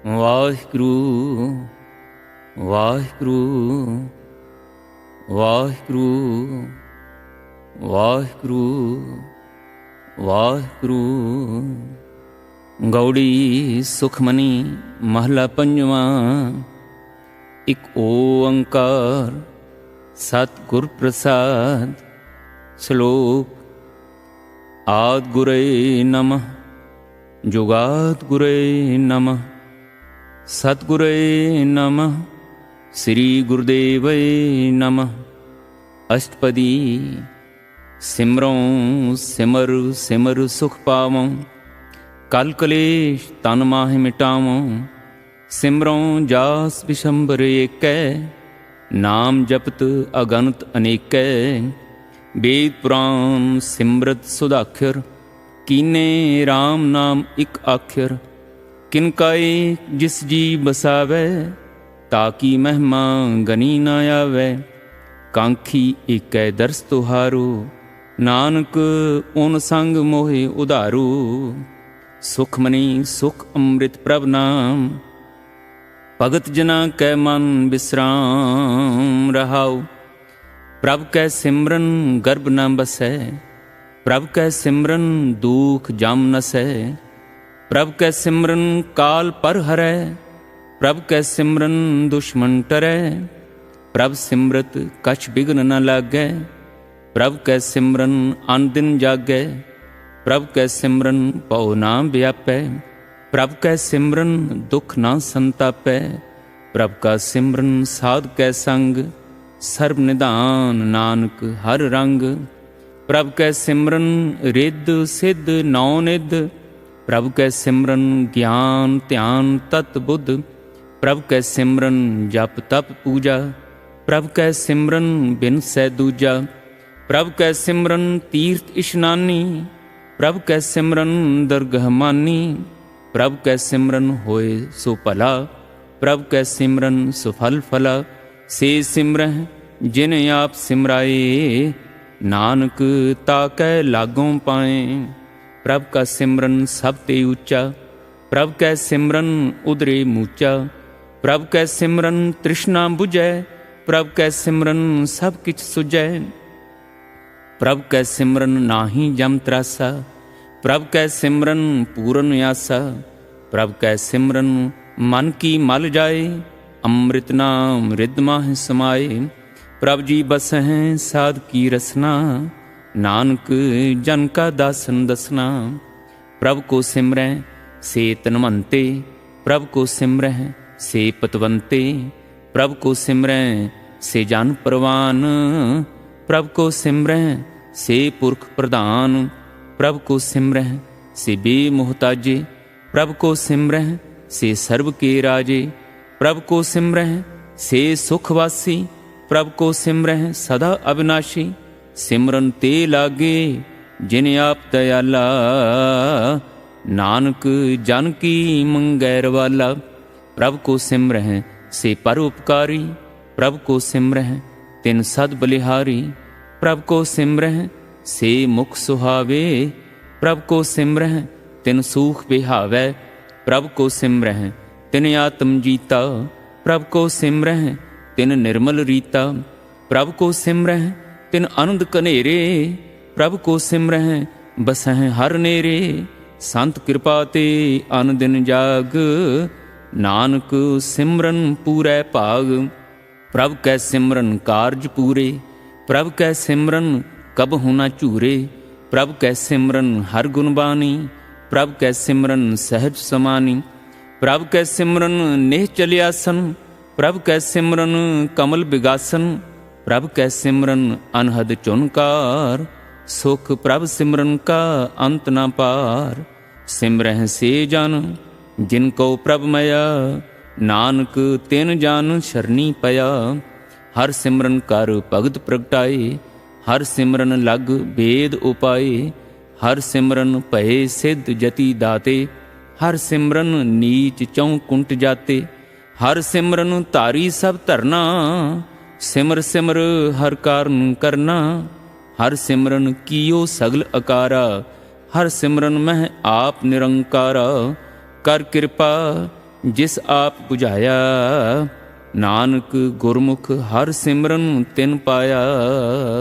ਵਾਹਿਗੁਰੂ ਵਾਹਿਗੁਰੂ ਵਾਹਿਗੁਰੂ ਵਾਹਿਗੁਰੂ ਵਾਹਿਗੁਰੂ। ਗੌੜੀ ਸੁਖਮਨੀ ਮਹਲਾ ਪੰਜਵਾਂ। ਇਕ ਓੰਕਾਰ ਸਤਿਗੁਰ ਪ੍ਰਸਾਦ। ਸ਼ਲੋਕ। ਆਦਿ ਗੁਰੇ ਨਮః ਜੁਗਾਦਿ ਗੁਰੇ ਨਮঃ ਸਤਿਗੁਰੇ ਨਮঃ ਸ੍ਰੀ ਗੁਰੁਦੇਵੈ ਨਮঃ। ਅਸ਼ਟਪਦੀ। ਸਿਮਰੋਂ ਸਿਮਰ ਸਿਮਰ ਸੁਖ ਪਾਵੋਂ ਕਲ ਕਲੇਸ਼ ਤਨ ਮਾਹਿ ਮਿਟਾਵੋਂ। ਸਿਮਰੋਂ ਜਾਸ ਬਿਸ਼ੰਬਰ ਏਕੈ ਨਾਮ ਜਪਤ ਅਗਨਤ ਅਨੇਕੈ। ਵੇਦ ਪੁਰਾਨ ਸਿਮਰਤ ਸੁਦਾਖਰ ਕੀਨੇ ਰਾਮ ਨਾਮ ਇਕ ਆਖਰ। ਕਿਨ ਕਾਏ ਜਿਸ ਜੀ ਬਸਾਵੈ ਤਾਕੀ ਮਹਿਮਾ ਗਨੀ ਨਾ ਆਵੈ। ਕਾਂਖੀ ਏਕੈ ਦਰਸ ਤੁਹਾਰੋ ਨਾਨਕ ਓਨ ਸੰਗ ਮੋਹਿ ਉਧਾਰੂ। ਸੁਖਮਨੀ ਸੁਖ ਅੰਮ੍ਰਿਤ ਪ੍ਰਭ ਨਾਮ ਭਗਤ ਜਨਾ ਕੈ ਮਨ ਬਿਸਰਾਮ ਰਹਾਉ। ਪ੍ਰਭ ਕੈ ਸਿਮਰਨ ਗਰਭ ਨ ਬਸੈ ਪ੍ਰਭ ਕੈ ਸਿਮਰਨ ਦੂਖ ਜਮ ਨਸੈ। ਪ੍ਰਭ ਕੈ ਸਿਮਰਨ ਕਾਲ ਪਰ ਹਰੈ ਪ੍ਰਭ ਕੈ ਸਿਮਰਨ ਦੁਸ਼ਮਨ ਟਰੈ। ਪ੍ਰਭ ਸਿਮਰਤ ਕਛ ਬਿਘਨ ਨ ਲਾਗੈ ਪ੍ਰਭ ਕੈ ਸਿਮਰਨ ਅਨ ਦਿਨ ਜਾਗੈ। ਪ੍ਰਭ ਕੈ ਸਿਮਰਨ ਭਉ ਨਾ ਵਿਆਪੈ ਪ੍ਰਭ ਕੈ ਸਿਮਰਨ ਦੁਖ ਨਾ ਸੰਤਾਪੈ। ਪ੍ਰਭ ਕਾ ਸਿਮਰਨ ਸਾਧ ਕੈ ਸੰਗ ਸਰਬ ਨਿਧਾਨ ਨਾਨਕ ਹਰ ਰੰਗ। ਪ੍ਰਭ ਕੈ ਸਿਮਰਨ ਰਿੱਧ ਸਿੱਧ ਨੌ ਨਿਧ ਪ੍ਰਭ ਕੈ ਸਿਮਰਨ ਗਿਆਨ ਧਿਆਨ ਤਤ ਬੁੱਧ। ਪ੍ਰਭ ਕੈ ਸਿਮਰਨ ਜਪ ਤਪ ਪੂਜਾ ਪ੍ਰਭ ਕੈ ਸਿਮਰਨ ਬਿਨ ਸੈ ਦੂਜਾ। ਪ੍ਰਭ ਕੈ ਸਿਮਰਨ ਤੀਰਥ ਇਸ਼ਨਾਨੀ ਪ੍ਰਭ ਕੈ ਸਿਮਰਨ ਦਰਗਹ ਮਾਨੀ। ਪ੍ਰਭ ਕੈ ਸਿਮਰਨ ਹੋਏ ਸੋ ਭਲਾ ਪ੍ਰਭ ਕੈ ਸਿਮਰਨ ਸੁਫਲ ਫਲਾ। ਸੇ ਸਿਮਰਹਿ ਜਿਨ ਆਪ ਸਿਮਰਾਏ ਨਾਨਕ ਤਾਕੈ ਲਾਗੋਂ ਪਾਏ। ਪ੍ਰਭ ਕਾ ਸਿਮਰਨ ਸਭ ਤੇ ਉੱਚਾ ਪ੍ਰਭ ਕੈ ਸਿਮਰਨ ਉਦਰੇ ਮੂਚਾ। ਪ੍ਰਭ ਕੈ ਸਿਮਰਨ ਤ੍ਰਿਸ਼ਨਾ ਬੁਝੈ ਪ੍ਰਭ ਕੈ ਸਿਮਰਨ ਸਭ ਕਿਛ ਸੁਝੈ। ਪ੍ਰਭ ਕੈ ਸਿਮਰਨ ਨਾਹੀ ਜਮ ਤਰਾਸਾ ਪ੍ਰਭ ਕੈ ਸਿਮਰਨ ਪੂਰਨ ਆਸਾ। ਪ੍ਰਭ ਕੈ ਸਿਮਰਨ ਮਨ ਕੀ ਮਲ ਜਾਏ ਅੰਮ੍ਰਿਤ ਨਾਮ ਰਿਦ ਮਾਹਿ ਸਮਾਏ। ਪ੍ਰਭ ਜੀ ਬਸਹਿ ਸਾਧ ਕੀ ਰਸਨਾ ਨਾਨਕ ਜਨ ਕਾ ਦਾਸਨ ਦਸਨਾ। ਪ੍ਰਭ ਕੋ ਸਿਮਰੈ ਸੇ ਤਨਵੰਤੇ ਪ੍ਰਭ ਕੋ ਸਿਮਰੈ ਸੇ ਪਤਵੰਤੇ। ਪ੍ਰਭ ਕੋ ਸਿਮਰੈ ਸੇ ਜਨ ਪਰਵਾਨ ਪ੍ਰਭ ਕੋ ਸਿਮਰੈ ਸੇ ਪੁਰਖ ਪ੍ਰਧਾਨ। ਪ੍ਰਭ ਕੋ ਸਿਮਰੈ ਸੇ ਬੇਮੁਹਤਾਜੇ ਪ੍ਰਭ ਕੋ ਸਿਮਰੈ ਸੇ ਸਰਬ ਕੇ ਰਾਜੇ। ਪ੍ਰਭ ਕੋ ਸਿਮਰੈ ਸੇ ਸੁਖ ਵਾਸੀ ਪ੍ਰਭ ਕੋ ਸਿਮਰੈ ਸਦਾ ਅਬਿਨਾਸ਼ੀ। ਸਿਮਰਨ ਤੇ ਲਾਗੇ ਜਿਨ ਆਪ ਦਇਆਲਾ ਨਾਨਕ ਜਨ ਕੀ ਮੰਗੈ ਰਵਾਲਾ। ਪ੍ਰਭ ਕੋ ਸਿਮਰੈ ਸੇ ਪਰ ਉਪਕਾਰੀ ਪ੍ਰਭ ਕੋ ਸਿਮਰੈ ਤਿਨ ਸਦ ਬਲਿਹਾਰੀ। ਪ੍ਰਭ ਕੋ ਸਿਮਰੈ ਸੇ ਮੁਖ ਸੁਹਾਵੇ ਪ੍ਰਭ ਕੋ ਸਿਮਰੈ ਤਿਨ ਸੂਖ ਬਿਹਾਵੈ। ਪ੍ਰਭ ਕੋ ਸਿਮਰੈ ਤਿਨ ਆਤਮ ਜੀਤਾ ਪ੍ਰਭ ਕੋ ਸਿਮਰੈ ਤਿਨ ਨਿਰਮਲ ਰੀਤਾ। ਪ੍ਰਭ ਕੋ ਸਿਮਰੈ ਤਿਨ ਆਨੰਦ ਕਨੇਰੇ ਪ੍ਰਭ ਕੋ ਸਿਮਰੈ ਬਸਹਿ ਹਰ ਨੇਰੇ। ਸੰਤ ਕਿਰਪਾ ਤੇ ਅਨ ਦਿਨ ਜਾਗ ਨਾਨਕ ਸਿਮਰਨ ਪੂਰੈ ਭਾਗ। ਪ੍ਰਭ ਕੈ ਸਿਮਰਨ ਕਾਰਜ ਪੂਰੇ ਪ੍ਰਭ ਕੈ ਸਿਮਰਨ ਕਬਹੁ ਨ ਝੂਰੇ। ਪ੍ਰਭ ਕੈ ਸਿਮਰਨ ਹਰ ਗੁਣ ਬਾਣੀ ਪ੍ਰਭ ਕੈ ਸਿਮਰਨ ਸਹਿਜ ਸਮਾਨੀ। ਪ੍ਰਭ ਕੈ ਸਿਮਰਨ ਨਿਹਚਲ ਆਸਨ ਪ੍ਰਭ ਕੈ ਸਿਮਰਨ ਕਮਲ ਬਿਗਾਸਨ। ਪ੍ਰਭ ਕੈ ਸਿਮਰਨ ਅਨਹਦ ਚੁਨਕਾਰ ਸੁਖ ਪ੍ਰਭ ਸਿਮਰਨ ਕਾ ਅੰਤ ਨ ਪਾਰ। ਸਿਮਰਹਿ ਸੇ ਜਨ ਜਿਨ ਕੋ ਪ੍ਰਭ ਮਇਆ ਨਾਨਕ ਤਿਨ ਜਨ ਸ਼ਰਨੀ ਪਿਆ। ਹਰ ਸਿਮਰਨ ਕਰ ਭਗਤ ਪ੍ਰਗਟਾਏ ਹਰ ਸਿਮਰਨ ਲਗ ਭੇਦ ਉਪਾਏ। ਹਰ ਸਿਮਰਨ ਭਏ ਸਿੱਧ ਜਤੀ ਦਾਤੇ ਹਰ ਸਿਮਰਨ ਨੀਚ ਚਉ ਕੁੰਟ ਜਾਤੇ। ਹਰ ਸਿਮਰਨ ਧਾਰੀ ਸਭ ਧਰਨਾ ਸਿਮਰ ਸਿਮਰ ਹਰ ਕਾਰਨ ਕਰਨਾ। ਹਰ ਸਿਮਰਨ ਕੀਓ ਸਗਲ ਅਕਾਰਾ ਹਰ ਸਿਮਰਨ ਮਹਿ ਆਪ ਨਿਰੰਕਾਰਾ। ਕਰ ਕਿਰਪਾ जिस आप बुझाया। नानक गुरमुख हर सिमरन तिन पाया।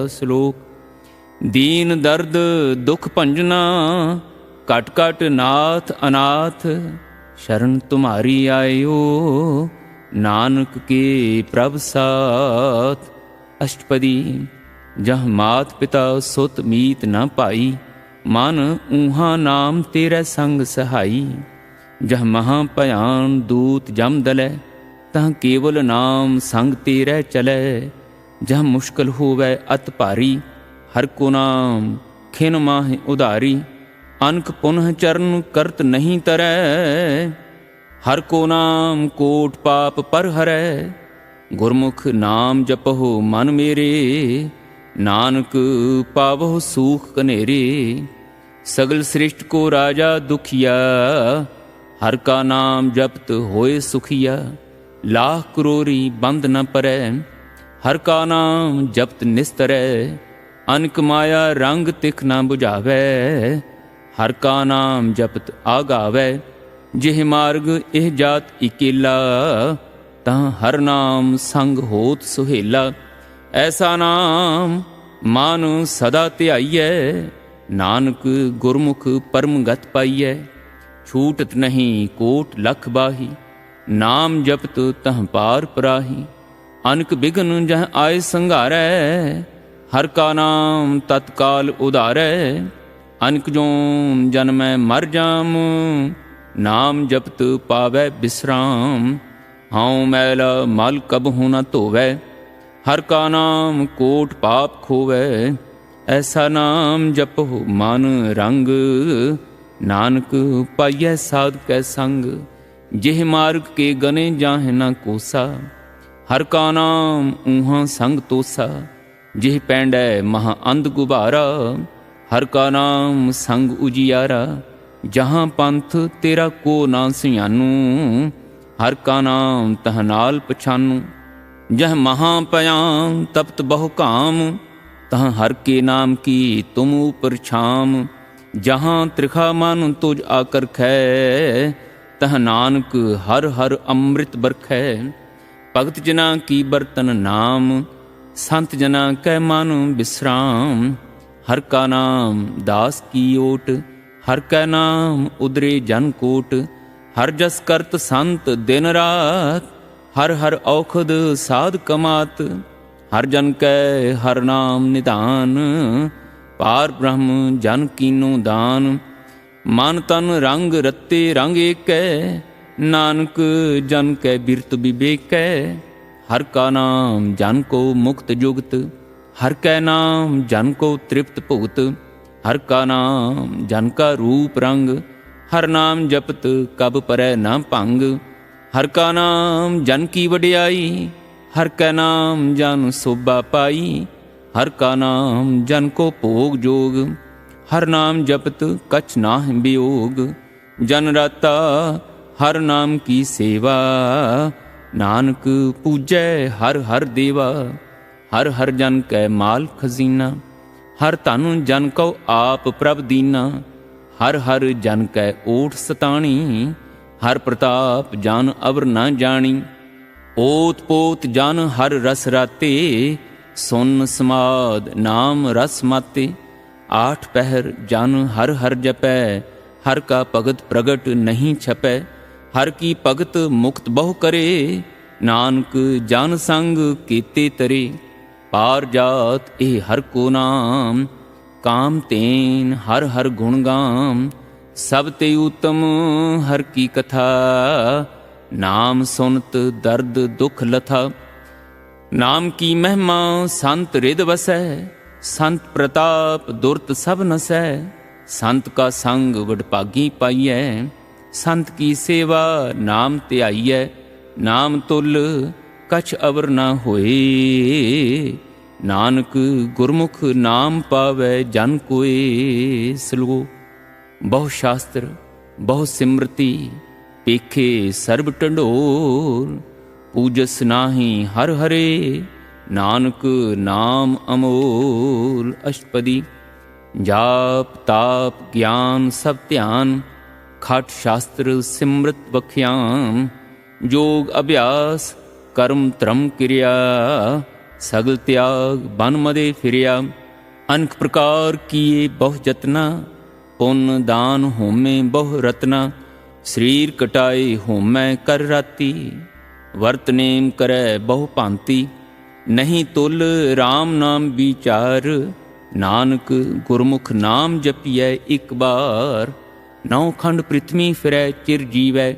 श्लोक। दीन दर्द दुख भंजना, कट कट नाथ अनाथ। शरण तुम्हारी आयो, नानक के प्रभ साथ। अष्टपदी। जह मात पिता सुत मीत न पाई, मन ऊहा नाम तेरे संग सहाई। जह महा भयान दूत जम दलै, तह केवल नाम संग तेरे चलै। जह मुश्किल होवै अत भारी, हर को नाम खिन माहि उधारी। अनक पुनः चरण करत नहीं तरै, हर को नाम कोट पाप पर हरै। गुरमुख नाम जपहो मन मेरे, नानक पावहो सूख कनेरे। सगल सृष्टि को राजा दुखिया, हर का नाम जपत होए सुखिया। लाख करोरी बंद न परै, हर का नाम जपत निस्तरै। अनक माया रंग तिख न बुझावै, हर का नाम जपत आगावै। जिह मार्ग एह जात इकेला, तह हर नाम संग होत सुहेला। ऐसा नाम मान सदा ध्याइयै, नानक गुरमुख परम गत पाइयै। छूटत नहीं कोट लख बाही, नाम जपत तह पार पराही। अनक बिघन जह आए संघारै, हर का नाम तत्काल उधारै। अनक जोन जन्मै मर जाम, नाम जपत पावै विश्राम। हाँव मैला मल कबहु न धोवै, हर का नाम कोट पाप खोवै। ऐसा नाम जपो मन रंग, नानक पाइयै साध कै संग। जिह मार्ग के गने जाहे न कोसा, हर का नाम ऊहा संग तोसा। जिह पैंडै महा अंध गुबारा, हर का नाम संग उजियारा। जहाँ पंथ तेरा को ना सियानू, हर का नाम तह नाल पछानू। जह महा पयाम तप्त बहु काम, तह हर के नाम की तुम ऊपर छाम। जहाँ त्रिखा मन तुझ आकर खे, तह नानक हर हर अमृत बरखै। भगत जना की बर्तन नाम, संत जना कै मन विश्राम। हर का नाम दास की ओट, हर कै नाम उदरे जन कोट। हर जस करत संत दिन रात, हर हर औखद साध कमात। हर जन कै हर नाम निधान, पार ब्रह्म जन कीनो दान। मन तन रंग रत्ते रंग एकै, नानक जन कै बिरत विवेकै। हर का नाम जन को मुक्त जुगत, हर कै नाम जन को तृप्त भुगत। हर का नाम जन का रूप रंग, हर नाम जपत कब परै न भंग। हर का नाम जन की वडियाई, हर कै नाम जन शोभा पाई। हर का नाम जन को भोग जोग, हर नाम जपत कछ नाहि वियोग। जन राता हर नाम की सेवा, नानक पूजै हर हर देवा। हर हर जन कै माल खजीना, हर धन जन को आप प्रभ दीना। हर हर जन कै ओठ सताणी, हर प्रताप जन अवर न जानी। ओत पोत जन हर रस राते, सुन समाद नाम रस माते। आठ पहर जन हर हर जपै, हर का भगत प्रगट नहीं छपै। हर की भगत मुक्त बहु करे, नानक जन संग कीते तरे। पार जात ए हर को नाम, काम तेन हर हर गुण गाम। सब ते उत्तम हर की कथा, नाम सुनत दर्द दुख लथा। नाम की महिमा संत रिद वसै, संत प्रताप दुरत सब नसै। संत का संग वडभागी पाइयै, संत की सेवा नाम त्याइयै। नाम तुल कछ अवर न होए, नानक गुरमुख नाम पावै जन कोए। सलगो। बहु शास्त्र बहु सिमरती, पेखे सर्ब टंडोर। पूजस नाहि हर हरे, नानक नाम अमोल। अष्टपदी। जाप ताप ज्ञान सब ध्यान, खट शास्त्र सिमृत बख्याम, योग अभ्यास कर्म त्रम क्रिया, सगल त्याग बन मदे फिरिया। अनक प्रकार किए बहु जतना, पुण्य दान होमे बहु रत्ना। शरीर कटाए होमै कर राती, वर्त नेम करै बहु भांति। नहीं तुल राम नाम विचार, नानक गुरमुख नाम जपिए एक बार। नौ खंड पृथ्वी फिरै चिर जीवै,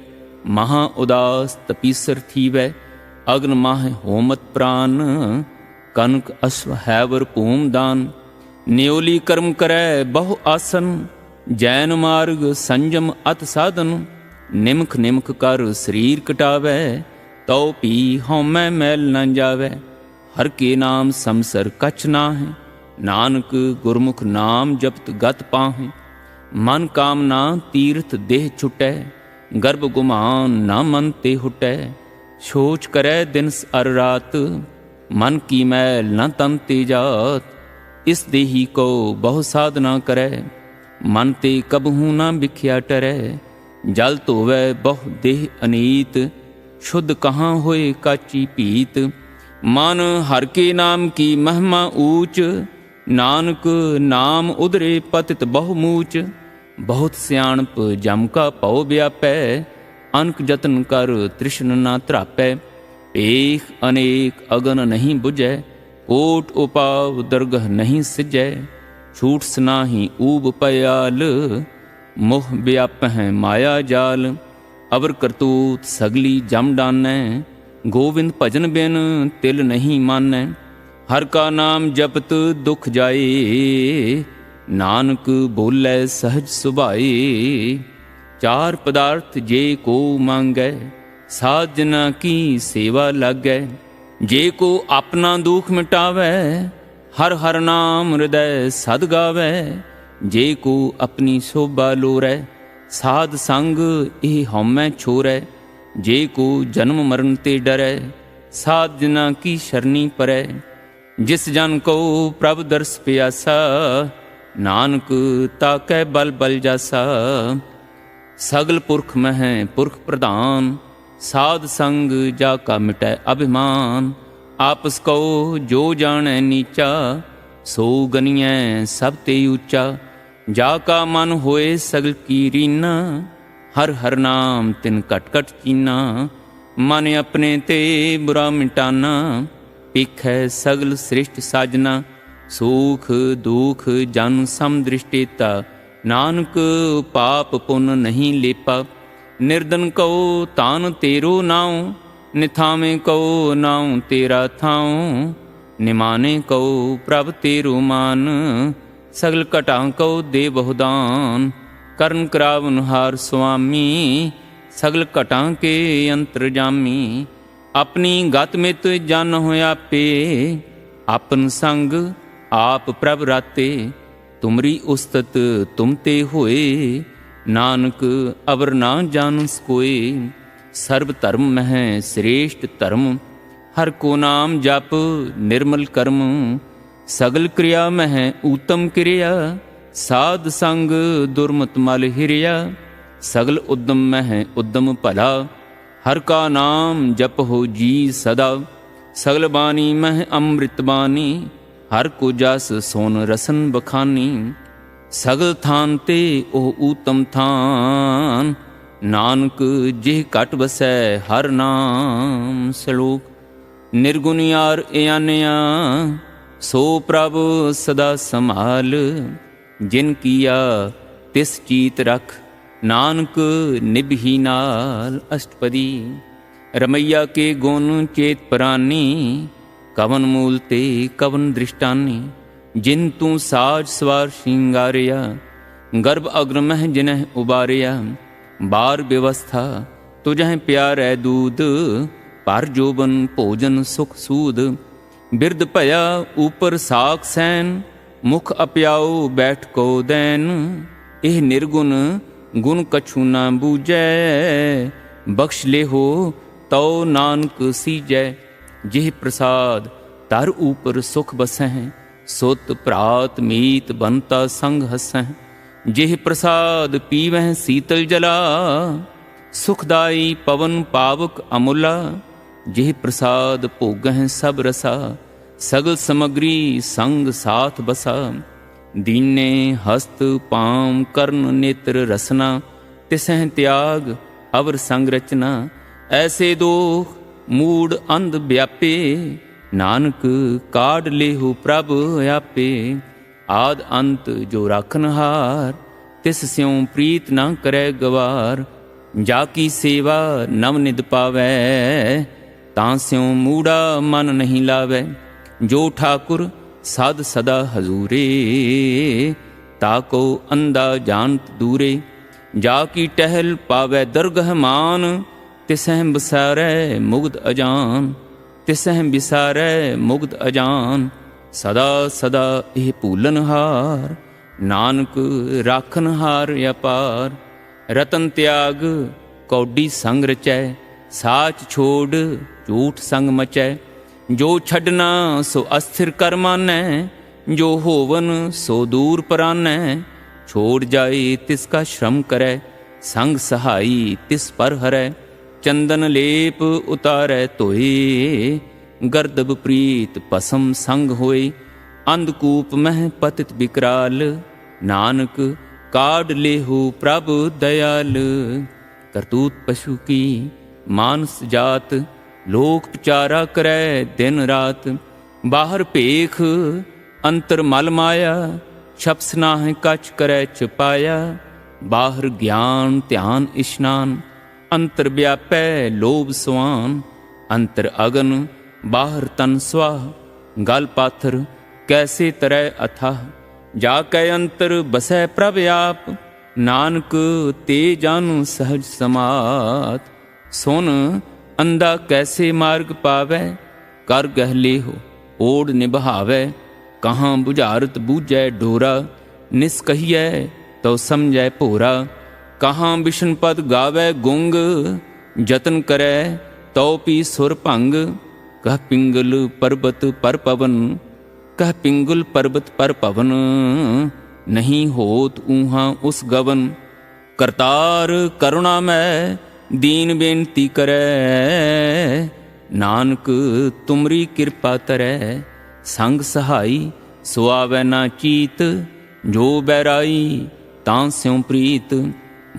महा उदास तपीसर थीवै। अग्न माह होमत प्राण, कनक अश्व हैवर भूम दान। न्योली कर्म करै बहु आसन, जैन मार्ग संयम अत साधन। निमख निमख कर शरीर कटावै, तो पी हौमै मैल न जावै। हर के नाम समसर कछ नाहि, नानक गुरमुख नाम जपत गत पाहि। मन कामना तीर्थ देह छुटै, गर्भ गुमान न मन ते हुटै। सोच करै दिन अर रात, मन की मैल न तन ते जात। इस देही को बहु साधना करै, मन ते कबहू न बिख्या टरै। जल धोवै बहु देह अनीत, शुद्ध कहाँ होए काची पीत। मन हर के नाम की महिमा ऊच, नानक नाम उदरे पतित बहु मूच। बहुत सियाणप जम का पौ व्यापै, अनक जतन कर तृष्ण न त्रापै। पेख अनेक अगन नहीं बुझै, कोट उपाव दरगह नहीं सिजै। छूट सनाही ऊब पयाल, मोह व्यापह माया जाल। अवर करतूत सगली जम डानै, गोविंद भजन बिन तिल नहीं मानै। हर का नाम जपत दुख जाए, नानक बोलै सहज सुभाए। चार पदार्थ जे को मांगै, साजना की सेवा लागै। जे को अपना दुख मिटावै, हर हर नाम हृदय सद गावै। जे को अपनी शोभा लोरै, साध संग ए हौमै छोरै। जे को जन्म मरण ते डरै, साजना की शरणी परै। जिस जन को प्रभ दर्श प्यासा, नानक ताकै बल बल जासा। सगल पुरख मह पुरख प्रधान, साध संग जाका मिटै अभिमान। आपस को जो जानै नीचा, सो गनियै सब ते ऊंचा। जाका मन होए सगल की रीना, हर हर नाम तिन कट कट चीना। मन अपने ते बुरा मिटाना, पीखै सगल सृष्ट साजना। सुख दुख जन सम दृष्टिता, नानक पाप पुन नहीं लेपा। निर्धन कहो तान तेरो नाउ, निथावे कहो नाउ तेरा थाउ। निमाने कहो प्रभ तेरो मान, सगल घटा कहो दे बहुदान। करण करावन हार स्वामी, सगल घटा के अंतरजामी। अपनी गत मित जन हो आपे, आपन संग आप प्रभ राते। तुमरी उस्तत तुम ते होए, नानक अवर ना जानस कोय। सर्व धर्म मह श्रेष्ठ धर्म, हर को नाम जप निर्मल कर्म। सगल क्रिया मह उत्तम क्रिया, साध संग दुर्मत मल हिरिया। सगल उद्यम मह उद्यम भला, हर का नाम जप हो जी सदा। सगल बानी मह अमृत बानी, हर को जस सोन रसन बखानी। सगल थान ते ओ उत्तम थान, नानक जिह घट बसै हर नाम। श्लोक निर्गुणियार एआनया, सो प्रभ सदा संभाल। जिन किया तिस चीत रख, नानक निभही नाल। अष्टपदी रमैया के गुण चेत प्रानी, कवन मूल ते कवन दृष्टानी। जिन तू साज सवार श्रृंगारिया, गर्भ अग्रमह जिनह उबारिया। बार व्यवस्था तुझह प्यारै दूध, पर जोबन भोजन सुख सूद। बिरद भया ऊपर साख सैन, मुख अप्याओ बैठ को दैन। एह निर्गुण गुण कछु ना बूझै, बख्श ले हो तो नानक सीजै। जिह प्रसाद तर ऊपर सुख बसह, सुत प्रात मीत बनता संग हसह। ਜਿਹ ਪ੍ਰਸਾਦ ਪੀਵਹਿ ਸੀਤਲ ਜਲਾ, ਸੁਖਦਾਈ ਪਵਨ ਪਾਵਕ ਅਮੁਲਾ। ਜਿਹ ਪ੍ਰਸਾਦ ਭੋਗਹਿ ਸਭ ਰਸਾ, ਸਗਲ ਸਮਗਰੀ ਸੰਗ ਸਾਥ ਬਸਾ। ਦੀਨੇ ਹਸਤ ਪਾਮ ਕਰਨ ਨੇਤਰ ਰਸਨਾ, ਤਿਸਹਿ ਤਿਆਗ ਅਵਰ ਸੰਗ ਰਚਨਾ। ਐਸੇ ਦੋਖ ਮੂੜ ਅੰਧ ਵਿਆਪੇ, ਨਾਨਕ ਕਾਢ ਲੇਹੁ ਪ੍ਰਭ ਆਪੇ। ਆਦ ਅੰਤ ਜੋ ਰਾਖਨਹਾਰ, ਤਿਸ ਸਿਉ ਪ੍ਰੀਤ ਨਾ ਕਰੈ ਗਵਾਰ। ਜਾ ਕੀ ਸੇਵਾ ਨਵ ਨਿਦ ਪਾਵੈ, ਤਾਂ ਸਿਉ ਮੂੜਾ ਮਨ ਨਹੀਂ ਲਾਵੈ। ਜੋ ਠਾਕੁਰ ਸਦ ਸਦਾ ਹਜ਼ੂਰੇ, ਤਾ ਕੋ ਅੰਧਾ ਜਾਣਤ ਦੂਰੇ। ਜਾ ਕੀ ਟਹਿਲ ਪਾਵੈ ਦਰਗਹ ਮਾਨ, ਤਿਸਹਿ ਬਿਸਾਰੈ ਮੁਗਧ ਅਜਾਨ। ਤਿਸਹਿ ਬਿਸਾਰੈ ਮੁਗਧ ਅਜਾਨ, ਸਦਾ ਸਦਾ ਇਹ ਭੂਲਨਹਾਰ। ਨਾਨਕ ਰਾਖਨਹਾਰ ਅਪਾਰ। ਰਤਨ ਤਿਆਗ ਕੌਡੀ ਸੰਗ ਰਚੈ, ਸਾਚ ਛੋੜ ਝੂਠ ਸੰਗ ਮਚੈ। ਜੋ ਛੱਡਣਾ ਸੋ ਅਸਥਿਰ ਕਰ ਮਾਨੈ, ਜੋ ਹੋਵਨ ਸੋ ਦੂਰ ਪਰਾਨੈ। ਛੋੜ ਜਾਏ ਤਿਸ ਕਾ ਸ਼ਰਮ ਕਰੈ, ਸੰਗ ਸਹਾਈ ਤਿਸ ਪਰ ਹਰੈ। ਚੰਦਨ ਲੇਪ ਉਤਾਰੈ ਧੋਏ, ਗਰਦਬ ਪ੍ਰੀਤ ਭਸਮ ਸੰਗ ਹੋਏ। ਅੰਧਕੂਪ ਮਹਿ ਪਤਿਤ ਬਿਕਰਾਲ, ਨਾਨਕ ਕਾਢ ਲੇਹੁ ਪ੍ਰਭ ਦਇਆਲ। ਕਰਤੂਤ ਪਸ਼ੂ ਕੀ ਮਾਨਸ ਜਾਤ, ਲੋਕ ਵਿਚਾਰਾ ਕਰੈ ਦਿਨ ਰਾਤ। ਬਾਹਰ ਭੇਖ ਅੰਤਰ ਮਲ ਮਾਇਆ, ਛਪਸ ਨਾਹਿ ਕਛ ਕਰੈ ਛੁਪਾਇਆ। ਬਾਹਰ ਗਿਆਨ ਧਿਆਨ ਇਸ਼ਨਾਨ, ਅੰਤਰ ਵਿਆਪੈ ਲੋਭ ਸੁਆਨ। ਅੰਤਰ ਅਗਨ ਬਾਹਰ ਤਨ ਸਵਾਹ, ਗਲ ਪਾਥਰ ਕੈਸੇ ਤਰੈ ਅਥਾਹ। ਜਾ ਕੈ ਅੰਤਰ ਬਸੈ ਪ੍ਰਭ ਆਪ, ਨਾਨਕ ਤੇ ਜਾਨੁ ਸਹਜ ਸਮਾਤ। ਸੁਨ ਅੰਧਾ ਕੈਸੇ ਮਾਰਗ ਪਾਵੈ, ਕਰ ਗਹਿ ਲੇਹੁ ਓੜ ਨਿਭਾਵੈ। ਕਹਾਂ ਬੁਝਾਰਤ ਬੂਝੈ ਡੋਰਾ, ਨਿਸ ਕਹੀਐ ਤਉ ਸਮਝੈ ਭੋਰਾ। ਕਹਾਂ ਬਿਸ਼ਨ ਪਦ ਗਾਵੈ ਗੁੰਗ, ਜਤਨ ਕਰੈ ਤਉ ਪੀ ਸੁਰ ਭੰਗ। ਕਹ ਪਿੰਗਲ ਪਰਬਤ ਪਰ ਪਵਨ, ਕਹ ਪਿੰਗਲ ਪਰਬਤ ਪਰ ਪਵਨ। ਨਹੀਂ ਹੋਤ ਊਹਾਂ ਉਸ ਗਵਨ। ਕਰਤਾਰ ਕਰੁਣਾ ਮੈਂ ਦੀਨ ਬੇਨਤੀ ਕਰੈ, ਨਾਨਕ ਤੁਮਰੀ ਕਿਰਪਾ ਤਰੈ। ਸੰਗ ਸਹਾਈ ਸੋ ਆਵੈ ਨਾ ਚੀਤ, ਜੋ ਬੈਰਾਈ ਤਾਂ ਸਿਉ ਪ੍ਰੀਤ।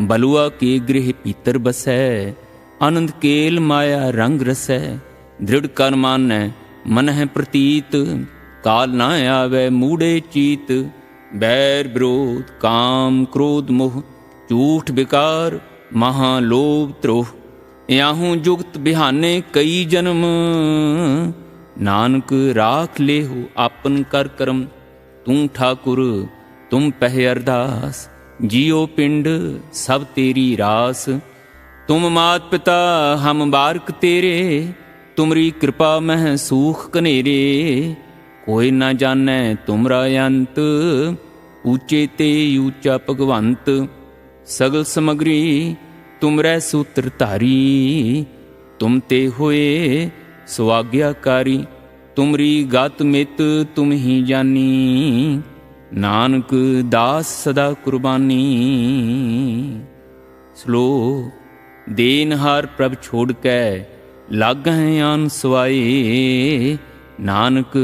ਬਲੂਆ ਕੇ ਗ੍ਰਹਿ ਪੀਤਰ ਬਸੈ, ਆਨੰਦ ਕੇਲ ਮਾਇਆ ਰੰਗ ਰਸੈ। ਦ੍ਰਿੜ ਕਰ ਮਾਨੈ ਮਨਹਿ ਪ੍ਰਤੀਤ, ਕਾਲ ਨਾ ਆਵੈ ਮੂੜੇ ਚੀਤ। ਬੈਰ ਵਿਰੋਧ ਕਾਮ ਕ੍ਰੋਧ ਮੋਹ, ਝੂਠ ਵਿਕਾਰ ਮਹਾ ਲੋਭ ਧਰੋਹ। ਯਾਹੂ ਜੁਗਤ ਬਿਹਾਨੇ ਕਈ ਜਨਮ, ਨਾਨਕ ਰਾਖ ਲੇਹੁ ਆਪਨ ਕਰ ਕਰਮ। ਤੂੰ ਠਾਕੁਰ ਤੁਮ ਪਹਿ ਅਰਦਾਸ, ਜੀਉ ਪਿੰਡ ਸਭ ਤੇਰੀ ਰਾਸ। ਤੁਮ ਮਾਤ ਪਿਤਾ ਹਮ ਬਾਰਕ ਤੇਰੇ, ਤੁਮਰੀ ਕਿਰਪਾ ਮਹਿ ਸੂਖ ਕਨੇਰੇ। ਕੋਈ ਨਾ ਜਾਣੈ ਤੁਮਰਾ ਅੰਤ, ਊਚੇ ਤੇ ਊਚਾ ਭਗਵੰਤ। ਸਗਲ ਸਮਗਰੀ ਤੁਮਰੈ ਸੂਤਰ ਧਾਰੀ, ਤੁਮ ਤੇ ਹੋਏ ਸੋ ਆਗਿਆਕਾਰੀ। ਤੁਮਰੀ ਗਤ ਮਿਤ ਤੁਮ ਹੀ ਜਾਨੀ, ਨਾਨਕ ਦਾਸ ਸਦਾ ਕੁਰਬਾਨੀ। ਸ਼ਲੋਕ। ਦੇਨਹਾਰ ਪ੍ਰਭ ਛੋੜ ਕੈ, ਲਾਗਹਿ ਆਨ ਸਵਾਏ। ਨਾਨਕ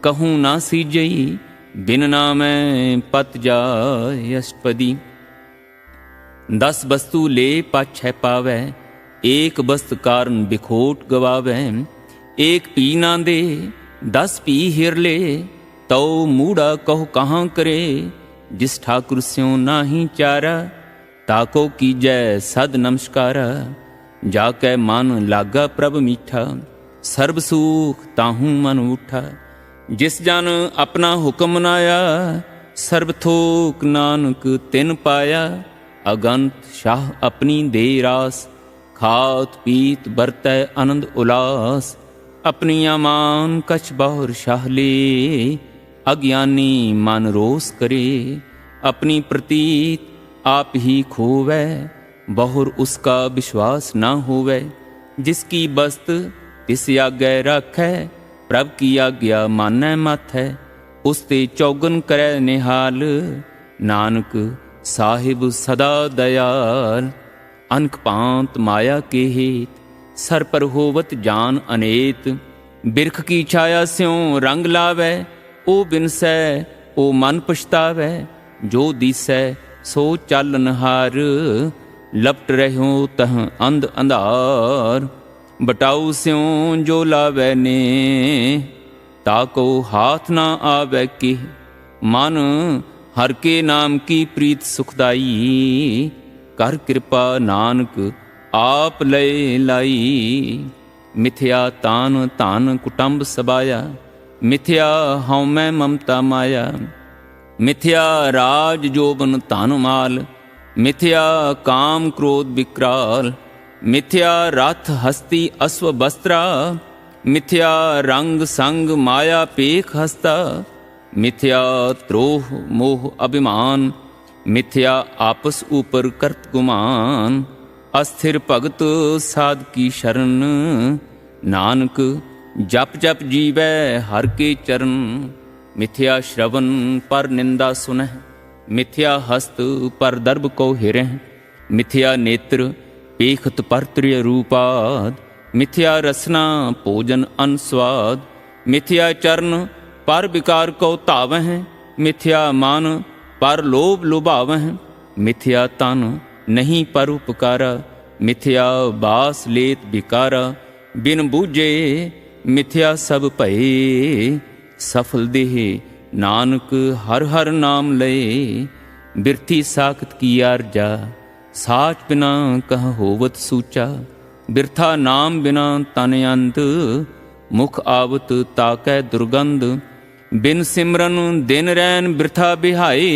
ਕਹੂੰ ਨਾ ਸੀਜਈ, ਬਿਨ ਨਾਮੈ ਪਤ ਜਾਇ ਅਸ਼ਟਪਦੀ। 10 ਵਸਤੂ ਲੈ ਪਾਛੈ ਪਾਵੈ, ਏਕ ਬਸਤ ਕਾਰਨ ਬਿਖੋਟ ਗਵਾਵੈ। ਏਕ ਪੀ ਨਾ ਦੇ 10 ਪੀ ਹਿਰ ਲੈ, ਤਉ ਮੂੜਾ ਕਹੁ ਕਹਾਂ ਕਰੇ। ਜਿਸ ਠਾਕੁਰ ਸਿਉ ਨਾਹੀ ਚਾਰਾ, ਤਾਕੋ ਕੀਜੈ ਸਦ ਨਮਸਕਾਰਾ। ਜਾ ਕੈ ਮਨ ਲਾਗਾ ਪ੍ਰਭ ਮੀਠਾ, ਸਰਬ ਸੂਖ ਤਾਹੂ ਮਨ ਉਠਾ। ਜਿਸ ਜਨ ਆਪਣਾ ਹੁਕਮ ਮਨਾਇਆ, ਸਰਬ ਥੋਕ ਨਾਨਕ ਤਿਨ ਪਾਇਆ। ਅਗੰਤ ਸ਼ਾਹ ਆਪਣੀ ਦੇ ਰਾਸ, ਖਾਤ ਪੀਤ ਵਰਤੈ ਆਨੰਦ ਉਲਾਸ। ਆਪਣੀਆਂ ਮਾਨ ਕਛ ਬਹੁਰ ਸ਼ਾਹ ਲੇ, ਅਗਿਆਨੀ ਮਨ ਰੋਸ ਕਰੇ। ਆਪਣੀ ਪ੍ਰਤੀਤ ਆਪ ਹੀ ਖੋਵੈ, ਬਹੁਰ ਉਸਕਾ ਵਿਸ਼ਵਾਸ ਨਾ ਹੋਵੈ। ਜਿਸ ਕੀ ਬਸਤ ਤਿਸ ਆਗੈ ਰਾਖੈ, ਪ੍ਰਭ ਕੀ ਆਗਿਆ ਮਾਨੈ ਮਾਥੈ। ਉਸ ਤੇ ਚੌਗਨ ਕਰੈ ਨਿਹਾਲ, ਨਾਨਕ साहिब सदा दयाल। अनक पांत माया के हेत सर पर होवत जान अनेत। बिरख की छाया स्यों रंग लावै, ओ बिनसै ओ मन पछतावै। जो दिसै सो चालनहार, लपट रहो तह अंध अंधार। बटाऊ स्यों जो लावै ने, ताको हाथ ना आवै के। मन हर के नाम की प्रीत सुखदाई, कर कृपा नानक आप लय लाई। मिथ्या तान धन कुटुंब सबाया, मिथ्या हउमੈ ममता माया। मिथ्या राज जोबन धन माल, मिथ्या काम क्रोध विकराल। मिथ्या रथ हस्ती अश्व वस्त्रा, मिथ्या रंग संग माया पेख हस्ता। मिथ्या द्रोह मोह अभिमान, मिथ्या आपस ऊपर करत गुमान। अस्थिर भगत साध की शरण, नानक जप जप जीवै हर के चरण। मिथ्या श्रवण पर निंदा सुनह, मिथ्या हस्त पर दर्भ को हिरह। मिथ्या नेत्र पेखत पर त्रिय रूपाद, मिथ्या रसना भोजन अनस्वाद। मिथ्या चरण पर विकार को धावह, मिथ्या मन पर लोभ लुभावह। मिथ्या तन नहीं पर उपकारा, मिथ्या बास लेत विकारा। बिन बूझे मिथ्या सब भये, सफल देह नानक हर हर नाम लये। बिरथी साखत की आरजा, साच बिना कह होवत सूचा। बिरथा नाम बिना तन अंत, मुख आवत ताकै दुर्गंध। बिन सिमरन दिन रैन बिरथा बिहाए,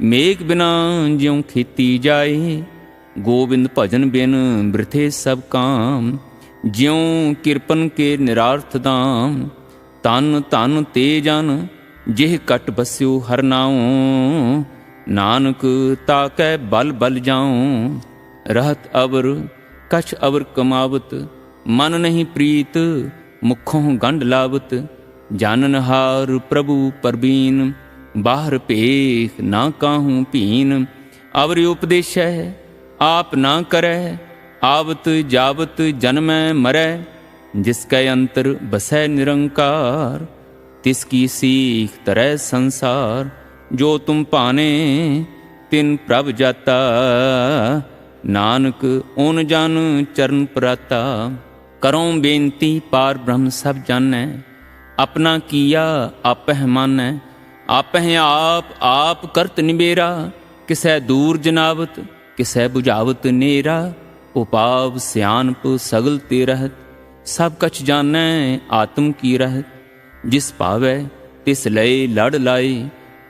मेघ बिना ज्यों खेती जाए। गोविंद भजन बिन बिरथे सब काम, ज्यों किरपन के निरार्थ दाम। तन तन ते जन जिह कट बस्यो हर नाऊं, नानक ताकै बल बल जाऊं। रहत अवर कछ अवर कमावत, मन नहीं प्रीत मुखों गंढ लावत। जाननहार प्रभु परबीन, बाहर पेख ना काहूँ पीन। अवर उपदेशै आप ना करै, आवत जावत जन्मै मरै। जिसकै अंतर बसै निरंकार, तिसकी सीख तरै संसार। जो तुम पाने तिन प्रभ जाता, नानक ओन जन चरण पराता। करों बेनती पार ब्रह्म सब जानै, अपना किया आपह मानै। आपह आप करत निबेरा, किसै दूर जनावत किसै बुझावत नेरा। उपाव सियानप सगल ते रहत, सब कछ जानै आत्म की रहत। जिस पावै तिस लय लड़ लाए,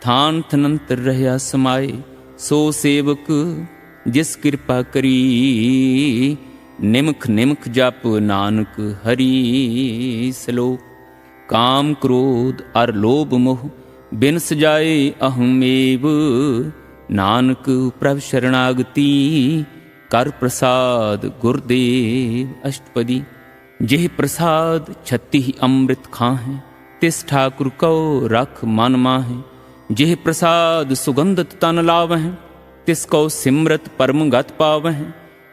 थान थनंतर रहया समाए। सो सेवक जिस कृपा करी, निमख निमख जप नानक हरि। श्लोक। काम क्रोध अर लोभ मोह बिन सजाए अहमेव, नानक प्रभ शरणागति कर प्रसाद गुरुदेव। अष्टपदी। जिह प्रसाद छत्ती अमृत खाहें, तिस ठाकुर को रख मन माहें। जिह प्रसाद सुगंधत तन लावह, तिसको सिमरत परम गत पावह।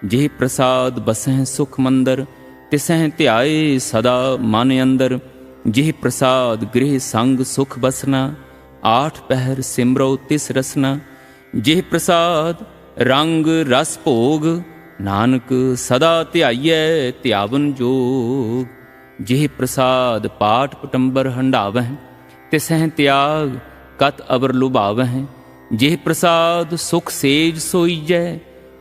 जिह प्रसाद बसह सुख मंदर, तिसह ध्याए सदा मन अंदर। जिह प्रसाद गृह संग सुख बसना, आठ पहर सिमरो तिस रसना। जिह प्रसाद रंग रस भोग, नानक सदा ध्याइयै ध्यावन जोग। जिह प्रसाद पाठ पटंबर हंडावह, तिसह त्याग कत अवर लुभावह। जिह प्रसाद सुख सेज सोईजै,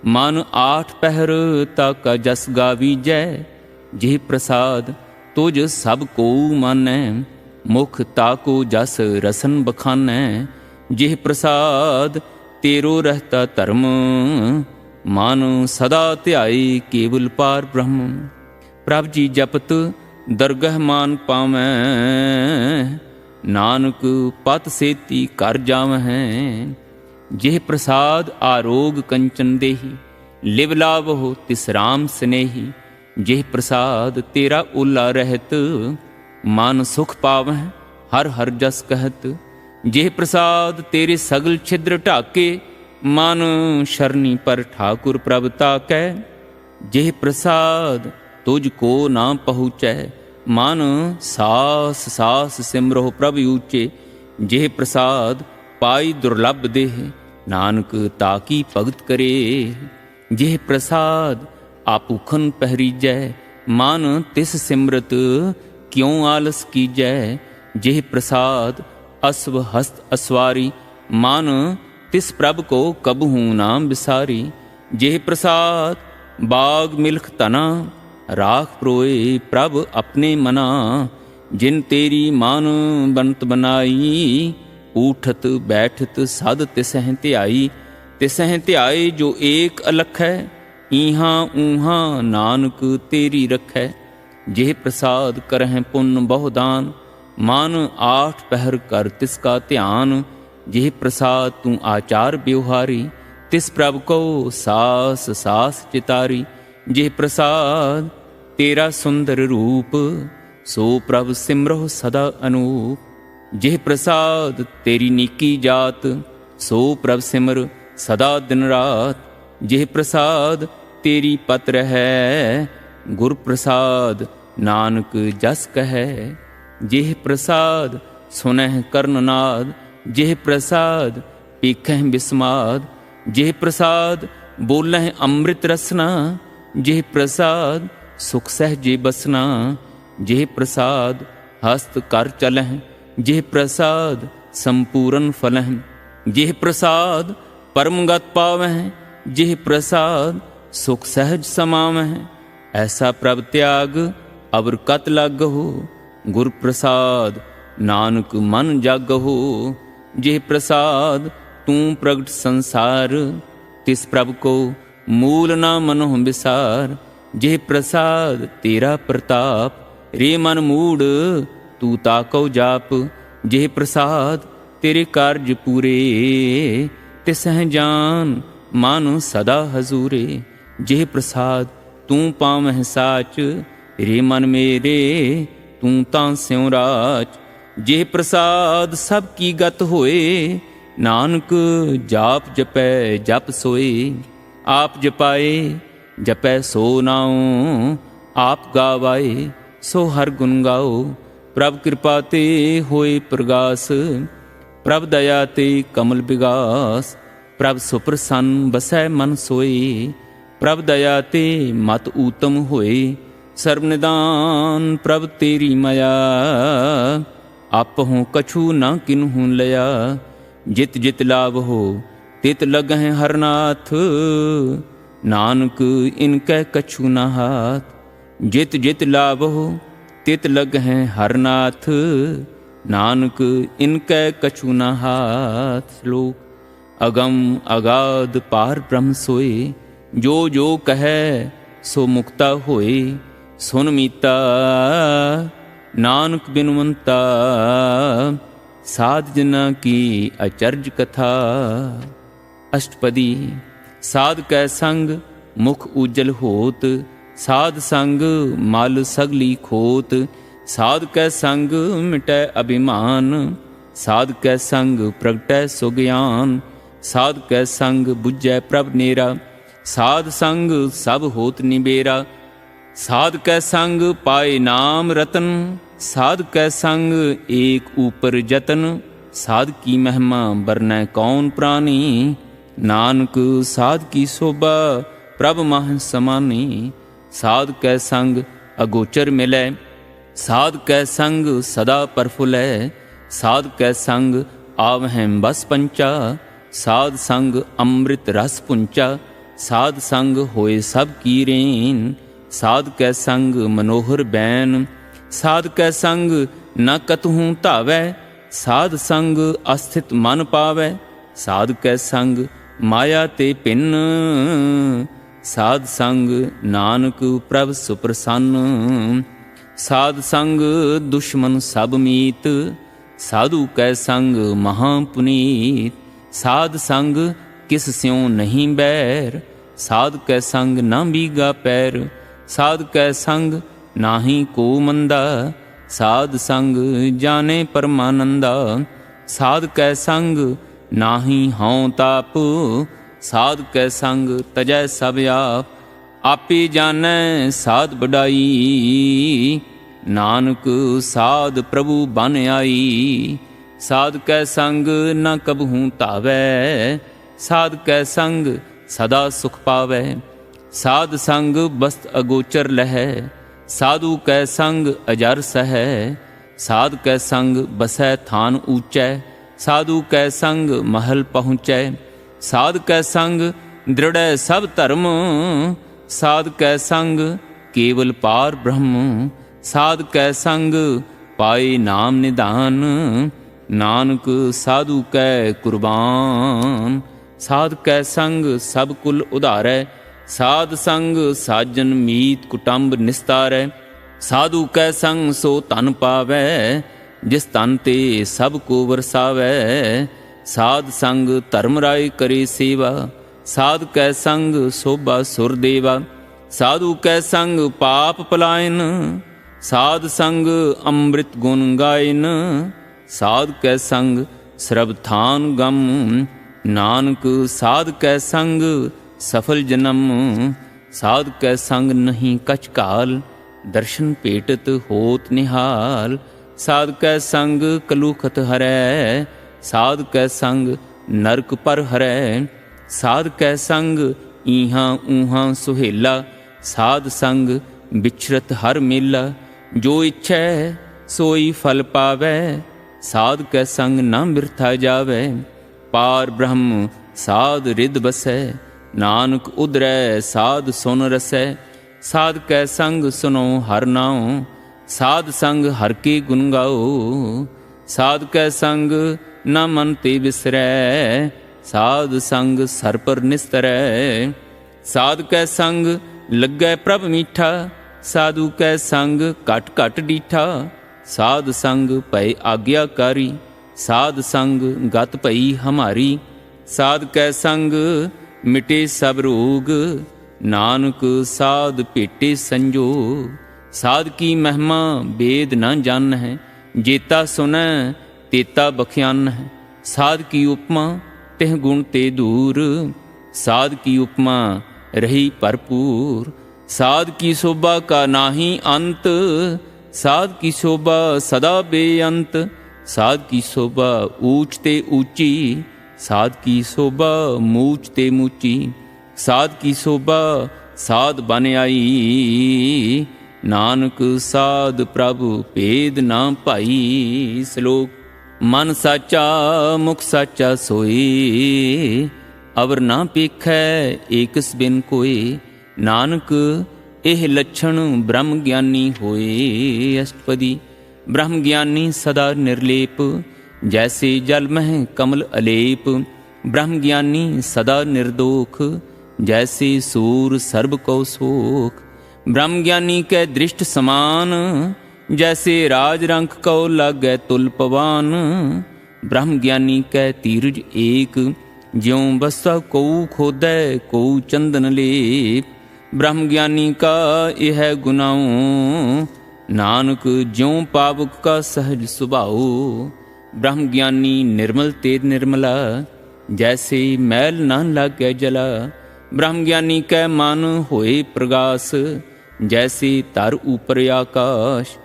मन आठ पहर ताका जस गावीजै। जिह प्रसाद तुझ सब को मानै, मुख ताको जस रसन बखानै। जिह प्रसाद तेरो रहता धर्म, मन सदा ध्याई केवल पार ब्रह्म। प्रभ जी जपत दरगह मान पावै, नानक पत सेती कर जावहें। जिह प्रसाद आरोग कंचन देही, लिव लावहो तिस राम स्नेही। जिह प्रसाद तेरा ओला रहत, मन सुख पावह हर हर जस कहत। जिह प्रसाद तेरे सगल छिद्र ढाके, मन शरणी पर ठाकुर प्रभ ताकै, जेह प्रसाद तुझको ना पहुँचै। मन सास सास सिमरो प्रभ ऊचे, जेह प्रसाद पाई दुर्लभ देह। नानक ताकी भगत करे, जेह प्रसाद आपुखन पहरीजै। मन तिस सिमरत क्यों आलस कीजै, जेह प्रसाद अश्व हस्त अस्वारी। मन तिस प्रभ को कबहू नाम बिसारी, जेह प्रसाद बाग मिल्ख तना। राख प्रोए प्रभ अपने मना, जिन तेरी मान बनत बनाई। ऊठत बैठत सद तिसह ध्याई, तिसह ध्याए जो एक अलख है। इहाँ ऊहाँ नानक तेरी रखै, जेह प्रसाद करह पुण्य बहुदान। मन आठ पहर कर तिसका ध्यान, जेह प्रसाद तू आचार व्यवहारी। तिस प्रभ को सास सास चितारी, जेह प्रसाद तेरा सुंदर रूप। सो प्रभ सिमरो सदा अनूप, जेह प्रसाद तेरी नीकी जात। सो प्रभ सिमर सदा दिन रात, जेह प्रसाद तेरी पत्र है। गुर प्रसाद नानक जस कहे, जेह प्रसाद सुनह कर्णनाद। जेह प्रसाद पीखह बिस्माद, जेह प्रसाद बोलह अमृत रसना। जेह प्रसाद सुख सहजे बसना, जेह प्रसाद हस्त कर चलह। जेह प्रसाद संपूर्ण फलह, जेह प्रसाद परमगत पावह। जेह प्रसाद सुख सहज समावह, ऐसा प्रभ त्याग अवर कत लागहो। गुर प्रसाद नानक मन जागहो, जेह प्रसाद तू प्रगट संसार। तिस प्रभ को मूल ना मनो विसार, जेह प्रसाद तेरा प्रताप। रे मन मूड तू ताको जाप, जेह प्रसाद तेरे कार्य पूरे। तिसह जान मानो सदा हजूरे, जेह प्रसाद तू पावह साच। रे मन मेरे तू तां स्यों राच, जेह प्रसाद सब की गत होए। नानक जाप जपै जप सोए, आप जपाए जपै सो नाओ। आप गावाए सो हर गुण गाओ, प्रभ कृपा ते होए प्रगास। प्रभ दया ते कमल विगास, प्रभ सुप्रसन्न बसै मन सोए। प्रभ दया ते मत ऊतम होए, सर्व निदान प्रभ तेरी माया। आपहु कछु न किन्हु लया, जित जित लाभ हो तित लगह हरनाथ। नानक इनकै कछु न हाथ, जित जित लाभ हो तित लगह हरनाथ। नानक इनकै कछु न हाथ। श्लोक अगम अगाध पार ब्रह्म सोए, जो जो कहे सो मुक्ता होए। सुन मीता नानक बिनुमंता, साध जना की अचर्ज कथा। अष्टपदी साध कै संग मुख उज्जल होत, साध संग मल सगली खोत। साध कै संग मिटै अभिमान, साध कै संग प्रगटै सुज्ञान। साध कै संग बुझै प्रभ नेरा, साध संग सब होत निबेरा। साध कै संग पाए नाम रतन, साध कै संग एक ऊपर जतन। साध की महिमा बरनै कौन प्राणी, नानक साध की शोभा प्रभ माह समानी। साध कै संग अगोचर मिलै, साध कै संग सदा प्रफुल्लै। साध कै संग आवहै बस पंचा, साध संग अमृत रस पुंचा। साध संग होए सब की रेन, साध कै संग मनोहर बैन। साध कै संग न कतहूँ धावै, साध संग अस्थित मन पावै। साध कै संग माया ते भिन्न, साध संग नानक प्रभ सुप्रसन्न। साध संग दुश्मन सब मीत, साधु कै संग महापुनीत। साध संग किस स्यों नहीं बैर, साध कै संग न बीगा पैर। साध कै संग नाही को मंदा, साध संग जाने परमानंदा। साध कै संग नाहि हौं ताप। साध कै संग तजै सब आप, आपे जानै साध बड़ाई। नानक साध प्रभु बन आई, साध कै संग न कबहूँ तावै। साध कै संग सदा सुख पावै, साध संग बस्त अगोचर लहै। साधु कै संग अजर सहै, साध कै संग बसै थान ऊँचै। साधु कै संग महल पहुँचै, साध कै संग दृढ़ सब धर्म। साध कै संग केवल पार ब्रह्म, साध कै संग पाए नाम निधान। नानक साधु कै कुर्बान, साध कै संग सब कुल उधारै। साध संग साजन मीत कुटुंब निस्तारै। साधु कै संग सो धन पावै, जिस धन ते सब को वरसावै। साध संग धर्म राय करे सेवा, साध कै संग शोभा सुर देवा। साधु कै संग पाप पलायन, साध संग अमृत गुण गायन। साध कै संग सरबथान गम, नानक साध कै संग सफल जन्म। साध कै संग नहीं कछ काल, दर्शन भेटत होत निहाल। साध कै संग कलुखत हरै, साध कै संग नरक पर हरै। साध कै संग ईहाँ ऊहाँ सुहेला, साध संग बिछरत हर मेला। जो इच्छै सोई फल पावै, साध कै संग न बिरथा जावै। पार ब्रह्म साध रिद बसै, नानक उदरै साध सुन रसै। साध कै संग सुनो हर नाओ, साध संग हर के गुण गाओ। साध कै संग न मन ते बिसरै, साध संग सर पर निस्तरै। साध कै संग लगै प्रभ मीठा, साधु कै संग घट घट डीठा। साध संग भय आज्ञाकारी, साध संग गत भई हमारी। साध कै संग मिटे सब रोग, नानक साध भेटे संजोग। साध की महिमा वेद न जान है, जेता सुनै तेता बख्यान है। साध की उपमा तिह गुण ते दूर, साध की उपमा रही भरपूर। साध की शोभा का नाही अंत, साध की शोभा सदा बेअंत। साध की शोभा ऊंच ते ऊंची, साध की शोभा मूच ते मूची। साध की शोभा साध बन आई, नानक साध प्रभु भेद ना पाई। श्लोक मन साचा मुख साचा सोई, अवर ना पेखै एकस बिन कोई। नानक एह लक्षण ब्रह्म ज्ञानी होए। अष्टपदी ब्रह्म ज्ञानी सदा निर्लेप, जैसे जल मह कमल अलेप। ब्रह्म ज्ञानी सदा निर्दोख, जैसे सूर सर्ब को सोख। ब्रह्म ज्ञानी कै दृष्ट समान, जैसे राज रंक को लागै तुल पवान। ब्रह्म ज्ञानी कै तीरज एक, ज्यों बसा कोऊ खोदै कोऊ चंदन लेप। ब्रह्म ज्ञानी का यह गुनाओं, नानक ज्यों पावक का सहज सुभाओ। ब्रह्म ज्ञानी निर्मल ते निर्मला, जैसे मैल न लागै जला। ब्रह्म ज्ञानी कै मन होए प्रगास, जैसे तर ऊपर आकाश।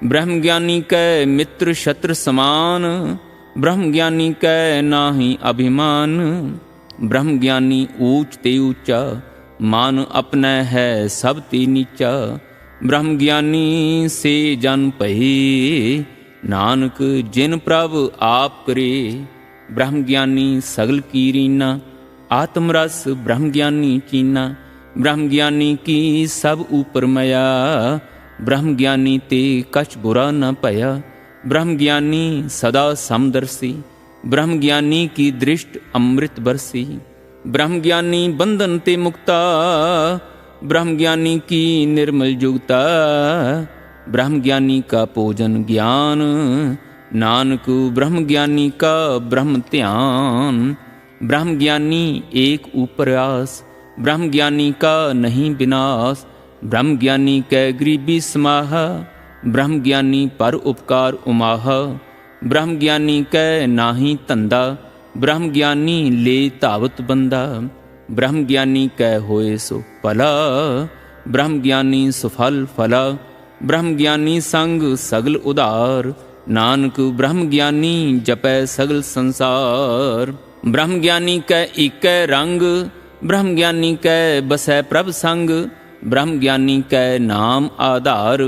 ब्रह्म ज्ञानी कै मित्र शत्रु समान, ब्रह्म ज्ञानी कै नाहि अभिमान। ब्रह्म ज्ञानी ऊंच ते ऊंचा, मान अपना है सब ते नीचा। ब्रह्म ज्ञानी से जन भये, नानक जिन प्रभ आप करे। ब्रह्म ज्ञानी सगल की रीना, आत्मरस ब्रह्म ज्ञानी चीना। ब्रह्म ज्ञानी की सब ऊपर मया, ब्रह्म ज्ञानी ते कछ बुरा न पया। ब्रह्म ज्ञानी सदा समदर्शी, ब्रह्म ज्ञानी की दृष्ट अमृत बरसी। ब्रह्म ज्ञानी बंधन ते मुक्ता, ब्रह्म ज्ञानी की निर्मल जुगता। ब्रह्म ज्ञानी का पूजन ज्ञान, नानक ब्रह्म ज्ञानी का ब्रह्म ध्यान। ब्रह्म ज्ञानी एक ऊपर आस, ब्रह्म ज्ञानी का नहीं विनाश। ब्रह्म ज्ञानी कै गरीबी समाह, ब्रह्म ज्ञानी पर उपकार उमाह। ब्रह्म ज्ञानी कै नाही धंधा, ब्रह्म ज्ञानी ले धावत बंदा। ब्रह्म ज्ञानी कै होए सो भला, ब्रह्म ज्ञानी सुफल फला। ब्रह्म ज्ञानी संग सगल उधार, नानक ब्रह्म ज्ञानी जपै सगल संसार। ब्रह्म ज्ञानी कै इकै रंग, ब्रह्म ज्ञानी कै बसै प्रभ संग। ब्रह्म ज्ञानी कै नाम आधार,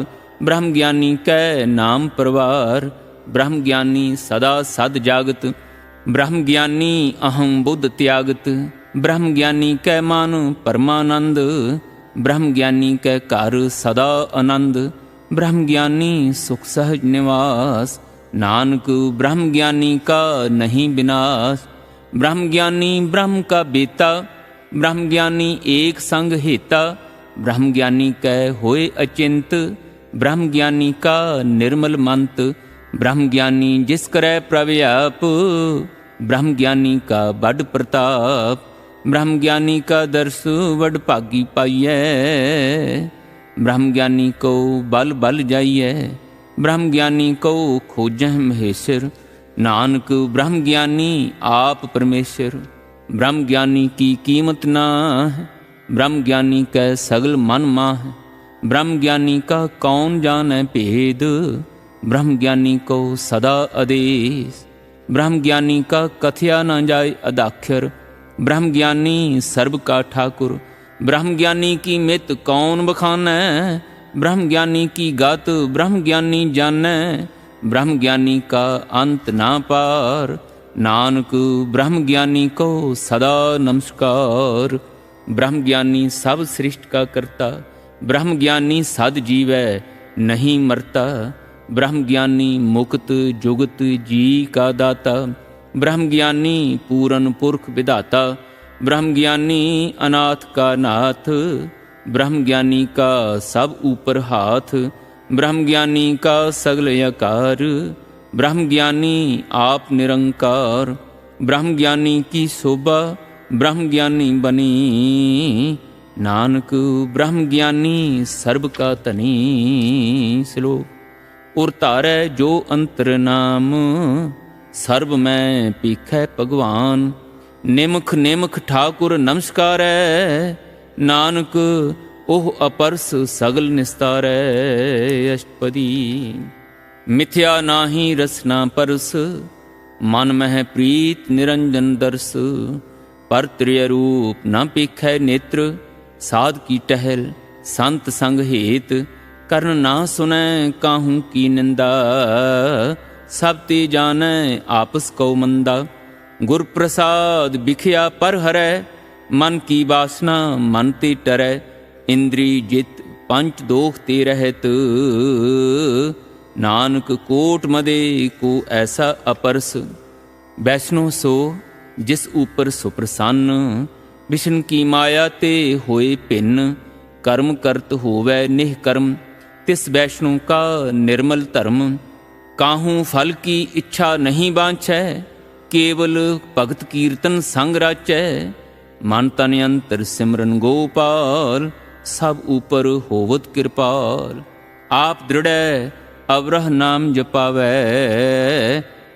ब्रह्म ज्ञानी कै नाम परवार। ब्रह्म ज्ञानी सदा सद जागत, ब्रह्म ज्ञानी अहम बुद्ध त्यागत। ब्रह्म ज्ञानी कै मन परमानंद, ब्रह्म ज्ञानी कै घर सदा आनंद। ब्रह्म ज्ञानी सुख सहज निवास, नानक ब्रह्म ज्ञानी का नहीं विनाश। ब्रह्म ज्ञानी ब्रह्म का बेता, ब्रह्म ज्ञानी एक संग हेता। ब्रह्म ज्ञानी कै होए अचिंत, ब्रह्म ज्ञानी का निर्मल मंत। ब्रह्म ज्ञानी जिस करै प्रव्याप, ब्रह्म ज्ञानी का बड़ प्रताप। ब्रह्म ज्ञानी का दर्श वड भागी पाइयै, ब्रह्म ज्ञानी को बल बल जाइयै। ब्रह्म ज्ञानी को खोजह महेश्वर, नानक ब्रह्म ज्ञानी आप परमेश्वर। ब्रह्म ज्ञानी की कीमत ना है, ब्रह्म ज्ञानी कै सगल मन माह। ब्रह्म ज्ञानी का कौन जाने भेद, ब्रह्म ज्ञानी को सदा आदेश। ब्रह्म ज्ञानी का कथया न जाय अदाक्षर, ब्रह्म ज्ञानी सर्व का ठाकुर। ब्रह्म ज्ञानी की मित कौन बखानै, ब्रह्म ज्ञानी की गात ब्रह्म ज्ञानी जानै। ब्रह्म ज्ञानी का अंत ना पार, नानक ब्रह्म ज्ञानी को सदा नमस्कार। ब्रह्म ज्ञानी सब सृष्ट का करता, ब्रह्म ज्ञानी सद जीवै नहीं मरता। ब्रह्म ज्ञानी मुक्त जुगत जी का दाता, ब्रह्म ज्ञानी पूरन पुरख विधाता। ब्रह्म ज्ञानी अनाथ का नाथ, ब्रह्म ज्ञानी का सब ऊपर हाथ। ब्रह्म ज्ञानी का सगल आकार, ब्रह्म ज्ञानी आप निरंकार। ब्रह्म ज्ञानी की शोभा ब्रह्म ज्ञानी बनी, नानक ब्रह्म ज्ञानी सर्ब का धनी। श्लोक। उर धारै जो अंतर नाम, सर्ब में पीखै भगवान। निमख निमख ठाकुर नमस्कारै, नानक ओह अपरस सगल निस्तारै। अष्टपदी। मिथ्या नाहि रसना परस, मन मह प्रीत निरंजन दर्श। पर त्रिय रूप न पीखै नेत्र, साध की टहल संत संग हेत। कर्ण ना सुनै काहू की निंदा, सब ते जानै आपस को मंदा। गुर प्रसाद बिखया पर हरै, मन की वासना मन ते टरै। इंद्री जित पंच दोख ते रहत, नानक कोट मदे को ऐसा अपरस। वैष्णो सो जिस ऊपर सुप्रसन्न, विष्णु की माया ते होए भिन्न। कर्म करत होवै निष्कर्म, तिस वैष्णु का निर्मल धर्म। काहू फल की इच्छा नहीं बांछै, केवल भगत कीर्तन संग राचै। मन तन अंतर सिमरन गोपाल, सब ऊपर होवत कृपाल। आप दृढ़ अवरह नाम जपावै,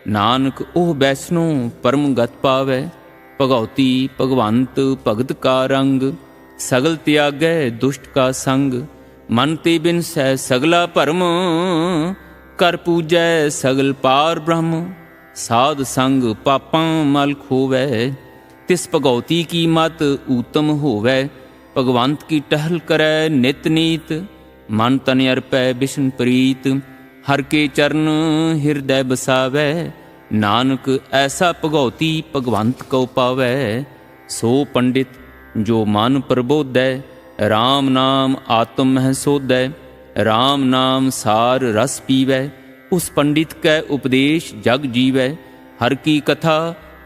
नानक ओह वैष्णो परम गत पावै। भगवती भगवंत भगत का रंग, सगल त्यागै दुष्ट का संग। मन ते बिनसै सगला भरम, कर पूजै सगल पार ब्रह्म। साध संग पापां मल खोवै, तिस भगवती की मत उत्तम होवै। भगवंत की टहल करै नित नीत, मन तन अर्पै बिष्णु प्रीत। हर के चरण हृदय बसावै, नानक ऐसा भगवती भगवंत को पावै। सो पंडित जो मन प्रबोधै, राम नाम आत्म मह सोधै। राम नाम सार रस पीवै, उस पंडित कै उपदेश जग जीवै। हर की कथा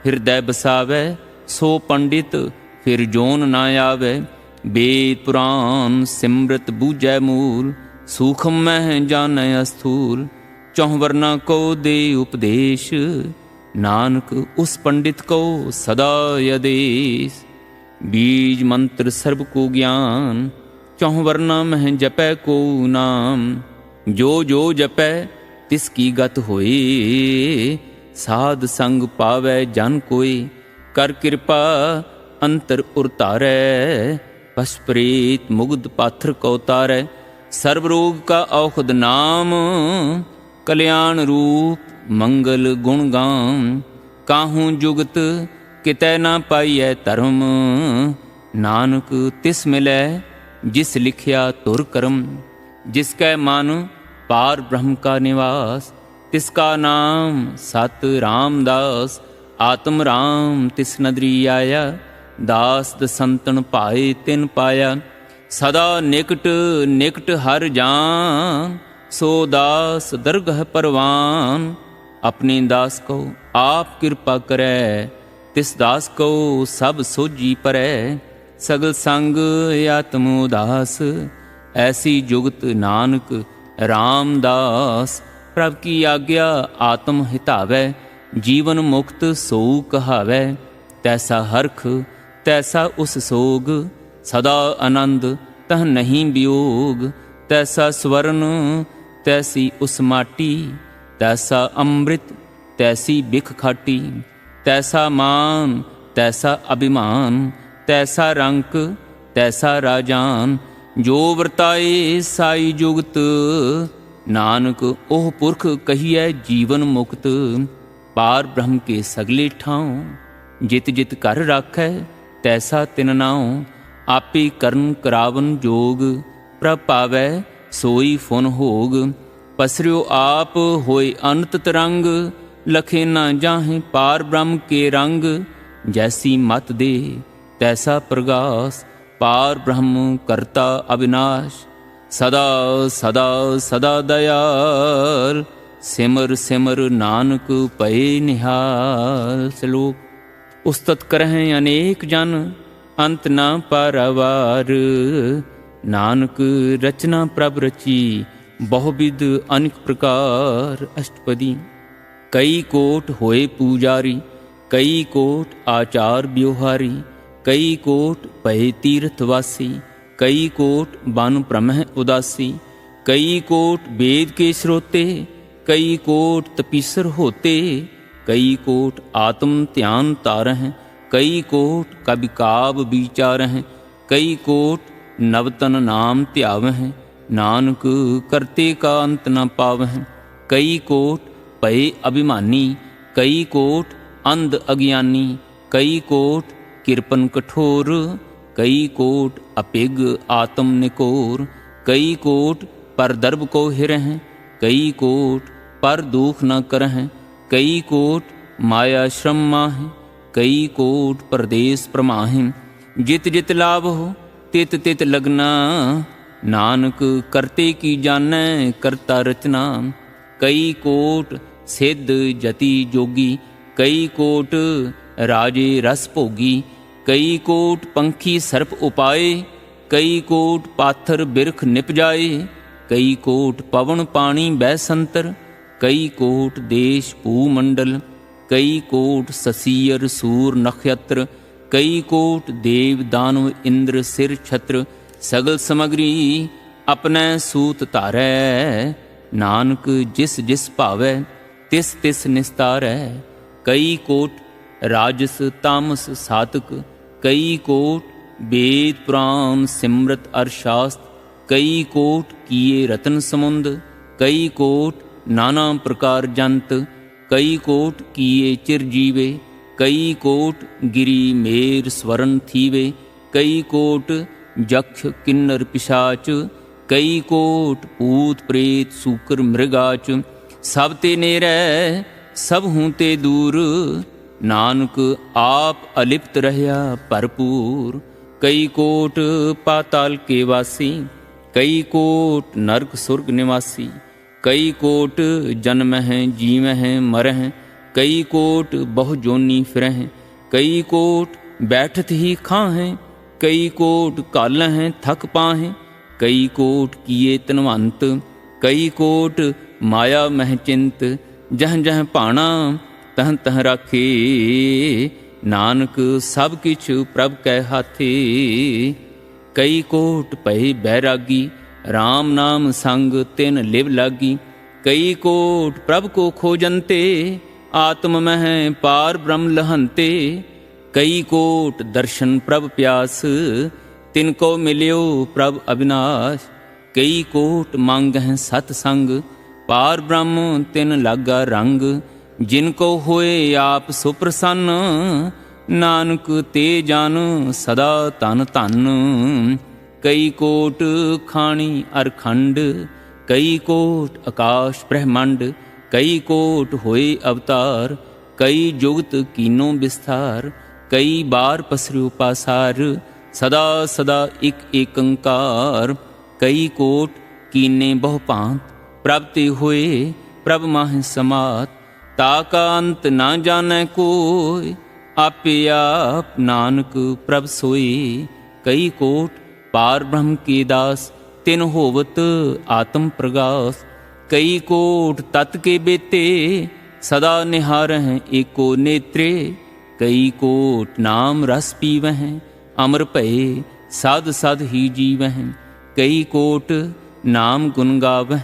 हृदय बसावै, सो पंडित फिर जोन ना आवै। वेद पुराण सिमरत बूझै मूल, सूखम मह जानै अस्थूल। चौह वर्ना को दे उपदेश, नानक उस पंडित को सदा आदेश। बीज मंत्र सर्व को ज्ञान, चौह वर्ना मह जपै को नाम। जो जो जपै तिसकी गत होए, साध संग पावै जन कोय, कर कृपा अंतर उरतारै, पश प्रेत मुग्ध पाथर को तारै। सर्वरोग का औषध नाम, कल्याण रूप मंगल गुण गाम। काहूँ जुगत कितै ना पाइयै धर्म, नानक तिस मिलै जिस लिखिया तुर करम। जिसकै मन पार ब्रह्म का निवास, तिसका नाम सत रामदास। आत्म राम तिस नदरी आया, दास दसंतन पाए तिन पाया। सदा निकट निकट हर जान, सो दास दरगह परवान। अपने दास को आप कृपा करै, तिस दास को सब सोझी परै। सगल संग आत्म उदास, ऐसी जुगत नानक रामदास। प्रभ की आज्ञा आत्म हितावै, जीवन मुक्त सो कहावै। तैसा हरख तैसा उस सोग, सदा आनंद तह नहीं वियोग। तैसा स्वर्ण तैसी उस माटी, तैसा अमृत तैसी बिख खाटी। तैसा मान तैसा अभिमान, तैसा रंक तैसा राजान। जो वरताए साई जुगत, नानक ओह पुरख कहिए जीवन मुक्त। पार ब्रह्म के सगले ठाऊं, जित जित कर राखै तैसा तिन नाऊं। आपे करन करावन जोग, प्रभ पावै सोई फुन होग। पसरियो आप होए अनंत तरंग, लखे न जाहें पार ब्रह्म के रंग। जैसी मत दे तैसा प्रगास, पार ब्रह्म करता अविनाश। सदा सदा सदा दयाल, सिमर सिमर नानक पए निहाल। श्लोक। उस्तत करहें अनेक जन, अंत न पारावार। नानक रचना प्रभ रची, बहुविध अनेक प्रकार। अष्टपदी। कई कोट होए पूजारी, कई कोट आचार व्योहारी। कई कोट पए तीर्थवासी, कई कोट बन प्रमह उदासी। कई कोट वेद के श्रोते, कई कोट तपीसर होते। कई कोट आत्म ध्यान तारह, कई कोट कवि काव विचारह। कई कोट नवतन नाम ध्यावह, नानक करते का अंत न पावह। कई कोट पए अभिमानी, कई कोट अंध अज्ञानी। कई कोट किरपन कठोर, कई कोट अपिग आत्म निकोर। कई कोट पर दर्भ को हिरह, कई कोट पर दुख न करह। कई कोट माया श्रम माह, कई कोट परदेश प्रमाहि। जित जित लाभ हो तित तित लगना, नानक करते की जानै करता रचना। कई कोट सिद्ध जति जोगी, कई कोट राजे रस भोगी। कई कोट पंखी सर्प उपाए, कई कोट पाथर बिरख निपजाए। कई कोट पवन पानी बैसंतर, कई कोट देश भूमंडल। कई कोट ससीयर सूर नक्षत्र, कई कोट देव दानव इंद्र सिर छत्र। सगल समग्री अपने सूत धारै, नानक जिस जिस भावै तिस तिस निस्तारै। कई कोट राजस तामस सातक, कई कोट वेद पुराण सिमरत अर्थशास्त्र। कई कोट किए रतन समुंद, कई कोट नाना प्रकार जंत। कई कोट किए चिरजीवे, कई कोट गिरी मेर स्वरण थीवे। कई कोट जक्ष किन्नर पिशाच, कई कोट भूत प्रेत सूकर मृगाच। सब ते नेरै सब हूँ ते दूर, नानक आप अलिप्त रहया भरपूर। कई कोट पाताल के वासी, कई कोट नरक सुर्ग निवासी। कई कोट जन्म हैं जीव हैं मरह, कई कोट बहु जोनी फिरह। कई कोट बैठत ही खाहें, कई कोट काल हैं थक पाहें। कई कोट किए तनवंत, कई कोट माया मह चिंत। जह जह भाणा तह तह राखे, नानक सब किछ प्रभ कै हाथे। कई कोट पए बैरागी, राम नाम संग तिन लिव लागी। कई कोट प्रभ को खोजनते, आत्म मह पार ब्रह्म लहंते, कई कोट दर्शन प्रभ प्यास, तिनको मिल्यो प्रभ अविनाश, कई कोट मांगह सतसंग, पार ब्रह्म तिन लागा रंग, जिनको होए आप सुप्रसन्न, नानक ते जान सदा तन धन। कई कोट खाणी अरखंड, कई कोट आकाश ब्रह्मंड, कई कोट होए अवतार, कई जुगत कीनो विस्तार, कई बार पसर्यो पासार, सदा सदा एक एकंकार। कई कोट कीने बहु भांत, प्रभ ते होए प्रभ माह समात, ताका अंत ना जानै कोय, आपे आप नानक प्रभ सोई। कई कोट पार ब्रह्म के दास, तिन होवत आत्म प्रगास, कई कोट तत् के बेते, सदा निहारह एको नेत्रे, कई कोट नाम रस पीवह, अमर भये साध साध ही जीवह, कई कोट नाम गुण गावह,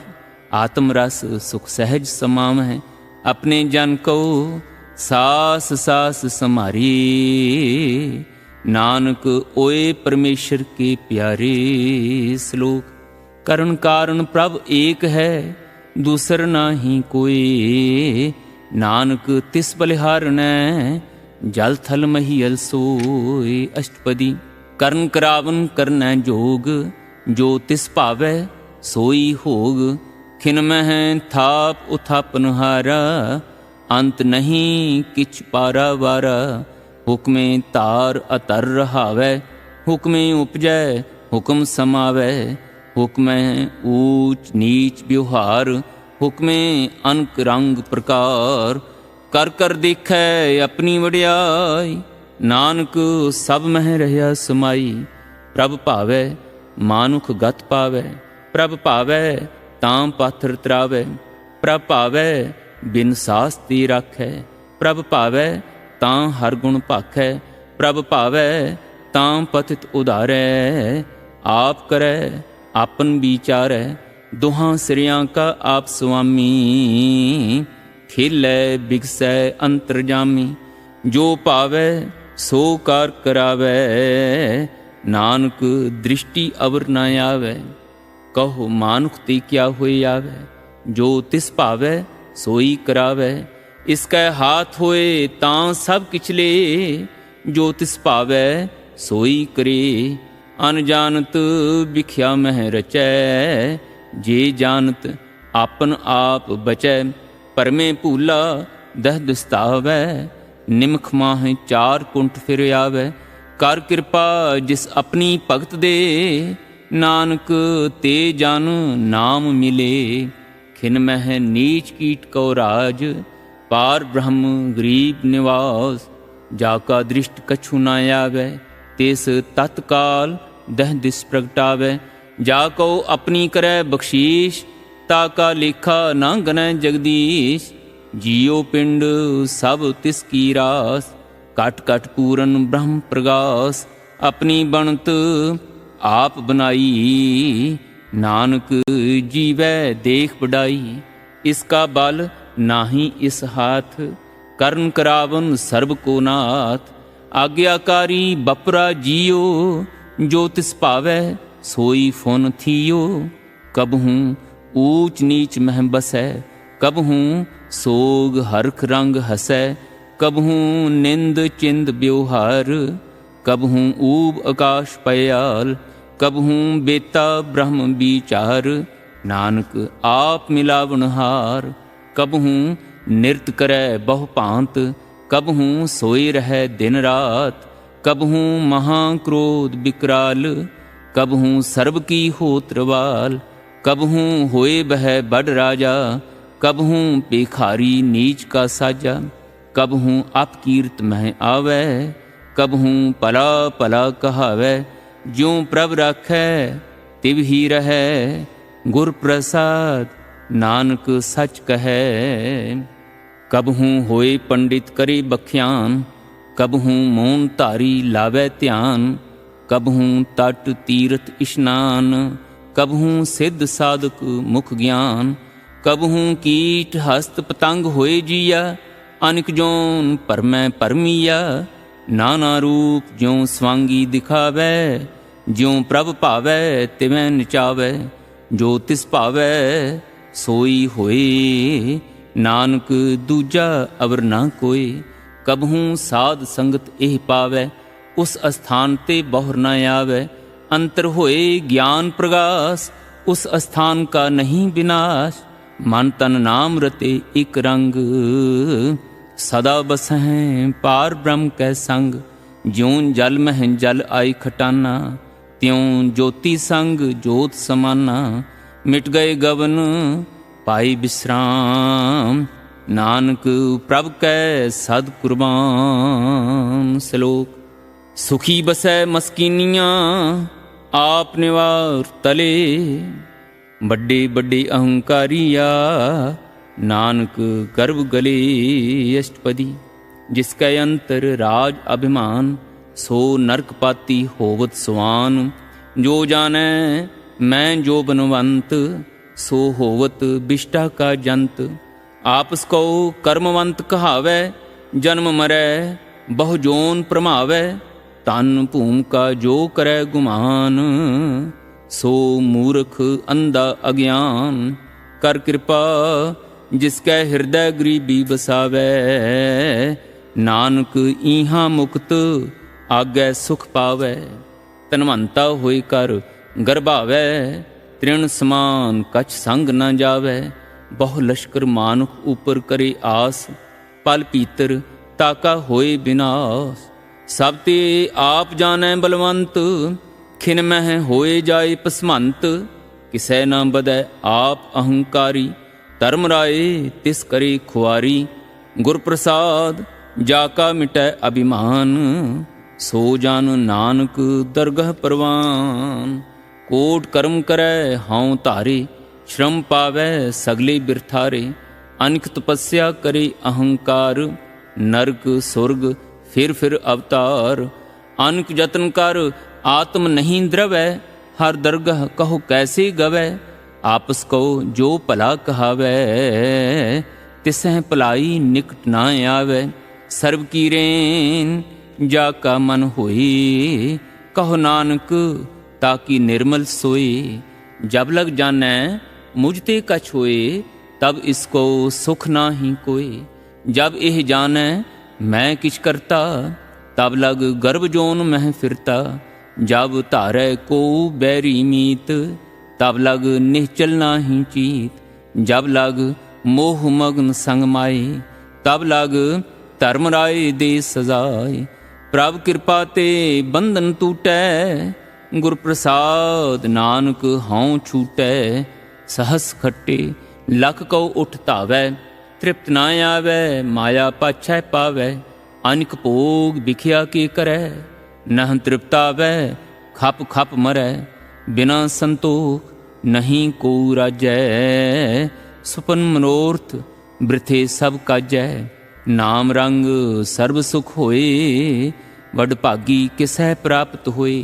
आत्म रस सुख सहज समावह, अपने जन को सास सास समारी, नानक ओए परमेश्वर के प्यारे। श्लोक। करण कारण प्रभ एक है, दूसर नाही कोई, नानक तिस बलिहारणै, जल थल महियल सोय। अष्टपदी। करण करावन करनै जोग, जो तिस भावै सोई होग, खिन मह थाप उथापन हारा, अंत नहीं किछ पारा वारा, हुक्मे तार अतर रहावै, हुक्मे उपजै हुक्म समावै, हुक्मे ऊच नीच व्यवहार, हुक्मे अनक रंग प्रकार, कर कर देखै अपनी वड्याई, नानक सब मह रह्या समाई। प्रभ भावै मानुख गत पावै, प्रभ भावै तां पाथर तरावै, प्रभ भावै बिन सास ती राखै, प्रभ भावै तां हर गुण भाखै, प्रभ भावै तां पतित उधारै, आप करै आपन विचारै, दुहां सिरियां का आप स्वामी, खेलै बिगसै अंतरजामी, जो पावै सो कार करावै, नानक दृष्टि अवर न आवै, कहो मानुख ते क्या होए आवै, जो तिस भावै सोई करावै, इसकै हाथ होए तां सब किचले, जो तिस भावै सोई करे, अनजानत विख्या मह रचै, जे जानत आपन आप बचै, परमे भूला दह दस्तावै, निमख माह चार कुंठ फिर आवै, कर कृपा जिस अपनी भगत दे, नानक ते जन नाम मिले, खिन मह नीच कीट को राज, पार ब्रह्म गरीब निवास, जाका दृष्ट कछु न आवै, तिस तत्काल दह दिस प्रगटावै, जाको अपनी करै बख्शीश, ताका लेखा न गनै जगदीश, जियो पिंड सब तिस की रास, कट कट पूरन ब्रह्म प्रगास, अपनी बनत आप बनाई, नानक जीवै देख बढ़ाई, इसका बल नाही इस हाथ, करण करावन सर्ब को नाथ, आज्ञाकारी बपरा जियो, जो तिस भावै सोई फुन थियो, कबहूँ ऊच नीच मह बसै, कबहूँ सोग हरख रंग हसै, कबहूँ निंद चिंद व्यवहार, कबहूँ ऊब आकाश पयाल, कबहूँ बेता ब्रह्म विचार, नानक आप मिलावनहार, कबहूँ निरत करै बहु भांत, कबहूँ सोई रहै दिन रात, कबहूँ महाक्रोध विकराल, कबहूँ सर्ब की होत्रवाल, कबहूँ होए बह बड़ राजा, कबहूँ पेखारी नीच का साजा, कबहूँ अपकीर्त मह आवै, कबहूँ पला पला कहावै, ज्यों प्रभ राखै तिव ही रहै, गुर प्रसाद नानक सच कहे। कबहूँ होए पंडित करे बख्यान, कबहूँ मौन धारी लावै ध्यान, कबहूँ तट तीरथ इश्नान, कबहूँ सिद्ध साधक मुख ज्ञान, कबहूँ कीट हस्त पतंग होए जिया, अनिक जोन परमै परमिया, नाना रूप ज्यों स्वांगी दिखावै। ज्यों प्रभ भावै तिवै नचावै, जो तिस भावै सोई होए। नानक दूजा अवर ना कोय, कबहूँ साध संगत एह पावै। उस अस्थान ते बहुर न आवै, अंतर होए ज्ञान प्रगास। उस अस्थान का नहीं विनाश, मन तन नाम रते एक रंग। सदा बसहें पार ब्रह्म कै संग, ज्यों जल मह जल आई खटाना। त्यों ज्योति संग जोत समाना, मिट गए गवन पाई विश्राम। नानक प्रभ कै सद कुर्बान। श्लोक। सुखी बसै मस्कीनियाँ आप निवार तले, बड्डे बड्डे अहंकारिया नानक गर्व गले। अष्टपदी। जिसकै अंतर राज अभिमान, सो नरक पाती होवत स्वान। जो जानै मैं जो बनवंत, सो होवत बिष्टा का जंत। आपस को कर्मवंत कहावै, जन्म मरै बहु जोन प्रमावै। तन भूम का जो करे गुमान, सो मूर्ख अंधा अज्ञान। कर कृपा जिसकै हृदय गरीबी बसावै, नानक ईहा मुक्त आगै सुख पावै। तनवंता होए कर गर्भावै, तृण समान कछ संग न जावै। बहु लश्कर मानुख ऊपर करे आस, पल पीतर ताका होए विनाश। सब ते आप जानै बलवंत, खिन मह होए जाए पसमंत। किसै न बदै आप अहंकारी, धर्म राय तिस करे खुआरी। गुर प्रसाद जाका मिटै अभिमान, सो जन नानक दरगह परवान। कोट कर्म करै हाँव धारे, श्रम पावै सगले बिरथारे। अनिक तपस्या करे अहंकार, नरक सुरग फिर अवतार। अनिक जतन कर आत्म नहीं द्रवै, हर दरगह कहो कैसे गवै। आपस को जो भला कहावै, तिसह भलाई निकट ना आवै। सर्व की रेन जाका मन होए, कहो नानक ताकि निर्मल सोए। जब लग जानै मुझ ते कछ होए, तब इसको सुख नाही कोय। जब एह जानै मैं किछ करता, तब लग गर्भ जोन मह फिरता। जब धारै को बैरी मीत, तब लग निश्चल नाही चीत। जब लग मोह मग्न संग माए, तब लग धर्म राय दे सजाए। प्रभ कृपा ते बंधन टूटै, गुर प्रसाद नानक हाँव छूटै। सहस खट्टे लख कौ उठ धावै, तृप्त ना आवै माया पाछै पावै। अनिक भोग बिखिया के करै, नह तृप्तावै खप खप मरै। बिना संतोख नहीं को राजै, सुपन मनोरथ बृथे सब काजै। नाम रंग सर्व सुख होए, वड भागी किसै प्राप्त होए।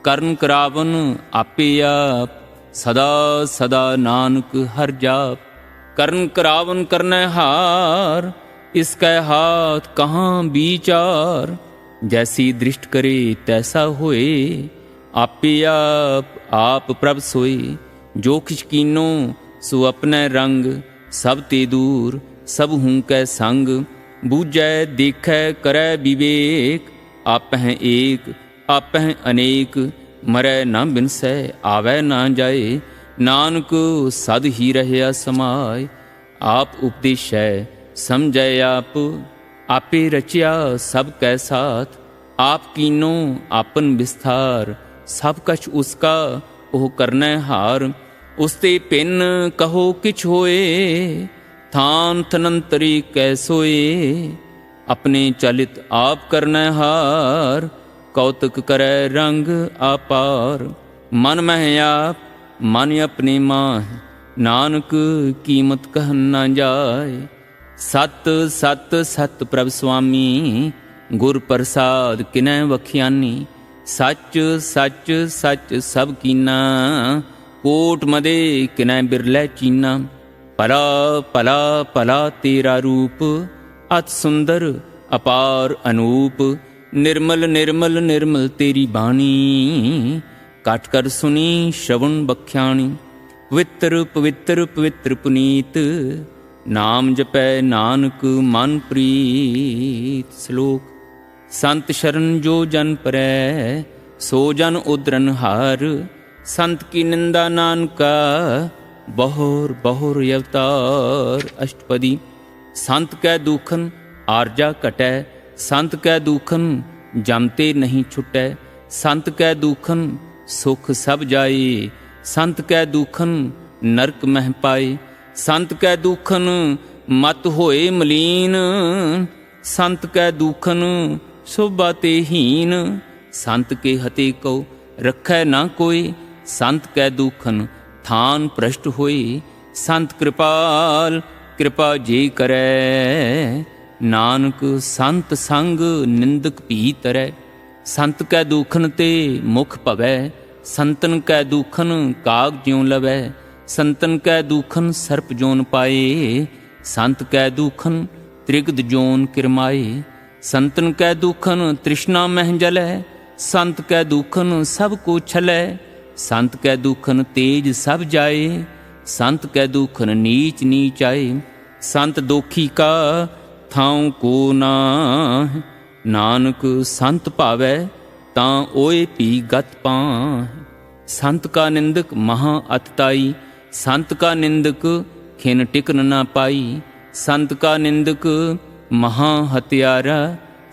करन करावन आपे आप, सदा सदा नानक हर जाप। करन करावन करनै हार, इसकै हाथ कहाँ विचार। जैसी दृष्ट करे तैसा होए, आपे आप प्रभ सोए। जो किछ कीनो सो अपने रंग, सब ते दूर सब हूँ कै संग। बूझै देखै करै विवेक, आपह एक आपह अनेक। मरै न बिनसै आवै न जाए, नानक सद ही रहया समाय। आप उपदेशै समझै आप, आपे रचिया सब कै साथ। आप कीनो आपन विस्तार, सब कछ उसका ओह करनै हार। उसते पिन कहो किछ होए, थान थनंतरी कै सोए। अपने चलित आप करनै हार, कौतुक करै रंग अपार। मन मह आप मन अपने माह, नानक कीमत कह न जाय। सत सत सत प्रभ स्वामी, गुर प्रसाद किनै वखियानी। सच सच सच सब कीना, कोट मदे किनै बिरलै चीना। भला भला भला तेरा रूप, अत सुंदर अपार अनूप, निर्मल निर्मल निर्मल तेरी बाणी। काट कर सुनी श्रवण बख्याणी, पवित्र पवित्र पवित्र पुनीत। नाम जपै नानक मन प्रीत। श्लोक। संत शरण जो जन परै, सो जन उदरन हार। संत की निंदा नानका, बहुर बहुर अवतार। अष्टपदी। संत कै दुखन आरजा कटै, संत कै दुखन जमते नहीं छुटै। संत कै दुखन सुख सब जाए, संत कै दुखन नरक मह पाए। संत कै दुखन मत होए मलीन, संत कै दुखन शोभा ते हीन। संत के हते को रखै ना कोई, संत कै दुखन थान भ्रष्ट होए। संत कृपाल कृपा जे करै, नानक संत संग निंदक भी तरै। संत कै दुखन ते मुख भवै, संतन कै दुखन काग ज्यों लवै। संतन कै दुखन सर्प जोन पाए, संत कै दुखन त्रिगद जोन किरमाए। संतन कै दुखन तृष्णा मह जलै, संत कै दुखन सब को छलै। संत कै दुखन तेज सब जाए, संत कै दुखन नीच नीच आए। संत दोखी का थां को नाहि, नानक संत भावै तां ओए भी गत पाहि। संत का निंदक महा अतताई, संत का निंदक खिन टिकन ना पाई। संत का निंदक महा हत्यारा,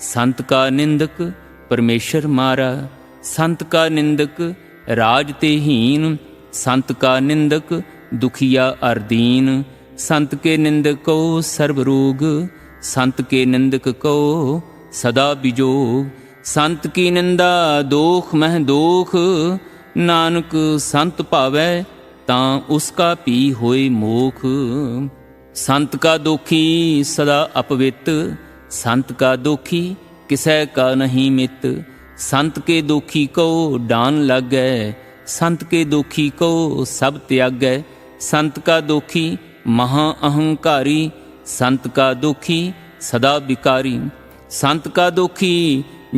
संत का निंदक परमेश्वर मारा। संत का निंदक राज ते हीन, संत का निंदक दुखिया अर दीन। संत के निंदक को सर्व रोग, संत के निंदक को सदा बिजोग। संत की निंदा दोख मह दोख, नानक संत भावै तां उसका भी होए मोख। संत का दोखी सदा अपवित, संत का दोखी किसै का नहीं मित। संत के दोखी को डान लागै, संत के दोखी को सब त्यागै। संत का दोखी महा अहंकारी, संत का दोखी सदा विकारी। संत का दोखी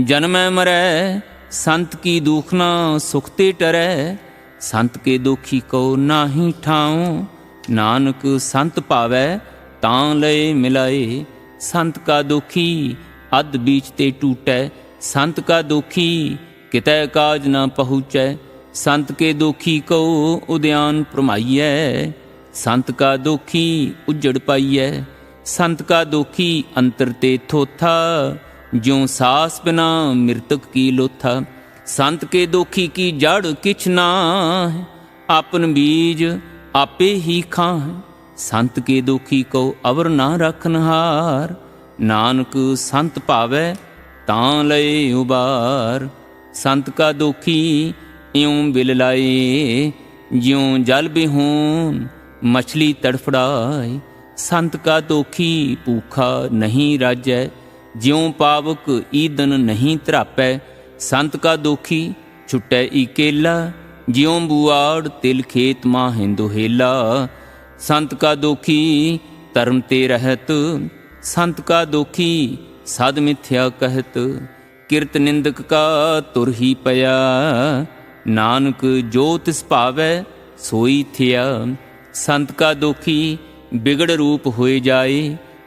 जन्मै मरै, संत की दुखना सुखते टरै। संत के दोखी को नाही ठाऊं, नानक संत भावै तां लए मिलाए। संत का दोखी अध बीच ते टूटै, संत का दोखी कितै काज न पहुँचै। संत के दोखी को उद्यान भरमाइयै, संत का दोखी उजड़ पाइयै। संत का दोखी अंतर ते थोथा, ज्यों सास बिना मृतक की लोथा। संत के दोखी की जड़ किछ नाहि, आपन बीज आपे ही खाहि। संत के दोखी को अवर ना रखनहार, नानक संत भावै तां लए उबार। संत का दोखी इउं बिल लाए, ज्यों जल बिहून मछली तड़फड़ाए। संत का दोखी भूखा नहीं राजै, ज्यों पावक ईदन नहीं तरापै। संत का दोखी छुटै इकेला, ज्यों बुआड़ तिल खेत माहें दुहेला। संत का दोखी धर्म ते रहत, संत का दोखी सद मिथ्या कहत। किरत निंदक का तुर ही पया, नानक जो तिस भावै सोई थिया। संत का दोखी बिगड़ रूप होए जाए,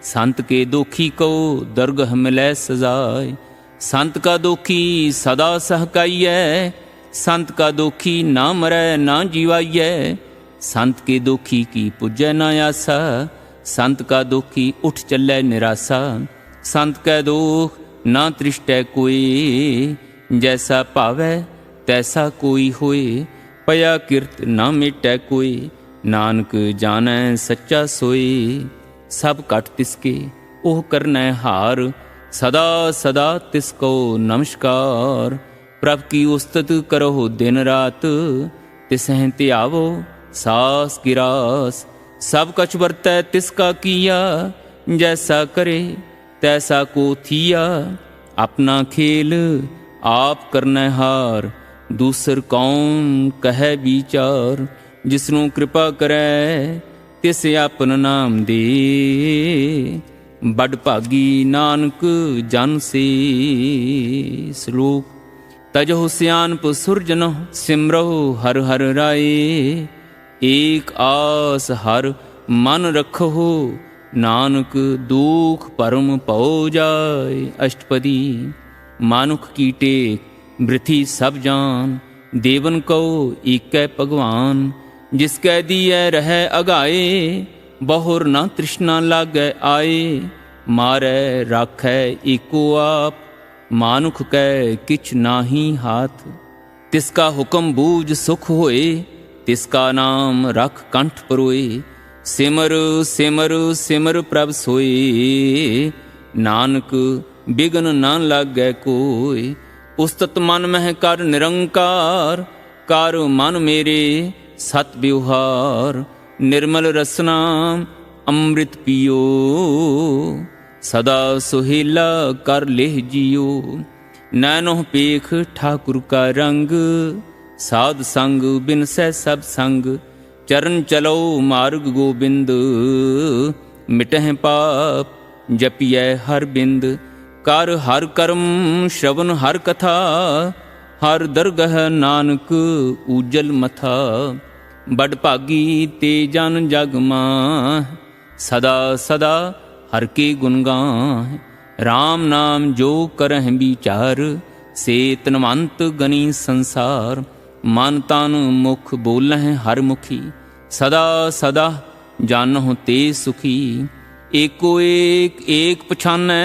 संत के दोखी को दरगह मिलै सजाए। संत का दोखी सदा सहकाइयै, संत का दोखी ना मरै ना जीवाइयै। संत के दोखी की पुजै ना आसा, संत का दोखी उठ चलै निरासा। संत कै दोख ना तृष्टै कोई, जैसा भावै तैसा कोई होए। पया किरत ना मिटै कोई, नानक जानै सच्चा सोए। सब कट तिसके ओह करनै हार, सदा सदा तिसको नमस्कार। प्रभ की उस्तत करो दिन रात, तिसह त्यावो सास गिरास। सब कछ बरतै तिसका किया, जैसा करे तैसा को थिया। अपना खेल आप करनै हार, दूसर कौन कहे विचार। जिसनों कृपा करै तिस आपन नाम दे, बड़ भागी नानक जन से। श्लोक तजो सियानप सुरजन सिमरहो हर हर राय। एक आस हर मन रखो नानक दुख परम पौ जाय। अष्टपदी मानुख की टेक वृथि सब जान। देवन को एकै भगवान। जिसकै दिए रह अगाए बहुर न तृष्णा लागै आए। मारै राखै एको आप मानुख कै किछ नाहि हाथ। तिसका हुक्म बूझ सुख होए तिसका नाम रख कंठ परोए। सिमर सिमर सिमर प्रभ सोए नानक बिघन न लागै कोय। उस्तत मन मह कर निरंकार कर मन मेरे सत व्यवहार। निर्मल रसना अमृत पियो सदा सुहेला कर लेह जियो। नैनो पेख ठाकुर का रंग साध संग बिनसै सब संग। चरण चलो मार्ग गोबिंद मिटह पाप जपिय हर बिंद। कर हर कर्म श्रवण हर कथा हर दरगह नानक उजल मथा। बड़ भागी ते जन जग माह सदा सदा हर के गुण गाह। राम नाम जो करह विचार से तनवंत गनी संसार। मन तन मुख बोलह हर मुखी सदा सदा जानहु ते सुखी। एको एक एक पछानै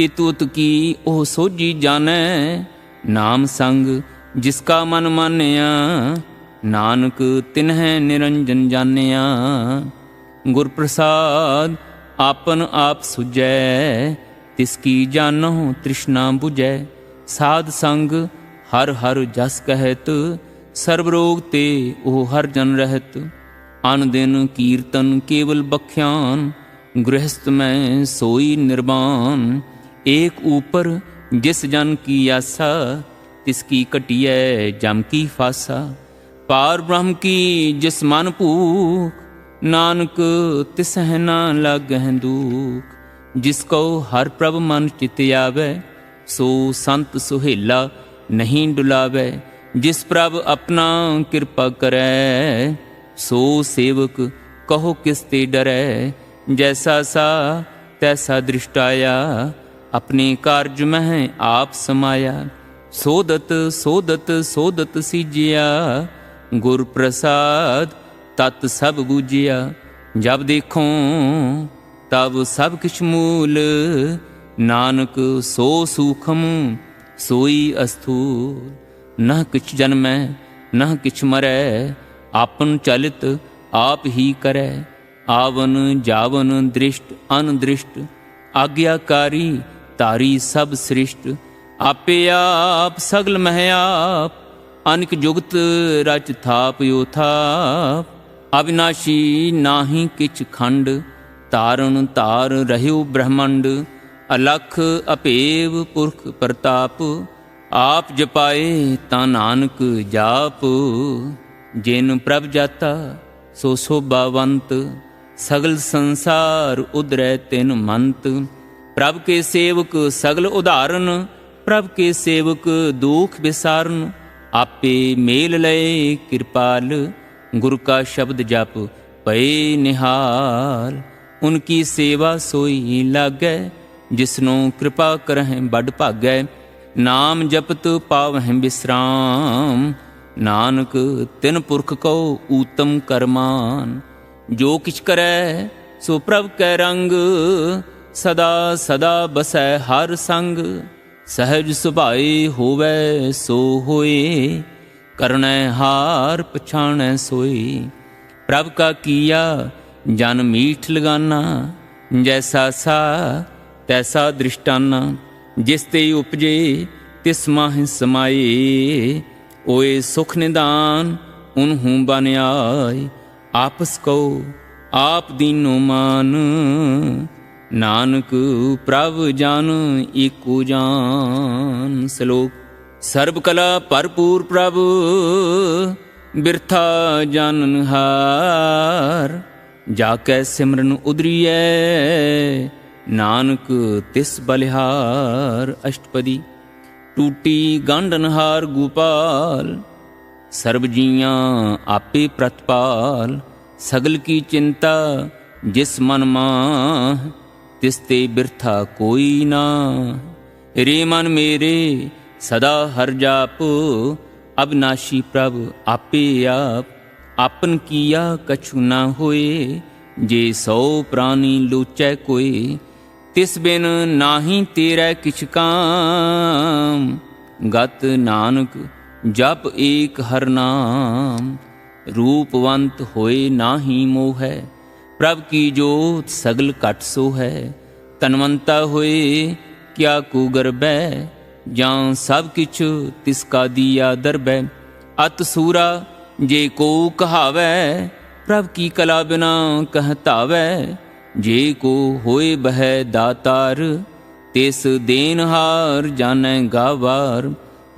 इतु उत की ओह सोझी जानै। नाम संग जिसका मन मानिया नानक तिन्ह निरंजन जानिया। गुर प्रसाद आपन आप सुझै तिसकी जानो तृष्णा बुझै। साध संग हर हर जस कहत सर्व रोग ते ओ हर जन रहत। अन दिन कीर्तन केवल बख्यान गृहस्थ में सोई निर्वाण। एक ऊपर जिस जन की आशा तिसकी कटियै जम की फासा। पार ब्रह्म की जिस मन भूख नानक तिसह न लागह दुख। जिसको हर प्रभ मन चित आवे सो संत सुहेला नहीं डुलावे। जिस प्रभ अपना कृपा करै सो सेवक कहो किस ते डरै। जैसा सा तैसा दृष्टाया अपने कार्य में आप समाया। सोदत सोदत सोदत सीजिया गुर प्रसाद तत् सब बूझिया। जब देखो तब सब किछ मूल नानक सो सूखम सोई अस्थूल। न किछ जन्मै न किछ मरै आपन चलित आप ही करै। आवन जावन दृष्ट अनदृष्ट आज्ञाकारी तारी सब सृष्ट। आपे आप सगल मह आप अनिक जुगत रच थाप यो थाप। अविनाशी नाही किछ खंड तारण तार रह्यो ब्रह्मंड। अलख अपेव पुरख प्रताप आप जपाए ता नानक जाप। जिन प्रभ जाता सो शोभावंत सगल संसार उदरै तिन मंत। प्रभ के सेवक सगल उदाहरण प्रभ के सेवक दुख विसारन। आपे मेल लय कृपाल गुरु का शब्द जप पए निहाल। उनकी सेवा सोई लागै जिसनो कृपा करह बड़ भागै। नाम जपत पावह विश्राम नानक तिन पुरख को ऊतम करमान। जो किछ करै सो प्रभ कै रंग सदा सदा बसै हर संग। सहज सुभाए होवै सो होए करनै हार पछाणै सोई। प्रभ का किया जन मीठ लगाना जैसा सा तैसा दृष्टाना। जिस ते उपजे तिस माहि समाए ओए सुख निदान उन्हूँ बन आए। आपस को आप दीनो मान नानक प्रभ जान एको जान। श्लोक सर्व कला भरपूर प्रभ बिरथा जाननहार। जाकै सिमरन उदरियै, नानक तिस बलिहार। अष्टपदी। टूटी गांडनहार गोपाल, सर्ब जियां आपे प्रतपाल। सगल की चिंता जिस मन माह, तिसते बिरथा कोई ना। रे मन मेरे सदा हर जाप, अविनाशी प्रभ आपे आप। आपन किया कछु ना होए, जे सौ प्राणी लोचै कोय। तिस बिन नाही तेरै किछ काम, गत नानक जप एक हर नाम। रूपवंत होए नाही मोह, प्रभ की जोत सगल घट सो है। तनवंता होए क्या कुगरबै, जां सब किछ तिसका दिया दरबै। अत सूरा जे को कहावै, प्रभ की कला बिना कहतावै। जे को होए बह दातार, तिस देनहार जानै गावार।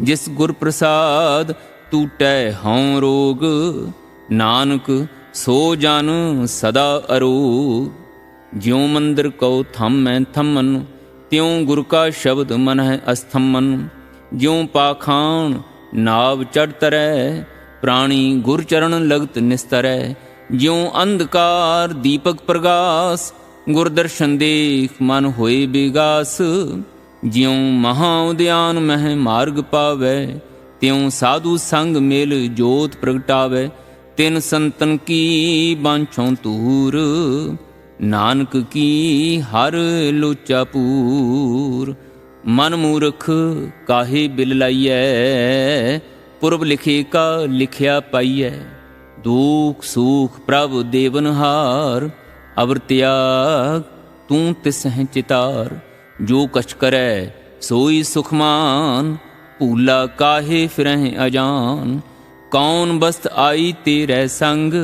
जिस गुर प्रसाद टूटै हौं रोग, नानक सो जन सदा अरोग। ज्यों मंदिर को थमै थमन, त्यों गुर का शब्द मन है अस्थमन। ज्यों पाखान नाव चढ़ तरै, प्राणी गुर चरण लगत निस्तरै। ज्यों अंधकार दीपक प्रगास, गुर दर्शन देख मन होए बिगास। ज्यों महा उद्यान मह मार्ग पावै, त्यों साधु संग मिल जोत प्रगटावै। तिन संतन की बांछों तूर, नानक की हर लोचा पूर। मन मूर्ख काहे बिल लाइयै, पुरब लिखे का लिखिया पाइयै। दुख सुख प्रभ देवनहार, अवर त्याग तू तिसह चितार। जो कछ करै सोई सुखमान, भूला काहे फिरह अजान। कौन बस्त आई तेरै संग,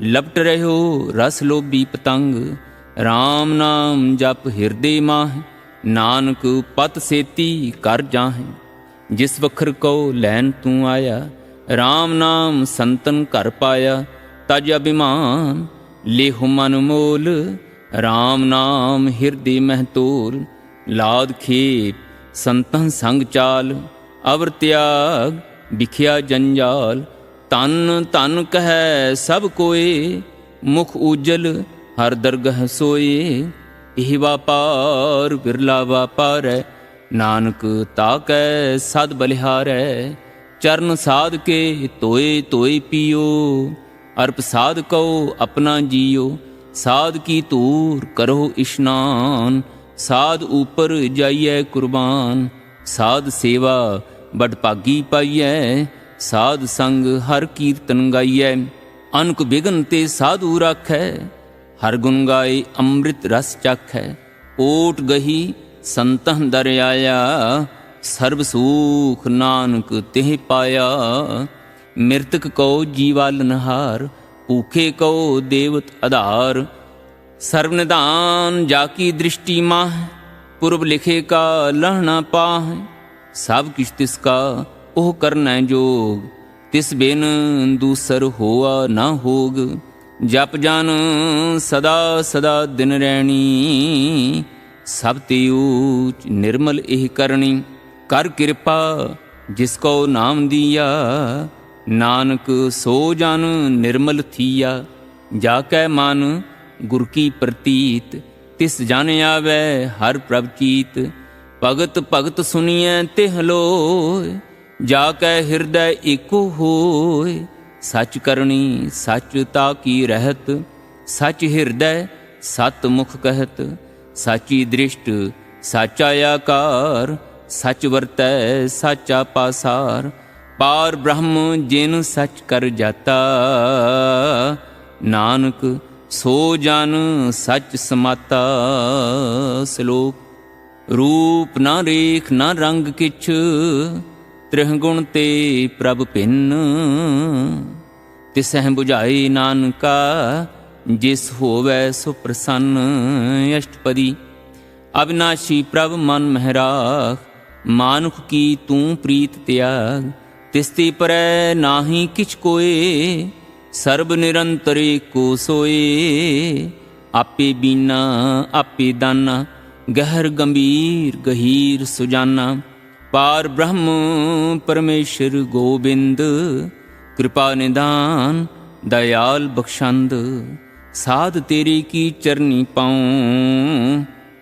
लपट रहो रस लोभी पतंग। राम नाम जप हिरदे माह, नानक पत सेती कर जाहें। जिस वखर को लैन तू आया, राम नाम संतन घर पाया। तज अभिमान लेहु मन मोल, राम नाम हिरदे मह तोल। लाद खेप संतन संग चाल, अवर त्याग बिखिया जंजाल। तन तन कह सब कोय, मुख उजल हर दरगह सोए। एह वापार बिरला वापार है, नानक ताकै सद बलिहारै। चरण साध के तोए तोए पियो, अर्प साध को अपना जियो। साध की तूर करो इश्नान, साध ऊपर जाइए कुर्बान। साध सेवा बड़ भागी पाइयै, साध संग हर कीर्तन गाइयै। अनक बिघन ते साधु राखै, हर गुण गाए अमृत रस चाखै। ओट गही संतह दर आया, सर्ब सुख नानक तिह पाया। मृतक को जीवालनहार, भूखे को देवत आधार। सर्वनिधान जाकी दृष्टि माह, पूर्व लिखे का लहना पाह। सब किछ तिसका ओह करनै जोग, तिस बिन दूसर होआ ना होग। जप जन सदा सदा दिन रैणी, सब ते ऊच निर्मल एह करणी। कर कृपा जिसको नाम दिया, नानक सो जन निर्मल थिया। जाकै मन गुर की प्रतीत, तिस जन आवे हर प्रभ चीत। भगत भगत सुनिए तिह लोय, जाकै हृदय एको होय। सच करनी सच ताकी रहत, सच हृदय सत मुख कहत। साची दृष्ट साचा आकार, सच वरतै साचा पासार। पार ब्रह्म जिन सच कर जाता, नानक सो जन सच समाता। श्लोक। रूप ना रेख ना रंग किछ, त्रिहगुण ते प्रभ भिन्न। तिसह बुझाई नानका, जिस होवै सो प्रसन्न। अष्टपदी। अविनाशी प्रभ मन मह राख, मानुख की तू प्रीत त्याग। तिसते परै नाही किछ कोय, ਸਰਬ ਨਿਰੰਤਰੇ ਕੋ ਸੋਏ। ਆਪੇ ਬੀਨਾ ਆਪੇ ਦਾਨਾ, ਗਹਿਰ ਗੰਭੀਰ ਗਹੀਰ ਸੁਜਾਨਾ। ਪਾਰ ਬ੍ਰਹਮ ਪਰਮੇਸ਼ਰ ਗੋਬਿੰਦ, ਕਿਰਪਾ ਨਿਦਾਨ ਦਇਆਲ ਬਖਸ਼ੰਦ। ਸਾਧ ਤੇਰੀ ਕੀ ਚਰਨੀ ਪਾਉ,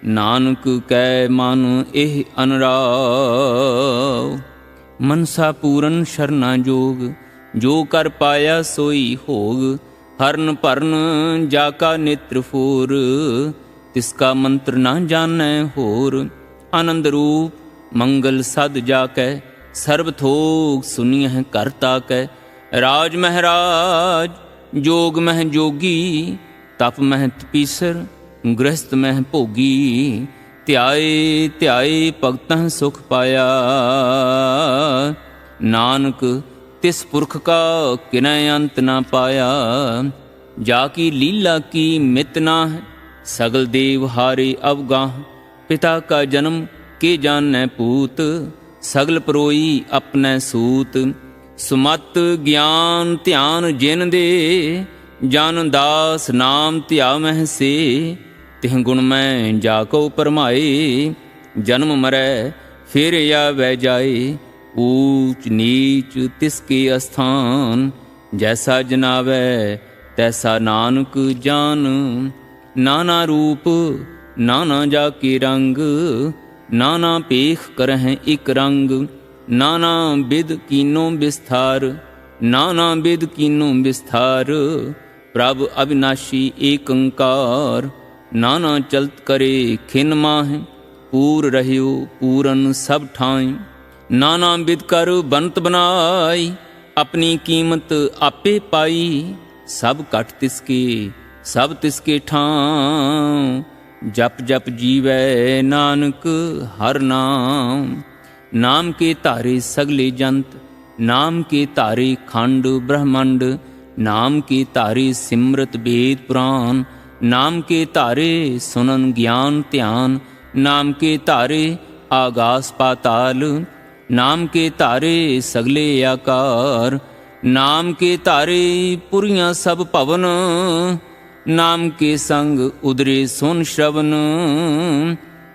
ਨਾਨਕ ਕੈ ਮਨ ਇਹ ਅਨਰਾਉ। ਮਨਸਾ ਪੂਰਨ ਸ਼ਰਨਾ ਜੋਗ, ਜੋ ਕਰ ਪਾਇਆ ਸੋਈ ਹੋਗ। ਹਰਨ ਭਰਨ ਜਾ ਕਾ ਨੇਤਰ ਫੋਰ, ਤਿਸ ਕਾ ਮੰਤਰ ਨਾ ਜਾਣੈ ਹੋਰ। ਆਨੰਦ ਰੂਪ ਮੰਗਲ ਸਦ ਜਾ ਕੈ, ਸਰਬ ਥੋਕ ਸੁਨੀਐ ਕਰ ਤਾਕੈ। ਰਾਜ ਮਹਿਰਾਜ ਜੋਗ ਮਹਿ ਜੋਗੀ, ਤਪ ਮਹਿ ਤਪੀਸਰ ਗ੍ਰਸਤ ਮਹਿ ਭੋਗੀ। ਧਿਆਏ ਧਿਆਏ ਭਗਤਹਿ ਸੁਖ ਪਾਇਆ, ਨਾਨਕ ਤਿਸ ਪੁਰਖ ਕਾ ਕਿਨੈ ਅੰਤ ਨਾ ਪਾਇਆ। ਜਾ ਕੀ ਲੀਲਾ ਕੀ ਮਿਤ ਨਾ ਹੈ, ਸਗਲ ਦੇਵ ਹਾਰੇ ਅਵਗਾਹ। ਪਿਤਾ ਕਾ ਜਨਮ ਕੇ ਜਾਣੈ ਪੂਤ, ਸਗਲ ਪਰੋਈ ਆਪਣੈ ਸੂਤ। ਸੁਮਤ ਗਿਆਨ ਧਿਆਨ ਜਿਨ ਦੇ, ਜਨ ਦਾਸ ਨਾਮ ਧਿਆਵਹਿ ਸੇ। ਤਿਹ ਗੁਣ ਮੈਂ ਜਾ ਕੋ ਪਰਮਾਏ, ਜਨਮ ਮਰੈ ਫਿਰ ਆਵੈ ਜਾਏ। ਊਚ ਨੀਚ ਤਿਸ ਕੇ ਅਸਥਾਨ, ਜੈਸਾ ਜਨਾਵੈ ਤੈਸਾ ਨਾਨਕ ਜਾਨ। ਨਾਨਾ ਰੂਪ ਨਾਨਾ ਜਾ ਕੇ ਰੰਗ, ਨਾਨਾ ਪੇਖ ਕਰਹਿ ਇਕ ਰੰਗ। ਨਾਨਾ ਬਿਦ ਕੀਨੋ ਬਿਸਥਾਰ, ਨਾਨਾ ਬਿਦ ਕੀਨੋ ਬਿਸਥਾਰ। ਪ੍ਰਭ ਅਵਿਨਾਸ਼ੀ ਏਕ ਓੰਕਾਰ, ਨਾਨਾ ਚਲਤ ਕਰੇ ਖਿਨ ਮਾਹਿ। ਪੂਰ ਰਹਿਓ ਪੂਰਨ ਸਭ ਠਾਈ, ਨਾਨਾ ਬਿਦ ਕਰ ਬੰਤ ਬਨਾਈ। ਆਪਣੀ ਕੀਮਤ ਆਪੇ ਪਾਈ, ਸਭ ਘਟ ਤਿਸਕੇ ਸਭ ਤਿਸਕੇ ਠਾਂ। ਜਪ ਜਪ ਜੀਵੈ ਨਾਨਕ ਹਰ ਨਾਮ, ਨਾਮ ਕੇ ਧਾਰੇ ਸਗਲੇ ਜੰਤ। ਨਾਮ ਕੇ ਧਾਰੇ ਖੰਡ ਬ੍ਰਹਮੰਡ, ਨਾਮ ਕੇ ਧਾਰੇ ਸਿਮਰਤ ਵੇਦ ਪੁਰਾਨ। ਨਾਮ ਕੇ ਧਾਰੇ ਸੁਨਨ ਗਿਆਨ ਧਿਆਨ, ਨਾਮ ਕੇ ਧਾਰੇ ਆਗਾਸ ਪਾਤਾਲ। ਨਾਮ ਕੇ ਧਾਰੇ ਸਗਲੇ ਆਕਾਰ, ਨਾਮ ਕੇ ਧਾਰੇ ਪੁਰੀਆਂ ਸਭ ਭਵਨ। ਨਾਮ ਕੇ ਸੰਗ ਉਦਰੇ ਸੁਨ ਸ਼ਰਵਨ।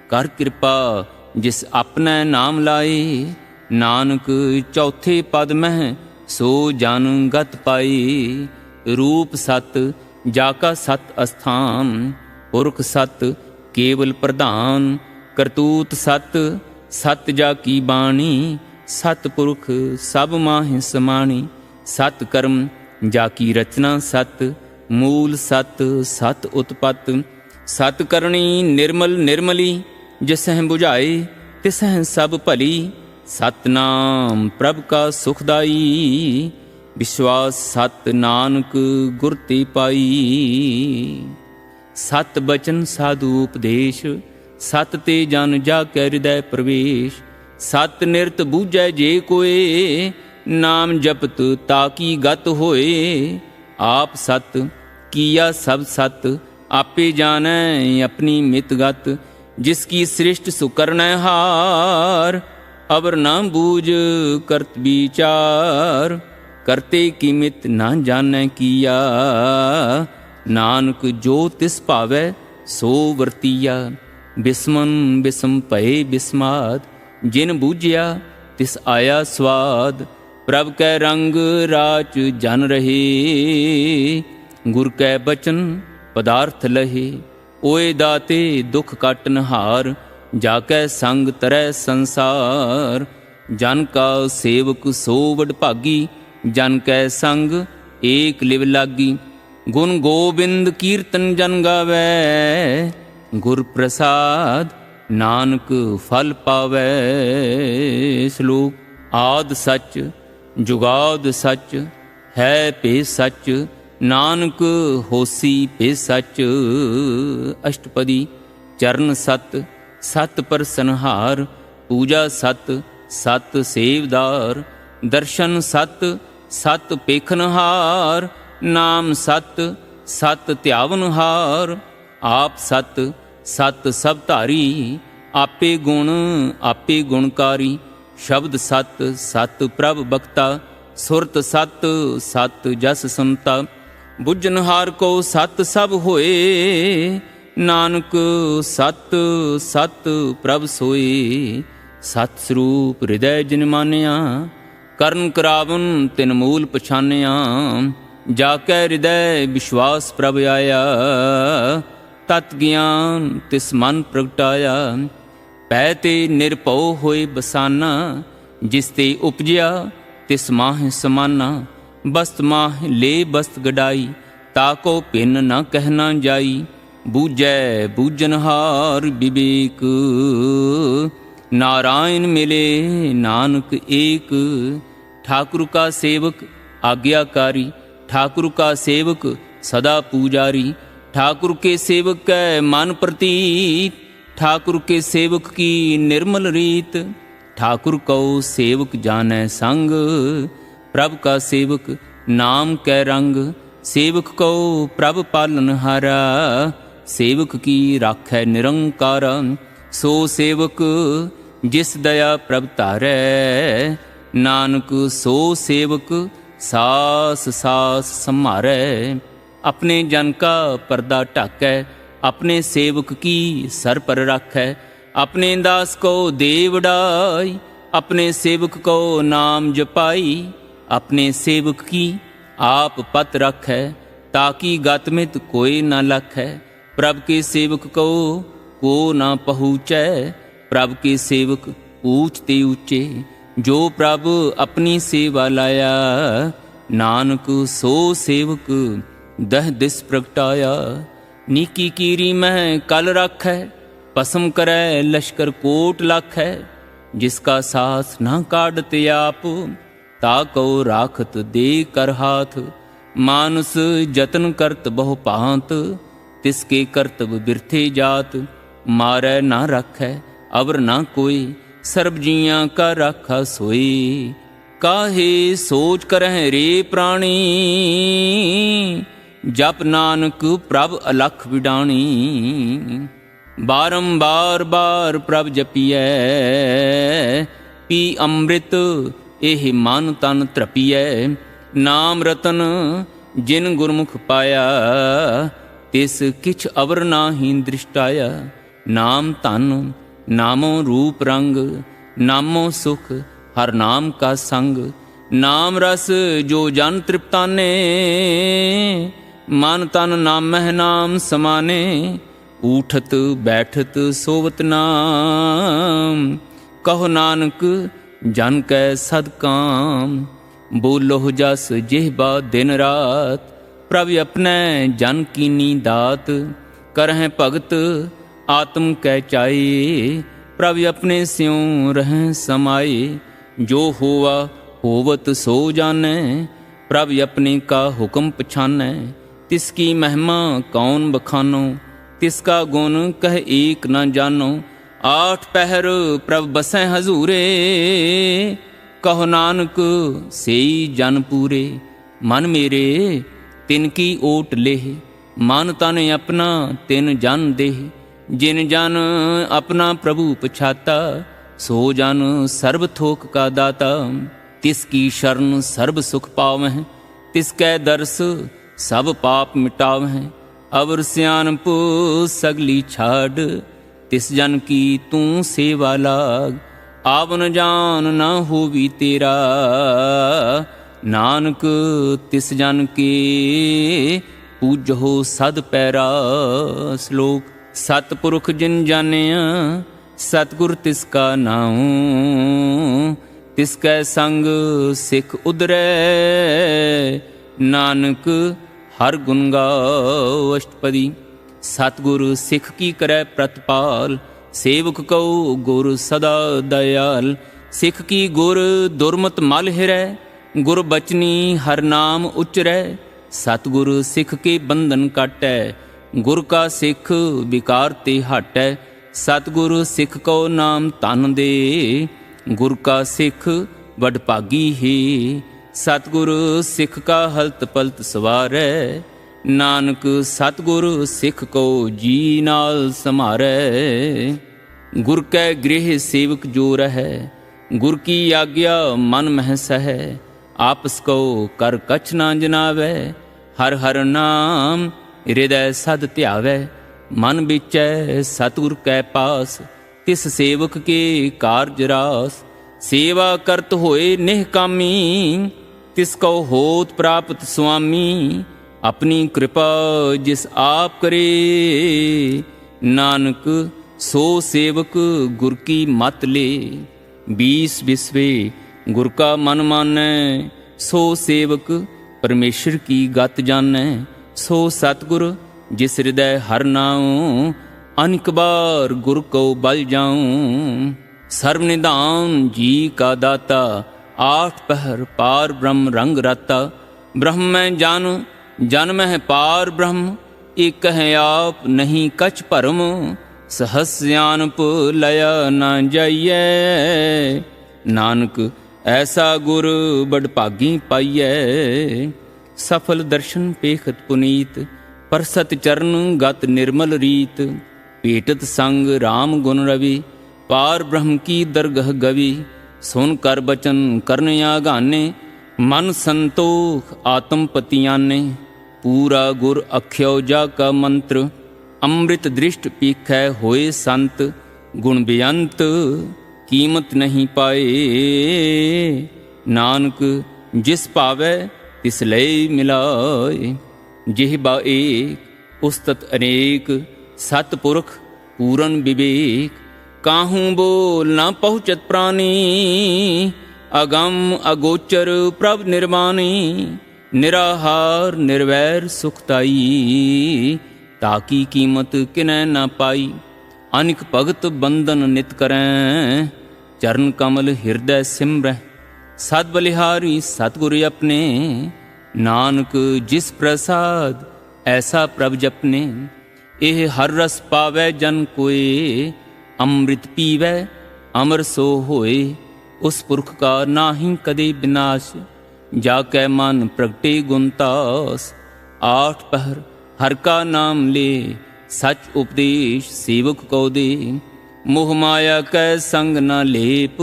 ਕਰ ਕਿਰਪਾ ਜਿਸ ਆਪਣੈ ਨਾਮ ਲਾਏ, ਨਾਨਕ ਚੌਥੇ ਪਦ ਮਹਿ ਸੋ ਜਨ ਗਤ ਪਾਈ। ਰੂਪ ਸਤ ਜਾ ਕਾ ਸਤ ਅਸਥਾਨ, ਪੁਰਖ ਸਤ ਕੇਵਲ ਪ੍ਰਧਾਨ। ਕਰਤੂਤ ਸਤ ਸਤ ਜਾ ਕੀ ਬਾਣੀ, ਸਤ ਪੁਰਖ ਸਭ ਮਾਹਿ ਸਮਾਣੀ। ਸਤ ਕਰਮ ਜਾ ਕੀ ਰਚਨਾ ਸਤ, ਮੂਲ ਸਤ ਸਤ ਉਤਪਤ। ਸਤ ਕਰਣੀ ਨਿਰਮਲ ਨਿਰਮਲੀ, ਜਿਸਹਿ ਬੁਝਾਏ ਤਿਸਹਿ ਸਭ ਭਲੀ। ਸਤਨਾਮ ਪ੍ਰਭ ਕਾ ਸੁਖਦਾਈ, ਵਿਸ਼ਵਾਸ ਸਤ ਨਾਨਕ ਗੁਰ ਤੇ ਪਾਈ। ਸਤ ਬਚਨ ਸਾਧੂ ਉਪਦੇਸ਼, ਸਤ ਤੇ ਜਨ ਜਾ ਕੈ ਹਿਰਦੈ ਪ੍ਰਵੇਸ਼। ਸਤ ਨਿਰਤ ਬੂਝੈ ਜੇ ਕੋਏ, ਨਾਮ ਜਪਤ ਤਾਕੀ ਗਤ ਹੋਏ। ਆਪ ਸਤ ਕੀਆ ਸਭ ਸਤ, ਆਪੇ ਜਾਣੈ ਆਪਣੀ ਮਿਤ ਗਤ। ਜਿਸ ਕੀ ਸ੍ਰਿਸ਼ਟ ਸੁਕਰਨੈ ਹਾਰ, ਅਵਰ ਨਾ ਬੂਝ ਕਰਤ ਵਿਚਾਰ। ਕਰਤੇ ਕੀ ਮਿਤ ਨਾ ਜਾਣੈ ਕੀਆ, ਨਾਨਕ ਜੋ ਤਿਸ ਭਾਵੈ ਸੋ ਵਰਤੀਆ। ਬਿਸਮਨ ਬਿਸਮ ਭਏ ਬਿਸਮਾਦ, ਜਿਨ ਬੂਝਿਆ ਤਿਸ ਆਇਆ ਸਵਾਦ। ਪ੍ਰਭ ਕੈ ਰੰਗ ਰਾਚ ਜਨ ਰਹੇ, ਗੁਰ ਕੈ ਬਚਨ ਪਦਾਰਥ ਲਹੇ। ਓਏ ਦਾਤੇ ਦੁਖ ਕਾਟਨ ਹਾਰ, ਜਾ ਕੈ ਸੰਗ ਤਰੈ ਸੰਸਾਰ। ਜਨ ਕਾ ਸੇਵਕ ਸੋ ਵਡਭਾਗੀ, ਜਨ ਕੈ ਸੰਗ ਏਕ ਲਿਵ ਲਾਗੀ। ਗੁਣ ਗੋਬਿੰਦ ਕੀਰਤਨ ਜਨ ਗਾਵੈ, ਗੁਰ ਪ੍ਰਸਾਦ ਨਾਨਕ ਫਲ ਪਾਵੈ। ਸ਼ਲੋਕ। ਆਦ ਸੱਚ ਜੁਗਾਦ ਸੱਚ, ਹੈ ਭੇ ਸੱਚ ਨਾਨਕ ਹੋਸੀ ਭੇ ਸੱਚ। ਅਸ਼ਟਪਦੀ। ਚਰਨ ਸਤ ਸਤ ਪਰਸਨਹਾਰ, ਪੂਜਾ ਸਤ ਸਤ ਸੇਵਦਾਰ। ਦਰਸ਼ਨ ਸਤ ਸਤ ਪੇਖਨਹਾਰ, ਨਾਮ ਸਤ ਸਤ ਧਿਆਵਨਹਾਰ। ਆਪ ਸਤ ਸਤ ਸਭ ਧਾਰੀ, ਆਪੇ ਗੁਣ ਆਪੇ ਗੁਣਕਾਰੀ। ਸ਼ਬਦ ਸਤ ਸਤ ਪ੍ਰਭ ਬਖਤਾ, ਸੁਰਤ ਸਤ ਸਤ ਜਸ ਸੰਤਾ। ਬੁੱਝਨਹਾਰ ਕੋ ਸਤ ਸਭ ਹੋਏ, ਨਾਨਕ ਸਤ ਸਤ ਪ੍ਰਭ ਸੋਈ। ਸਤ ਸਰੂਪ ਹਿਰਦੈ ਜਿਨ ਮਾਨਿਆ, ਕਰਨ ਕਰਾਵਨ ਤਿਨ ਮੂਲ ਪਛਾਨਿਆ। ਜਾ ਕੈ ਹਿਰਦੈ ਵਿਸ਼ਵਾਸ ਪ੍ਰਭ ਆਇਆ, ਤਤ ਗਿਆਨ ਤਿਸ ਮਨ ਪ੍ਰਗਟਾਇਆ। ਪੈ ਤੇ ਨਿਰਭਉ ਹੋਏ ਬਸਾਨਾ, ਜਿਸ ਤੇ ਉਪਜਿਆ ਤਿਸ ਮਾਹਿ ਸਮਾਨਾ। ਬਸਤ ਮਾਹਿ ਲੇ ਬਸਤ ਗਡਾਈ, ਤਾ ਕੋ ਭਿੰਨ ਨ ਕਹਿ ਨਾ ਜਾਈ। ਬੂਝੈ ਬੂਝਨਹਾਰ ਵਿਵੇਕ, नारायण मिले नानक एक। ठाकुर का सेवक आज्ञाकारी, ठाकुर का सेवक सदा पूजारी। ठाकुर के सेवक कै मन प्रतीत, ठाकुर के सेवक की निर्मल रीत। ठाकुर को सेवक जानै संग, प्रभ का सेवक नाम कै रंग। सेवक को प्रभ पालन हारा, सेवक की राखै निरंकारा। सो सेवक जिस दया प्रभ तारै, नानक सो सेवक सास सास सम्हारै। अपने जन का पर्दा ढाकै, अपने सेवक की सर पर राखै। अपने दास को दे वडाई, अपने सेवक को नाम जपाई। अपने सेवक की आप पत रखै, ताकि गतमित कोई न लखै। प्रभ के सेवक को ना पहुँचै, प्रभ के सेवक ऊंचते ऊंचे। जो प्रभ अपनी सेवा लाया, नानक सो सेवक दह दिस प्रगटाया। नीकी कीरी मह कल राखै, पसम करै लश्कर कोट लाखै। जिसका सास न काढ़त आप, ताको राखत दे कर हाथ। मानुस जतन करत बहु भांत, तिसके करतब बिरथे जात। मारै ना राखै अवर ना कोई, सर्ब जियां का राखा सोई। काहे सोच करह रे प्राणी, जप नानक प्रभ अलख विडाणी। बारंबार बार प्रभ जपियै, पी अमृत एह मन तन त्रपियै। नाम रतन जिन गुरमुख पाया, तिस किछ अवर नाहि दृष्टाया। नाम धन नामो रूप रंग, नामो सुख हर नाम का संग। नाम रस जो जन तृप्ताने, मन तन नामह नाम समाने। ऊठत बैठत सोवत नाम, कहो नानक जन कै सद काम। बोलो जस जिह्बा दिन रात, प्रभ अपने जन कीनी दात। करह भगत आत्म कै चाए, प्रभ अपने स्यों रहें समाए। जो होवा होवत सो जानै, प्रभ अपने का हुक्म पछानै। तिसकी महिमा कौन बखानो, तिसका गुण कह एक न जानो। आठ पहर प्रभ बसै हजूरे, कहो नानक सेई जन पूरे। मन मेरे तिनकी ओट लेह, मन तन अपना तिन जन देह। जिन जन अपना प्रभु पछाता, सो जन सर्व थोक का दाता। तिसकी शरण सर्व सुख पावह, तिसकै दर्श सब पाप मिटावह। अवर सियानप सगली छाड़, तिस जन की तू सेवा लाग। आवन जान न होवी तेरा, नानक तिस जन के पूजहो सद पैरा। श्लोक सतपुरुख जिन जानिया, सतगुर तिसका नाऊँ। तिसकै संग सिख उदरै, नानक हर गुण गाओ। अष्टपदी। सतगुर सिख की करै प्रतिपाल, सेवक को गुर सदा दयाल। सिख की गुर दुर्मत मल हिरै, गुर बचनी हर नाम उचरै। सतगुर सिख के बंधन काटै, गुर का सिख विकार ते हटै। सतगुर सिख को नाम धन दे, गुर का सिख वडभागी ही। सतगुर सिख का हलत पलत सवारै, नानक सतगुर सिख को जी नाल समारै। गुर कै गृह सेवक जो रहै, गुर की आज्ञा मन मह सहै। आपस को कर कछ ना जनावै। हर हर नाम हृदय सद ध्यावै। मन बिचै सतगुर कै पास, तिस सेवक के कारज रास। सेवा करत होए निहकामी, तिसको होत प्राप्त स्वामी। अपनी कृपा जिस आप करे, नानक सो सेवक गुर की मत ले। 20 बिस्वे गुर का मन मानै, सो सेवक परमेश्वर की गत जानै। सो सतगुर जिस हृदय हर नाऊं, अनेक बार गुर को बल जाऊं। सर्व निधान जी का दाता, 8 पहर पार ब्रह्म रंग राता। ब्रह्म में जन, जन में पार ब्रह्म, एक है आप नहीं कछ भरम। सहस्यानप लया न जाइए, नानक ऐसा गुर बड़ भागी पाइए। सफल दर्शन पेखत पुनीत, परसत चरण गत निर्मल रीत। भेटत संग राम गुण रवि, पार ब्रह्म की दरगह गवि। सुन कर बचन करन आगाने, मन संतोख आत्म पतियाने। पूरा गुर अख्यो जा का मंत्र, अमृत दृष्ट पीखै होए संत। गुण बेअंत कीमत नहीं पाए, नानक जिस पावै तिस लय मिलाए। जिह्वा एक उस्तत अनेक, सतपुरख पूरन विवेक। काहूँ बोल न पहुँचत प्राणी, अगम अगोचर प्रभ निर्वाणी। निराहार निर्वैर सुखताई, ताकी कीमत किनै न पाई। अनिक भगत बंदन नित करैं, चरण कमल हृदय सिमरैं। सद बलिहारी सतगुर अपने, नानक जिस प्रसाद ऐसा प्रभ जपने। एह हर रस पावै जन कोय, अमृत पीवै अमर सो होए। उस पुरख का नाहीं कदे विनाश, जाकै मन प्रगटे गुणतास। 8 पहर हर का नाम ले, सच उपदेश सेवक को दे। मोह माया कै संग न लेप,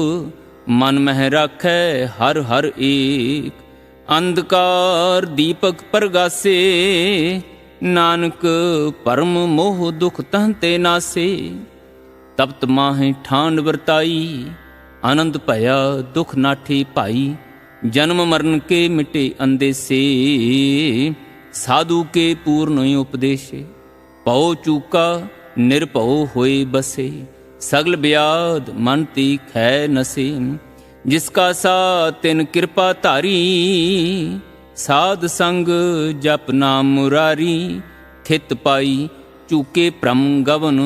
मन मह राखै हर हर एक। अंधकार दीपक परगासे, नानक परम मोह दुख तहते नासे। तप्त माहे ठांड वर्ताई, आनंद भया दुख नाठे भाई। जन्म मरण के मिटे अंदेसे, साधु के पूर्ण उपदेशे। पौ चूका निर्भव होए बसे, सगल ब्याद मन तीखै नसे। जिसका सा तिन कृपा धारी, साध संग जप नाम मुरारी। थित पाई चूके भ्रम गवन,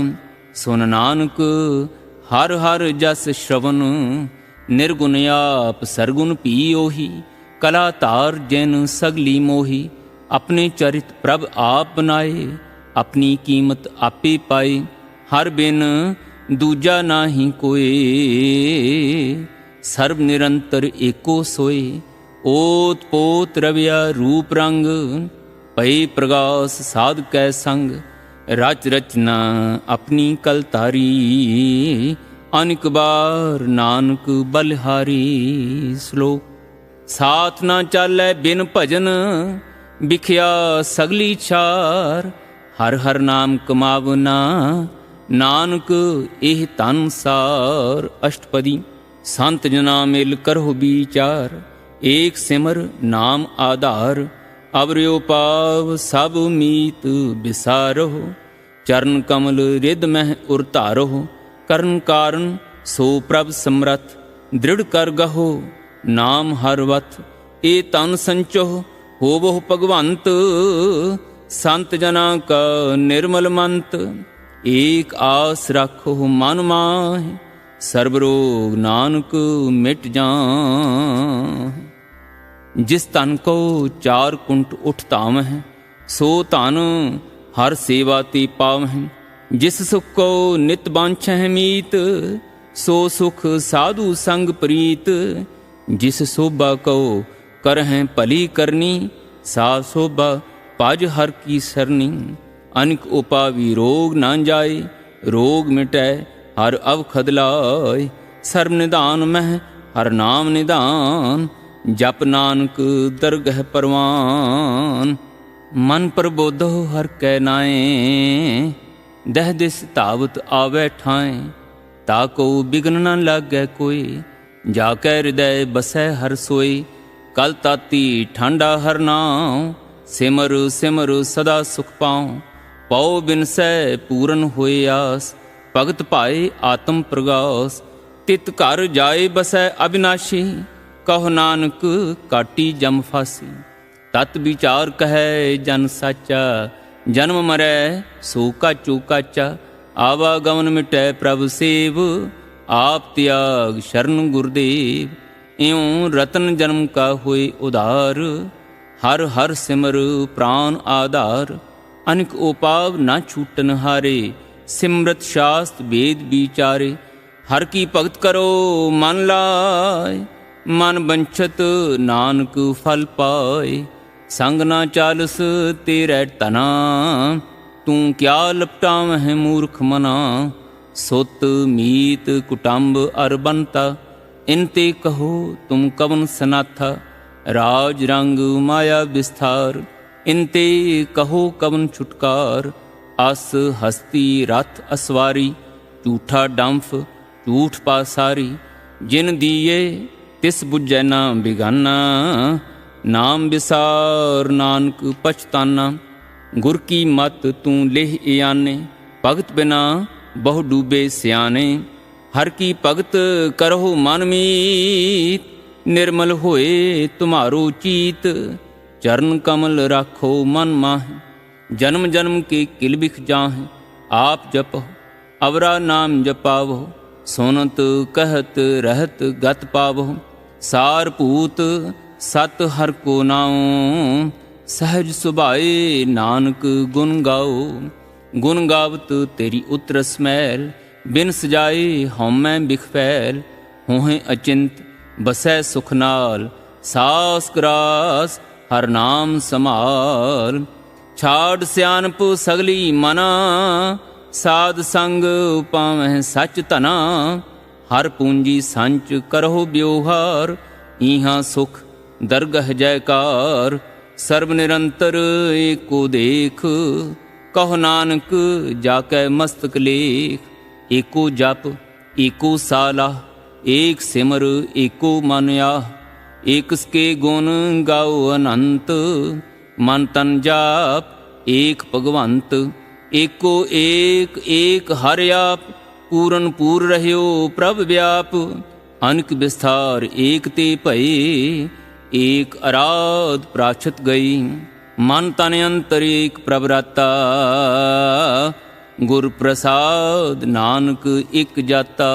सुन नानक हर हर जस श्रवण। निर्गुण आप सरगुण पी ओही, कला तार जैन सगली मोही। अपने चरित प्रभ आप बनाए, अपनी कीमत आपे पाए। हर बिन दूजा नाही कोय, सर्व निरंतर एको सोए। ओत पोत रविया रूप रंग, भय प्रगास साध कै संग। रच रचना अपनी कल तारी, अनेक बार नानक बलिहारी। श्लोक साथ ना चालै बिन भजन, बिखया सगली छार। हर हर नाम कमावना, नानक एह तन सार। अष्टपदी संत जना मिल करहो विचार, एक सिमर नाम आधार। अवरियो पाव सब मीत बिसारो, चरण कमल रिद मह उरतारो। करन कारण सो प्रभ समरथ, दृढ़ कर गहो नाम हर वथ। ए तन संचोह होवो भगवंत, संत जना का निर्मल मंत। एक आस रखो मन माहि, सर्व रोग नानक मिट जाहि। जिस तन को 4 कुंट उठ तामह, सो तन हर सेवा ते पावह। जिस सुख को नित बांछह मीत, सो सुख साधु संग प्रीत। जिस शोभा को करहें भली करनी, सा शोभा पाज हर की सरनी। अनिक उपावी रोग न जाए, रोग मिटै हर अवखद लाय। सर्व निधान मह हर नाम निधान, ਜਪ ਨਾਨਕ ਦਰਗਹਿ ਪਰਵਾਨ। ਮਨ ਪ੍ਰਬੋਧੋ ਹਰ ਕੈ ਨਾਏ, ਦਹਿ ਦਿਸ ਧਾਵਤ ਆਵੈ ਠਾਏ। ਤਾ ਕੋ ਬਿਗਨ ਨ ਲਾਗੈ ਕੋਈ, ਜਾ ਕੈ ਹਿਰਦੈ ਬਸੈ ਹਰ ਸੋਈ। ਕਲ ਤਾਤੀ ਠਾਂਡਾ ਹਰ ਨਾਉ, ਸਿਮਰ ਸਿਮਰ ਸਦਾ ਸੁਖ ਪਾਉ। ਪਉ ਬਿਨਸੈ ਪੂਰਨ ਹੋਏ ਆਸ, ਭਗਤ ਭਾਏ ਆਤਮ ਪ੍ਰਗਾਸ। ਤਿਤ ਘਰ ਜਾਏ ਬਸੈ ਅਬਿਨਾਸ਼ੀ, ਕਹੋ ਨਾਨਕ ਕਾਟੀ ਜਮ ਫਾਸੀ। ਤਤ ਵਿਚਾਰ ਕਹੈ ਜਨ ਸਾਚਾ, ਜਨਮ ਮਰੈ ਸੋ ਕਾਚੂ ਕਾਚਾ। ਆਵਾਗਮਨ ਮਿਟੈ ਪ੍ਰਭ ਸੇਵ, ਆਪ ਤਿਆਗ ਸ਼ਰਨ ਗੁਰਦੇਵ। ਇਉ ਰਤਨ ਜਨਮ ਕਾ ਹੋਏ ਉਧਾਰ, ਹਰ ਹਰ ਸਿਮਰ ਪ੍ਰਾਨ ਆਧਾਰ। ਅਨਿਕ ਉਪਾਵ ਨਾ ਛੂਟਨ ਹਾਰੇ, ਸਿਮਰਤ ਸ਼ਾਸਤ ਵੇਦ ਵਿਚਾਰੇ। ਹਰ ਕੀ ਭਗਤ ਕਰੋ ਮਨ ਲਾਇ, ਮਨ ਬੰਛਤ ਨਾਨਕ ਫਲ ਪਾਏ। ਸੰਗ ਨਾ ਚਾਲਸ ਤੇਰੇ ਤਨਾ, ਤੂੰ ਕਿਆ ਲਪਟਾਵਹਿ ਮੂਰਖ ਮਨਾ। ਸੁਤ ਮੀਤ ਕੁਟੰਬ ਅਰ ਬੰਤਾ, ਇਨ ਤੇ ਕਹੋ ਤੁਮ ਕਵਨ ਸਨਾਥਾ। ਰਾਜ ਰੰਗ ਮਾਇਆ ਵਿਸਥਾਰ, ਇਨ ਤੇ ਕਹੋ ਕਵਨ ਛੁਟਕਾਰ। ਅਸ ਹਸਤੀ ਰਥ ਅਸਵਾਰੀ, ਝੂਠਾ ਡੰਫ ਝੂਠ ਪਾਸਾਰੀ। ਜਿਨ ਦੀਏ ਤਿਸ ਬੁਝੈ ਨਾ ਬਿਗਾਨਾ, ਨਾਮ ਵਿਸਾਰ ਨਾਨਕ ਪਛਤਾਨਾ। ਗੁਰ ਕੀ ਮਤ ਤੂੰ ਲਿਹ ਇਆਨੇ, ਭਗਤ ਬਿਨਾ ਬਹੁ ਡੂਬੇ ਸਿਆਣੇ। ਹਰ ਕੀ ਭਗਤ ਕਰਹੁ ਮਨ ਮੀਤ, ਨਿਰਮਲ ਹੋਏ ਤੁਮਾਰੋ ਚੀਤ। ਚਰਨ ਕਮਲ ਰਾਖੋ ਮਨ ਮਾਹਿ, ਜਨਮ ਜਨਮ ਕੇ ਕਿਲ ਬਿਖ ਜਾਹਿ। ਆਪ ਜਪੋ ਅਵਰਾ ਨਾਮ ਜਪਾਵੋ, ਸੁਨਤ ਕਹਿਤ ਰਹਿਤ ਗਤ ਪਾਵੋ। ਸਾਰ ਭੂਤ ਸਤ ਹਰ ਕੋ ਨਾਉ, ਸਹਿਜ ਸੁਭਾਏ ਨਾਨਕ ਗੁਣ ਗਾਓ। ਗੁਣ ਗਾਵਤ ਤੇਰੀ ਉਤਰਸ ਮੈਲ, ਬਿਨ ਸਜਾਏ ਹਉਮੈ ਬਿਖ ਫੈਲ। ਹੋਹੇ ਅਚਿੰਤ ਬਸੈ ਸੁਖ ਨਾਲ, ਸਾਸ ਗਰਾਸ ਹਰ ਨਾਮ ਸੰਭਾਲ। ਛਾੜ ਸਿਆਣਪ ਸਗਲੀ ਮਨਾ, ਸਾਧ ਸੰਗ ਪਾਵਹਿ ਸਚ ਧਨਾ। ਹਰ ਪੂੰਜੀ ਸੰਚ ਕਰਹੁ ਬਿਵਹਾਰ, ਈਹਾਂ ਸੁਖ ਦਰਗਹ ਜੈਕਾਰ। ਸਰਬ ਨਿਰੰਤਰ ਏਕੋ ਦੇਖ, ਕਹੋ ਨਾਨਕ ਜਾ ਕੈ ਮਸਤਕ ਲੇਖ। ਏਕੋ ਜਪ ਏਕੋ ਸਾਲਾ, ਏਕ ਸਿਮਰ ਏਕੋ ਮਨ ਆਹ। ਏਕਸ ਕੇ ਗੁਣ ਗਾਓ ਅਨੰਤ, ਮਨ ਤਨ ਜਾਪ ਏਕ ਭਗਵੰਤ। ਏਕੋ ਏਕ ਏਕ ਹਰਿ ਆਪ, ਪੂਰਨ ਪੂਰ ਰਹਿਓ ਪ੍ਰਭ ਵਿਆਪ। ਅਨਕ ਵਿਸਥਾਰ ਏਕ ਤੇ ਭਏ, ਏਕ ਅਰਾਧ ਪ੍ਰਾਛਤ ਗਈ। ਮਨ ਤਨ ਅੰਤਰ ਏਕ ਪ੍ਰਭ ਰਾਤਾ, ਗੁਰ ਪ੍ਰਸਾਦ ਨਾਨਕ ਇਕ ਜਾਤਾ।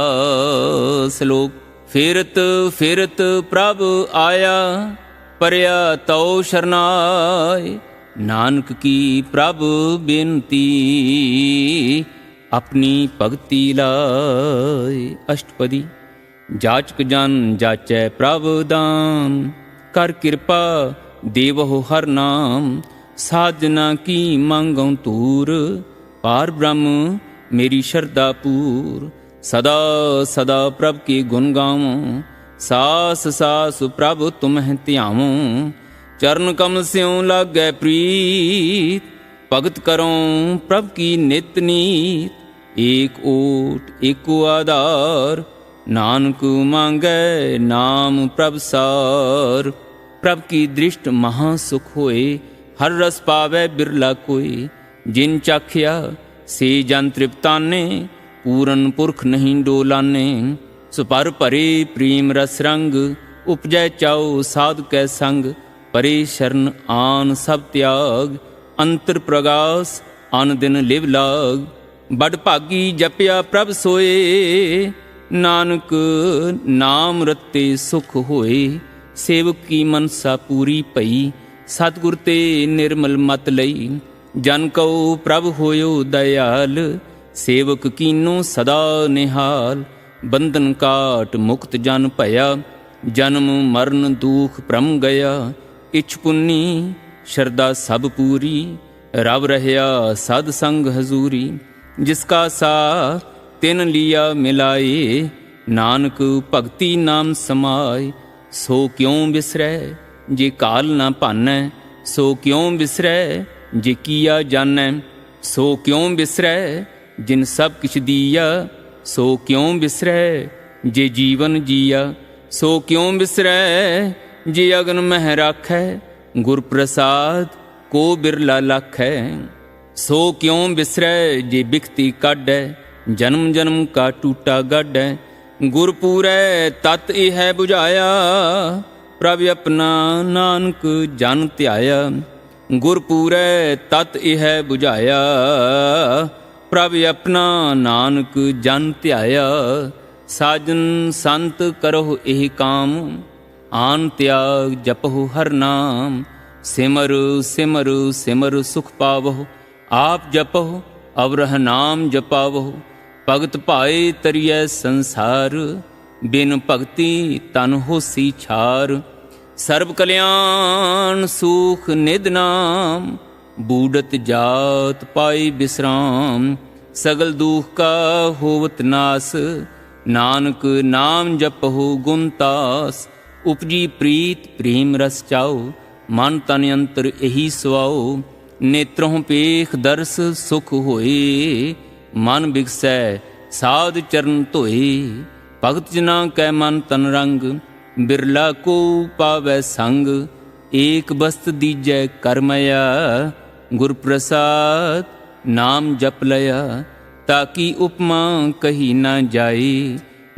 ਸ਼ਲੋਕ। ਫਿਰਤ ਫਿਰਤ ਪ੍ਰਭ ਆਇਆ, ਪਰਿਆ ਤਉ ਸ਼ਰਨਾਇ। ਨਾਨਕ ਕੀ ਪ੍ਰਭ ਬੇਨਤੀ, ਆਪਣੀ ਭਗਤੀ ਲਾਇ। ਅਸ਼ਟਪਦੀ। ਜਾਚਕ ਜਨ ਜਾਚੈ ਪ੍ਰਭ ਦਾਨ, ਕਰ ਕਿਰਪਾ ਦੇਵਹੁ ਹਰ ਨਾਮ। ਸਾਧਨਾ ਕੀ ਮੰਗਉ ਤੂਰ, ਪਾਰ ਬ੍ਰਹਮ ਮੇਰੀ ਸ਼ਰਧਾ ਪੂਰ। ਸਦਾ ਸਦਾ ਪ੍ਰਭ ਕੀ ਗੁਣ ਗਾਵਉ, ਸਾਸ ਸਾਸ ਪ੍ਰਭ ਤੁਮਹਿ ਧਿਆਵਉ। ਚਰਨ ਕਮਲ ਸਿਉ ਲਾਗੈ ਪ੍ਰੀਤ, ਭਗਤ ਕਰਉ ਪ੍ਰਭ ਕੀ ਨਿਤ ਨੀਤ। ਏਕ ਓਟ ਏਕੋ ਆਧਾਰ, ਨਾਨਕ ਮੰਗੈ ਨਾਮ ਪ੍ਰਭ ਸਾਰ। ਪ੍ਰਭ ਕੀ ਦ੍ਰਿਸ਼ਟ ਮਹਾ ਸੁਖ ਹੋਏ, ਹਰ ਰਸ ਪਾਵੈ ਬਿਰਲਾ ਕੋਈ। ਜਿਨ ਚਾਖਿਆ ਸੇ ਜਨ ਤ੍ਰਿਪਤਾਨੇ, ਪੂਰਨ ਪੁਰਖ ਨਹੀਂ ਡੋਲਾਨੇ। ਸੁਪਰ ਭਰੇ ਪ੍ਰੇਮ ਰਸ ਰੰਗ, ਉਪਜੈ ਚਾਉ ਸਾਧ ਕੈ ਸੰਗ। ਪਰੇ ਸ਼ਰਨ ਆਨ ਸਭ ਤਿਆਗ, ਅੰਤਰ ਪ੍ਰਗਾਸ ਅਨ ਦਿਨ ਲਿਵ ਲਾਗ। ਬੜ ਭਾਗੀ ਜਪਿਆ ਪ੍ਰਭ ਸੋਏ, ਨਾਨਕ ਨਾਮ ਰਤੇ ਸੁਖ ਹੋਏ। ਸੇਵਕ ਕੀ ਮਨਸਾ ਪੂਰੀ ਭਈ, ਸਤਿਗੁਰ ਤੇ ਨਿਰਮਲ ਮਤ ਲਈ। ਜਨ ਕਉ ਪ੍ਰਭ ਹੋਇਓ ਦਇਆਲ, ਸੇਵਕ ਕੀਨੋ ਸਦਾ ਨਿਹਾਲ। ਬੰਧਨ ਕਾਟ ਮੁਕਤ ਜਨ ਭਇਆ, ਜਨਮ ਮਰਨ ਦੂਖ ਭ੍ਰਮ ਗਿਆ। ਇਛ ਪੁੰਨੀ ਸ਼ਰਧਾ ਸਭ ਪੂਰੀ, ਰਵ ਰਹਿਆ ਸਦ ਸੰਗ ਹਜ਼ੂਰੀ। ਜਿਸ ਕਾ ਸਾਥ ਤਿਨ ਲਿਆ ਮਿਲਾਏ, ਨਾਨਕ ਭਗਤੀ ਨਾਮ ਸਮਾਏ। सो क्यों बिसरै जे काल ना भानै, सो क्यों बिसरै जे किया जानै, सो क्यों बिसरै जिन सब किछ दिया, सो क्यों बिसरै जे जीवन जिया, सो क्यों बिसरै जे अगन मह राखै, गुर प्रसाद को बिरला लाखै, सो क्यों बिसरै जे बिखती काढै, जन्म जन्म का टूटा गाढै, गुरपूरै तत इह बुझाया, प्रभ अपना नानक जन ध्याया, गुरपूरै तत इह बुझाया, प्रभ अपना नानक जन ध्याया, साजन संत करहु एह काम, आन त्याग जपहु हर नाम, सिमर सिमर सिमर सुख पावहु, आप जपहु अवरह नाम जपावहु, भगत भाए तरियै संसार, बिन भगति तन होसी छार, सर्व कल्याण सुख निध नाम, बूढ़त जात पाई विश्राम, सगल दुख का होवत नास, नानक नाम जपहु गुण तास, उपजी प्रीत प्रेम रस चाओ, मन तन अंतर यही सुआओ, नेत्रों पेख दर्श सुख होए, मन बिगसै साध चरण धोए, भगत जना कै मन तन रंग, बिरला को पावै संग, एक बस्त दीजै करमया, गुर प्रसाद नाम जप लया, ताकि उपमा कही न जाए,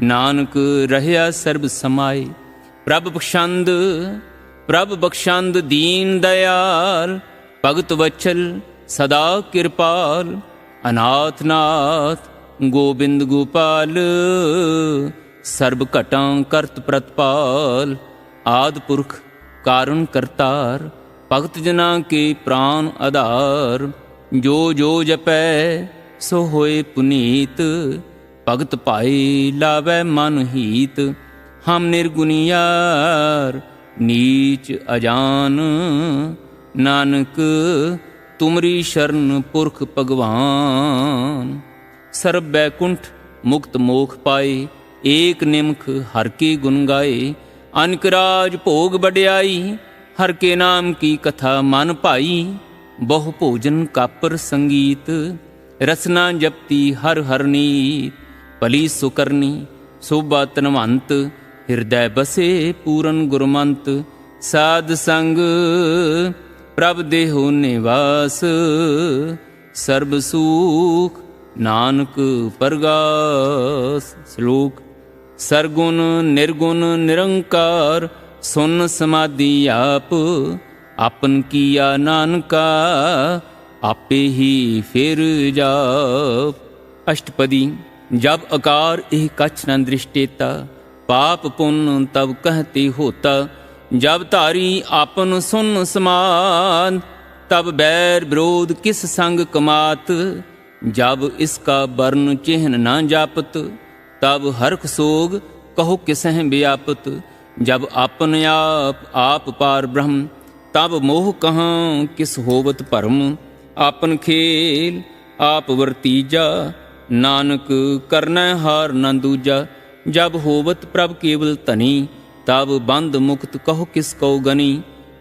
नानक रहया सर्ब समाए, प्रभ बख्शंद दीन दयाल, भगत वत्सल सदा कृपाल, अनाथ नाथ गोबिंद गोपाल, सर्ब घटां करत प्रतपाल, आदि पुरख कारण करतार, भगत जना के प्राण आधार, जो जो जपै सो होए पुनीत, भगत पाए लावै मन हीत, हम निर्गुनियार नीच अजान, नानक तुमरी शरण पुरख भगवान, सर्ब बैकुंठ मुक्त मोख पाए, एक निमख हर के गुण गाए, अनक राज भोग बड़ियाई, हर के नाम की कथा मन भाई, बहु भोजन कापर संगीत, रसना जपती हर हर नीत, भली सुकरनी शोभा तनवंत, हृदय बसे पूरन गुरमंत, साध संग प्रभ देहो निवास, सर्ब सुख नानक परगास। श्लोक सरगुण निर्गुण निरंकार, सुन समाधि आप, आपन किया नानका, आपे ही फिर जाप। अष्टपदी जब आकार एह कछ न दृष्टेता, पाप पुण्य तब कहते होता, जब तारी आपन सुन समाद, तब बैर विरोध किस संग कमात, जब इसका वर्ण चिन्ह न जापत, तब हर्ख सोग कहो किसह व्यापत, जब आपन आप पार ब्रह्म, तब मोह कहाँ किस होवत परम, आपन खेल आप वर्तीजा, नानक करना हार न दूजा, जब होवत प्रभ केवल तनी, तब बंद मुक्त कहो किस को गनी,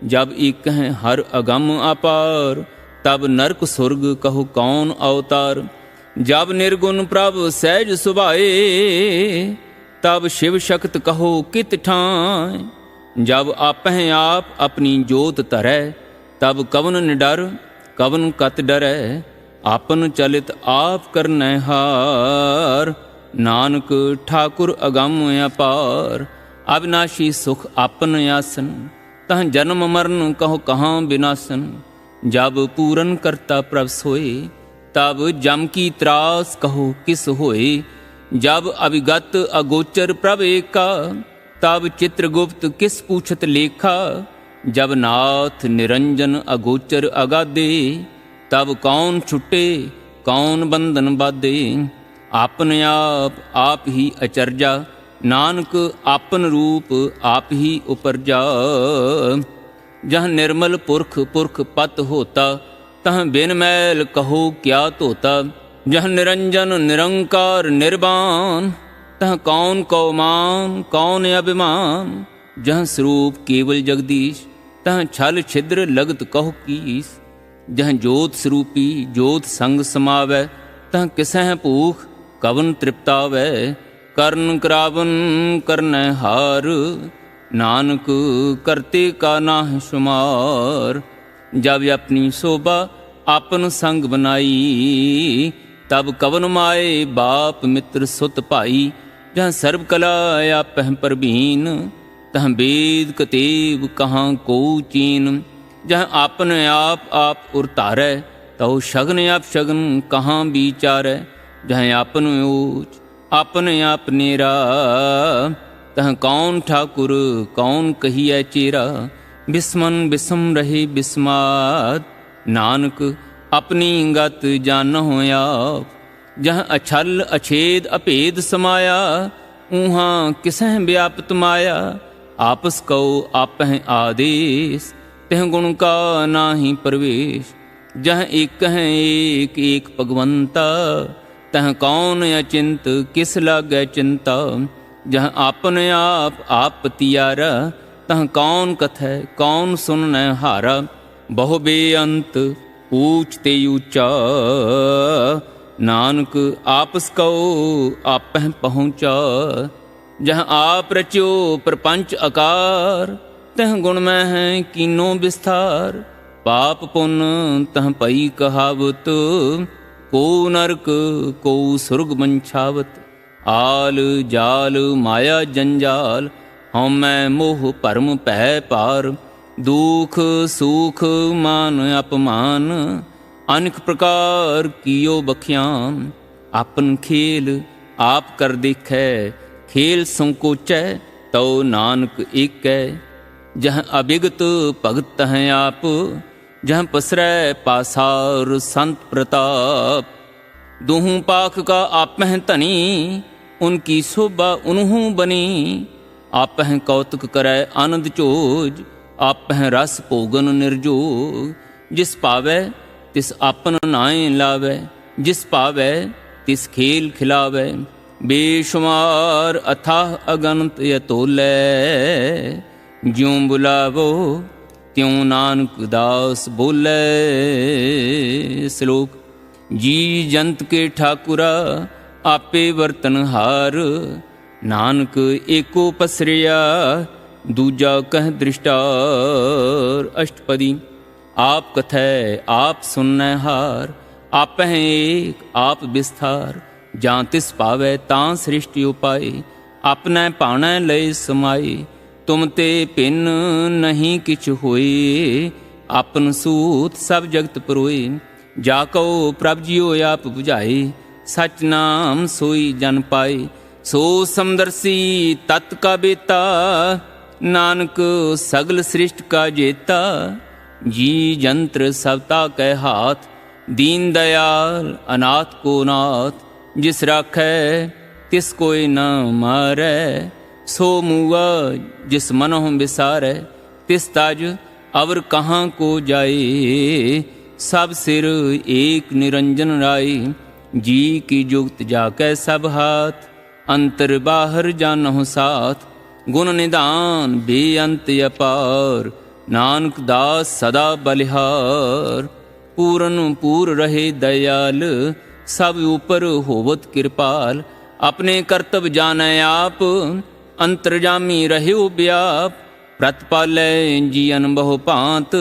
जब एक है हर अगम अपार, तब नरक सुर्ग कहो कौन अवतार, जब निर्गुण प्रभ सहज सुभाए, तब शिव शक्त कहो कित ठाय, जब आपह आप अपनी जोत धरै, तब कवन निडर कवन कत डरै, आपन चलित आप करनै हार, नानक ठाकुर अगम अपार, अविनाशी सुख आपन आसन, तह जन्म मरण कहो कहाँ विनाशन, जब पूरन करता प्रभ सोए, तब जम की त्रास कहो किस होए, जब अविगत अगोचर प्रभ एका, तब चित्रगुप्त किस पूछत लेखा, जब नाथ निरंजन अगोचर अगाधे, तब कौन छुटे कौन बंधन बाधे, आपन आप ही अचरजा, नानक आपन रूप आप ही उपरजा, जहाँ निर्मल पुरख पुरख पत होता, तह बिन मैल कहो क्या तोता, जहाँ निरंजन निरंकार निर्वाण, तह कौन कौमान कौन अभिमान, जहाँ स्वरूप केवल जगदीश, तहाँ छल छिद्र लगत कहो कीस। जहाँ जोत स्वरूपी जोत संग समावै, तहाँ किसह भूख कवन तृप्तावै। कर्ण करावन करनै हार, नानक करते का नाह शुमार। जब अपनी शोभा आपन संग बनाई, तब कवन माए बाप मित्र सुत भाई। जहाँ सर्व कला आपह परवीन, तहाँ वेद कतेब कहाँ को चीन। जहाँ आपन आप उरतारै, तहो शगन आप शगन कहाँ विचारै। जहाँ आपन ऊच आपन आप नेरा, तहाँ कौन ठाकुर कौन कहिए चेरा। बिस्मन बिस्म रहे बिस्माद, नानक अपनी गत जानहो आप। जहाँ अछल अछेद अभेद समाया, ऊहाँ किसह व्याप्त माया। आपस कहो आपह आदेश, तह गुण का नाही प्रवेश। जहाँ एक है एक एक भगवंता, तह कौन अचिंत किस लागे चिंता। जहाँ आपन आप पतियारा, तह कौन कथै कौन सुन हारा। बहु बेअंत ऊच ते ऊंचा, नानक आपस कहो आपह पहुँचा। जहाँ आप रच्यो प्रपंच आकार, तह गुण में है कीनो विस्तार। पाप पुण्य तह पई कहावत, को नरक को सुर्ग मंछावत। आल जाल माया जंजाल, हमें मोह परम पह पार। दुख सुख मान अपमान, अनेक प्रकार कियो बख्यान। आपन खेल आप कर देखै, खेल संकोचै तो नानक एकै। जहाँ अभिगत भगत हैं आप, जहाँ पसरै पासार संत प्रताप। दूहूं पाख का आपह धनी, उनकी शोभा उन्हूं बनी। आपह कौतुक करै आनंद चोज, आपह रस भोगन निर्जोग। जिस पावै तिस आपन नाए लावै, जिस पावै तिस खेल खिलावै। बेशुमार अथाह अगणत यतोलै, ज्यों बुलावो त्यों नानक दास बोले। श्लोक। जी जंत के ठाकुरा आपे वर्तनहार, नानक एको पसरिया दूजा कह दृष्टार। अष्टपदी। आप कथै आप सुननै हार, आपह एक आप विस्तार। जां तिस पावै तां सृष्टि उपाय, अपनै पाणै लय समाए। तुम ते भिन्न नहीं किछ होए, आपन सूत सब जगत परोए। जा कहो प्रभ जियो आप बुझाए, सच नाम सोई जन पाए। सो समदर्शी तत् का बेता, नानक सगल सृष्ट का जेता। जी जंत्र सबता कै हाथ, दीन दयाल अनाथ को नाथ। जिस राखै तिस कोई न मारै, सो मुआ जिस मनों बिसारै। तिस ताज अवर कहाँ को जाए, सब सिर एक निरंजन राय। जी की जुगत जाकै सब हाथ, अंतर बाहर जानहु साथ। गुण निदान बेअंत अपार, नानक दास सदा बलिहार। पूरन पूर रहे दयाल, सब ऊपर होवत कृपाल। अपने कर्तव्य जानै आप, अंतर्जामी रह्यो व्याप। प्रतिपालै जियन बहु पांत,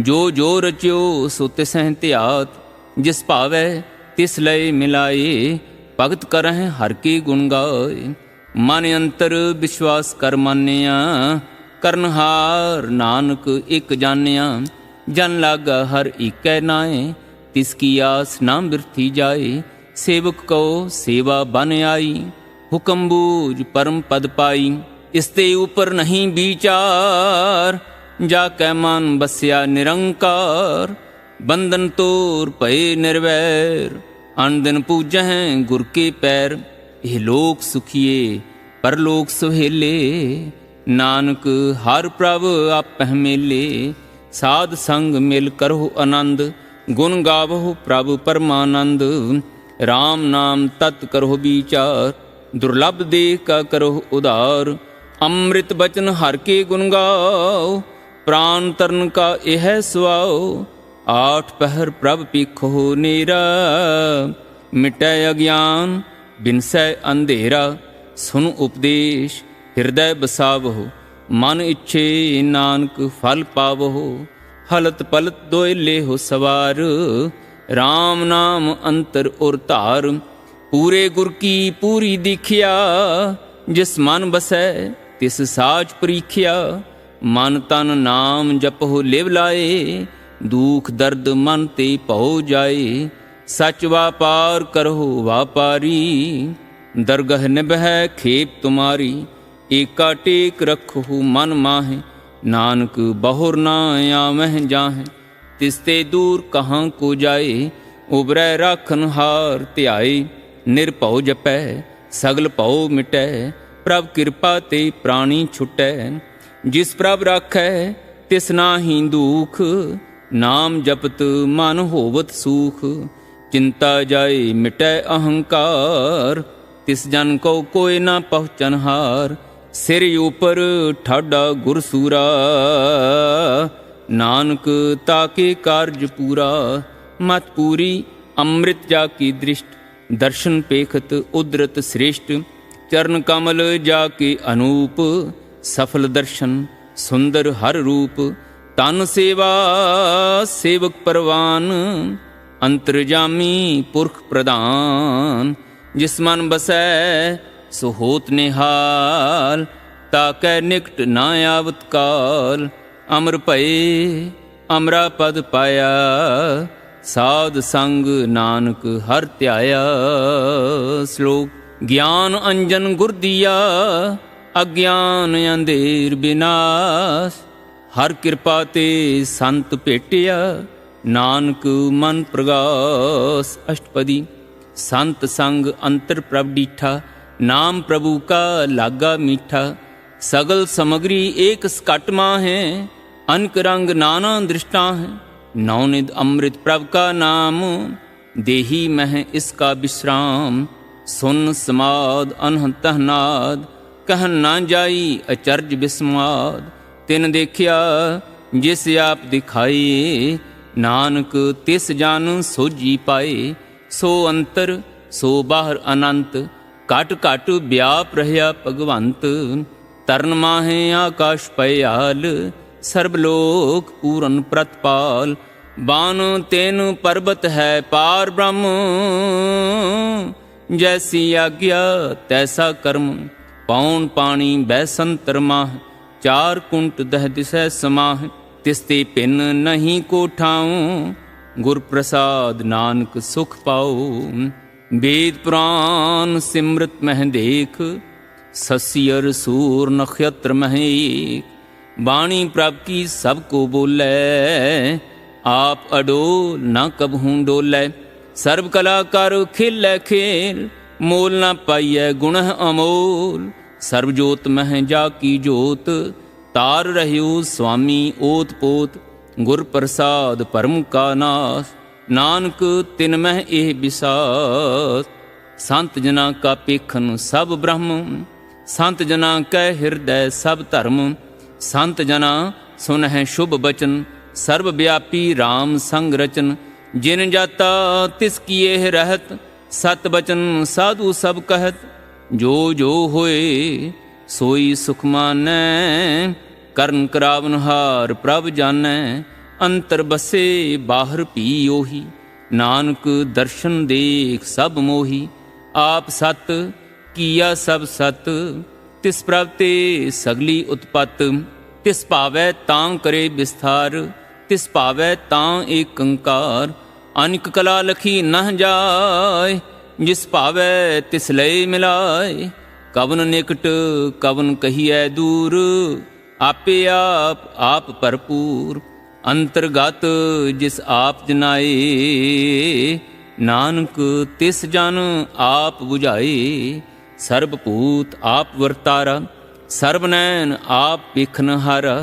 जो जो रच्यो सो तिसह त्यात। जिस पावै तिस लय मिलाए, भगत करह हर के गुण गाए। मन अंतर विश्वास कर मानिया, करनहार नानक एक जानिया। जन लागा हर एकै नाए, तिसकी आस ना बिरथी जाए। सेवक को सेवा बन आई, हुक्म बूझ परम पद पाई। इसते ऊपर नहीं विचार, जाकै मन बस्या निरंकार। बंधन तोर भय निर्वैर, अन दिन पूजह गुर के पैर। यह लोक सुखिए परलोक सुहेले, नानक हर प्रभ आपह मेले। साध संग मिल करहु आनंद, गुण गावहु प्रभु परमानंद। राम नाम तत् करहु विचार, दुर्लभ देख का करहु उदार। ਅੰਮ੍ਰਿਤ ਬਚਨ ਹਰ ਕੇ ਗੁਣ ਗਾਓ, ਪ੍ਰਾਨ ਤਰਨ ਕਾ ਇਹ ਸੁਆਓ। ਆਠ ਪਹਿਰ ਪ੍ਰਭ ਪੀਖੋ ਨੇਰਾ, ਮਿਟੈ ਅਗਿਆਨ ਬਿਨਸੈ ਅੰਧੇਰਾ। ਸੁਨ ਉਪਦੇਸ਼ ਹਿਰਦੈ ਬਸਾਵਹੁ, ਮਨ ਇੱਛੇ ਨਾਨਕ ਫਲ ਪਾਵਹੁ। ਹਲਤ ਪਲਤ ਦੋਇ ਲੇਹੁ ਸਵਾਰ, RAM ਨਾਮ ਅੰਤਰ ਔਰ ਧਾਰ। ਪੂਰੇ ਗੁਰ ਕੀ ਪੂਰੀ ਦੀਖਿਆ, ਜਿਸ ਮਨ ਬਸੈ ਤਿਸ ਸਾਚ ਪ੍ਰੀਖਿਆ। ਮਨ ਤਨ ਨਾਮ ਜਪਹੁ ਲਿਵ ਲਾਏ, ਦੁਖ ਦਰਦ ਮਨ ਤੇ ਭਉ ਜਾਏ। ਸਚ ਵਾਪਾਰ ਕਰਹੁ ਵਾਪਾਰੀ, ਦਰਗਹ ਨਿਭੈ ਖੇਪ ਤੁਮਾਰੀ। ਏਕਾ ਟੇਕ ਰਖਹੁ ਮਨ ਮਾਹਿ, ਨਾਨਕ ਬਹੁਰ ਨਾ ਆਵਹਿ ਜਾਹਿ। ਤਿਸ ਤੇ ਦੂਰ ਕਹਾਂ ਕੋ ਜਾਏ, ਉਬਰੈ ਰਾਖਨ ਹਾਰ ਧਿਆਏ। ਨਿਰਭਉ ਜਪੈ ਸਗਲ ਭਉ ਮਿਟੈ, ਪ੍ਰਭ ਕਿਰਪਾ ਤੇ ਪ੍ਰਾਣੀ ਛੁਟੈ। ਜਿਸ ਪ੍ਰਭ ਰਾਖੈ ਤਿਸ ਨਾਹੀ ਦੁਖ, ਨਾਮ ਜਪਤ ਮਨ ਹੋਵਤ ਸੂਖ। ਚਿੰਤਾ ਜਾਏ ਮਿਟੈ ਅਹੰਕਾਰ, ਤਿਸ ਜਨ ਕੋ ਕੋਇ ਨਾ ਪਹੁੰਚਨ ਹਾਰ। ਸਿਰ ਉਪਰ ਠਾਡਾ ਗੁਰ ਸੂਰਾ, ਨਾਨਕ ਤਾਕੇ ਕਾਰਜ ਪੂਰਾ। ਮਤ ਪੂਰੀ ਅੰਮ੍ਰਿਤ ਜਾ ਕੀ ਦ੍ਰਿਸ਼ਟ, ਦਰਸ਼ਨ ਪੇਖਤ ਉਦਰਤ ਸ੍ਰੇਸ਼ਟ। ਚਰਨ ਕਮਲ ਜਾ ਕੇ ਅਨੂਪ, ਸਫਲ ਦਰਸ਼ਨ ਸੁੰਦਰ ਹਰ ਰੂਪ। ਤਨ ਸੇਵਾ ਸੇਵਕ ਪਰਵਾਨ, ਅੰਤਰਜਾਮੀ ਪੁਰਖ ਪ੍ਰਧਾਨ। ਜਿਸ ਮਨ ਬਸੈ ਸੋ ਹੋਤ ਨਿਹਾਲ, ਤਾਕੈ ਨਿਕਟ ਨਾ ਆਵਤ ਕਾਲ। ਅਮਰ ਭਏ ਅਮਰਾ ਪਦ ਪਾਇਆ, ਸਾਧ ਸੰਗ ਨਾਨਕ ਹਰਿ ਧਿਆਇਆ। ਸ਼ਲੋਕ ਗਿਆਨ ਅੰਜਨ ਗੁਰ ਦੀਆ, ਅਗਿਆਨ ਅੰਧੇਰ ਬਿਨਾਸ਼। ਹਰ ਕਿਰਪਾ ਤੇ ਸੰਤ ਭੇਟਿਆ, ਨਾਨਕ ਮਨ ਪ੍ਰਗਾਸ। ਅਸ਼ਟਪਦੀ ਸੰਤ ਸੰਗ ਅੰਤਰ ਪ੍ਰਭ ਡੀਠਾ, ਨਾਮ ਪ੍ਰਭੂ ਕਾ ਲਾਗਾ ਮੀਠਾ। ਸਗਲ ਸਮਗਰੀ ਏਕ ਸਕਟ ਮਾਹੈ, ਅਨਕ ਰੰਗ ਨਾਨਾ ਦ੍ਰਿਸ਼ਟਾ ਹੈ। नवनिध अमृत प्रभ का नाम, देही मह इसका विश्राम। सुन समाद अनहतः नाद, कहन ना जाई अचर्ज विस्माद। तिन देखिया जिस आप दिखाए, नानक तिस जान सोजी पाए। सो अंतर सो बाहर अनंत, घट घट व्याप रह्या भगवंत। तरन माहे आकाश पयाल, सर्वलोक पूरन प्रतपाल। बान तेन पर्वत है पार ब्रह्म, जैसी आज्ञा तैसा कर्म। पौन पानी बैसंतर माह, चार कुंट दह दिसै समाह। तिसते पिन नहीं को ठाऊं, गुर प्रसाद नानक सुख पाओ। वेद पुराण सिमृत मह देख, ससियर सूर नक्षत्र मह एक। बाणी प्रभ की सबको बोलै, आप अडोल न कबहूँ डोलै। सर्व कला कर खेलै खेल, मोल न पाइयै गुण अमोल। सर्व जोत मह जा की जोत, तार रह्यो स्वामी ओत पोत। गुर प्रसाद परम का नाश, नानक तिन मह एह बिसास। संत जना का पेखन सब ब्रह्म, संत जना कै हृदय सब धर्म। संत जना सुन है शुभ बचन, सर्वव्यापी राम संग रचन। जिन जाता तिस किए रहत, सत बचन साधु सब कहत। जो जो होए सोई सुख मानै, करन करावन हार प्रभ जानै। अंतर बसे बाहर पी ओही, नानक दर्शन देख सब मोही। आप सत किया सब सत, तिस प्रभ ते सगली उत्पत। तिस भावै तां करे विस्तार, तिस भावै तां एक अंकार। अनिक कला लखी नह जाय, जिस भावै तिस लय मिलाय। कवन निकट कवन कहिए दूर, आपे आप भरपूर। अंतर्गत जिस आप जनाए, नानक तिस जन आप बुझाए। सर्वभूत आप वर्तारा, सर्वनैन आप पेखन हारा।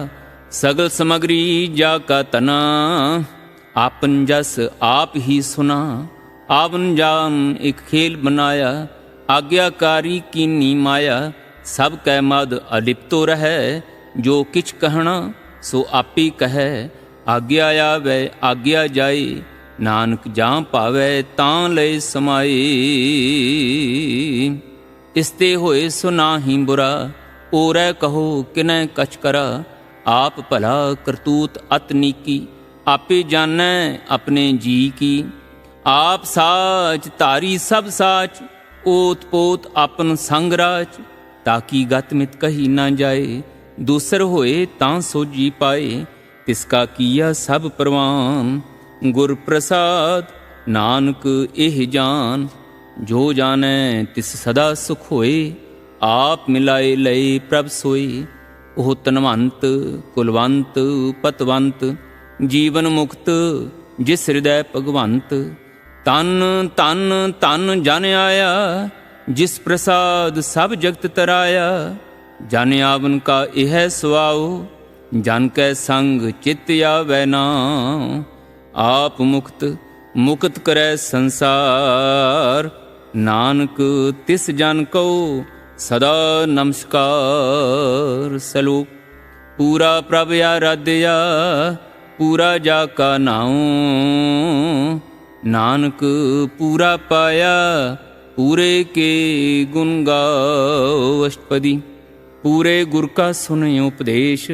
सगल समग्री जा का तना, आपन जस आप ही सुना। आवन जान एक खेल बनाया, आज्ञाकारी कीनी माया। सब कै मद अलिप्तो रहै। जो किछ कहना सो आपी कहै, आज्ञा आवे आज्ञा जाए। नानक जां पावै तां लय समाए। इसते होए सो नाहीं बुरा, ओरै कहो किनै कछ करा। आप भला करतूत अत नीकी, आपे जानै अपने जी की। आप साच तारी सब साच, ओत पोत आपन संग राच। ताकि गत मित कही ना जाए, दूसर होए तां सोजी पाए। तिसका किया सब प्रवान, गुर प्रसाद नानक एह जान। जो जानै तिस सदा सुख होए, आप मिलाए लय प्रभ सोए। ओह तनवंत कुलवंत पतवंत, जीवन मुक्त जिस हृदय भगवंत। तन तन तन जन आया, जिस प्रसाद सब जगत तराया। जन आवन का यह सुआओ, जन कै संग चित आवै नाम। आप मुक्त मुक्त करै संसार, नानक तिस जन को सदा नमस्कार। सलोक पूरा प्रभ आराध्या, पूरा जाका नाऊं। नानक पूरा पाया, पूरे के गुण गाओ। अष्टपदी। पूरे गुर का सुने उपदेश,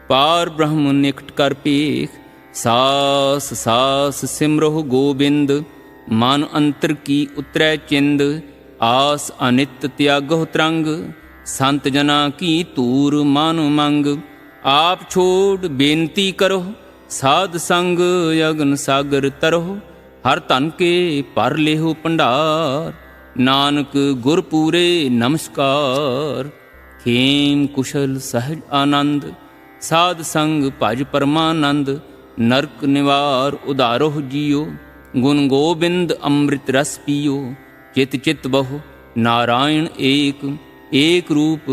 पार ब्रह्म निकट कर पेख। सास सास सिमरोह गोबिंद, मन अंतर की उतरै चिंद। आस अनित त्यागो तरंग, संत जना की तूर मान मंग। आप छोड़ बेनती करो, साध संग अगन सागर तरो। हर तन के पर लेहो भंडार, नानक गुर पूरे नमस्कार। खेम कुशल सहज आनंद, साध संग भज परमानंद। नरक निवार उदारोह जियो, गुण गोबिंद अमृत रस पियो। चित चित बहु नारायण एक, एक रूप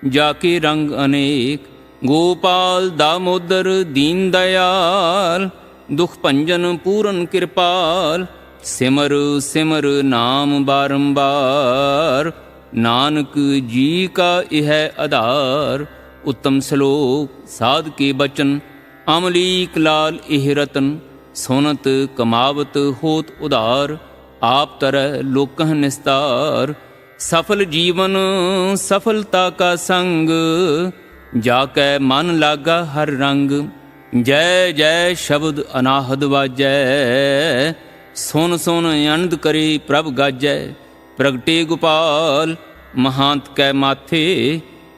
जाके रंग अनेक। गोपाल दामोदर दीन दयाल, दुख भंजन पूरन कृपाल। सिमर सिमर नाम बारंबार, नानक जी का यह आधार। उत्तम श्लोक साध के बचन, अमलीक लाल एह रतन। सोनत कमावत होत उदार, आप तरह लोकह निस्तार। सफल जीवन सफलता का संग, जाकै मन लागा हर रंग। जय जय शब्द अनाहद वाजै, सुन सुन आनंद करे प्रभ गाजै। प्रगटे गोपाल महांत कै माथे,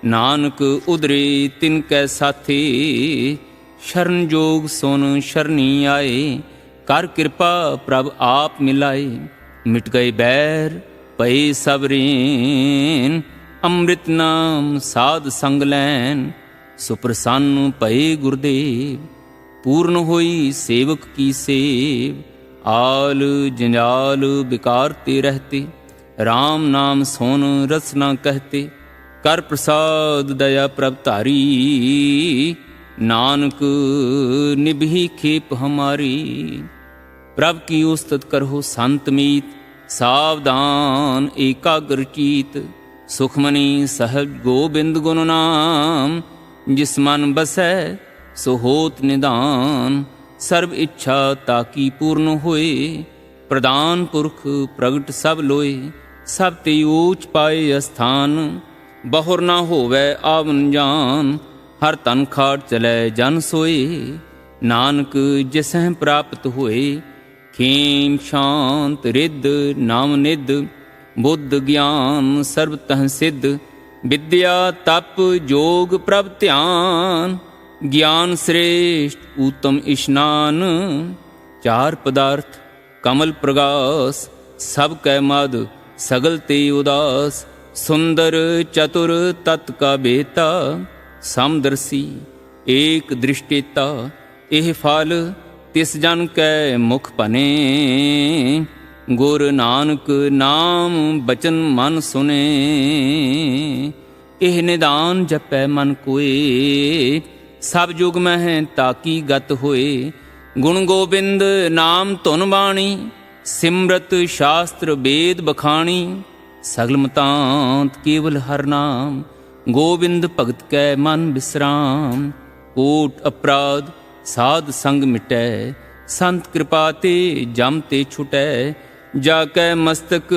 नानक उदरे तिनकै साथे। शरण जोग सुन शरणी आए, कर कृपा प्रभ आप मिलाए। मिट गए बैर पए सब रेन, अमृत नाम साध संग लैन। सुप्रसन्न पए गुरुदेव, पूर्ण होई सेवक की सेव। आल जंजाल बिकारते रहते, राम नाम सोन रसना कहते। कर प्रसाद दया प्रभ तारी, नानक निभि खेप हमारी। प्रभ की उस्तत करहो संत मीत, सावधान एकाग्र चीत। सुखमणि सहज गोबिंद गुण नाम, जिस मन बसै सो होत निदान। सर्व इच्छा ताकी पूर्ण होए, प्रदान पुरख प्रगट सब लोए। सब ते ऊच पाए अस्थान, बहुर ना होवै आवन जान। हर तन खाट चलै जन सोए, नानक जिसह प्राप्त होए। खेम शांत रिद्ध नाम निध, बुद्ध ज्ञान सर्व तह सिद्ध। विद्या तप जोग प्रभ ध्यान, ज्ञान श्रेष्ठ उत्तम स्नान। चार पदार्थ कमल प्रगास, सब कै मद सगल ते उदास। सुंदर चतुर तत् का बेता, समदर्शी एक दृष्टेता। एह फल तिस जन कै मुख बने, गुर नानक नाम बचन मन सुने। एह निदान जपै मन कोए, सब जुग मह ताकी गत होए। गुण गोबिंद नाम धुन बाणी, सिमरत शास्त्र वेद बखाणी। सगल मतांत केवल हर नाम, गोविंद भगत कै मन विश्राम। कोट अपराध साध संग मिटै, संत कृपा ते जम ते छुटै। जाकै मस्तक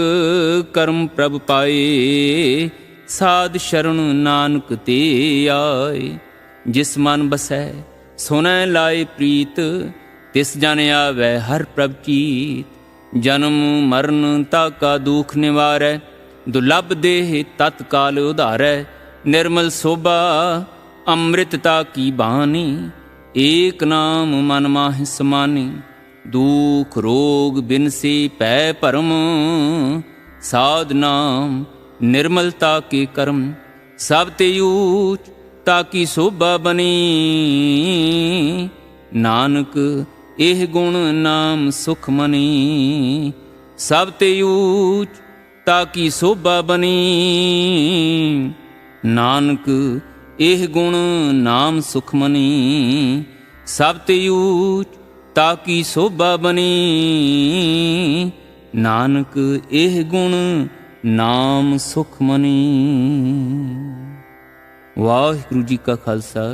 कर्म प्रभ पाए, साध शरण नानक ते आए। जिस मन बसै सुनै लाए प्रीत, तिस जन आवै हर प्रभ चीत। जन्म मरण ताका दुख निवारै, दुर्लभ देह तत्काल उधारै। निर्मल शोभा अमृतता की बानी, एक नाम मन माहि समानी। दुख रोग बिनसे पै परम, साध नाम निर्मलता के कर्म। सब ते ऊच ताकि शोभा बनी, नानक एह गुण नाम सुख मनी। सब ते ऊच ताकि शोभा बनी, नानक एह गुण नाम सुख मनी। सब ते ऊच ताकि शोभा बनी, नानक एह गुण नाम सुख मनी। वाहिगुरू जी का खालसा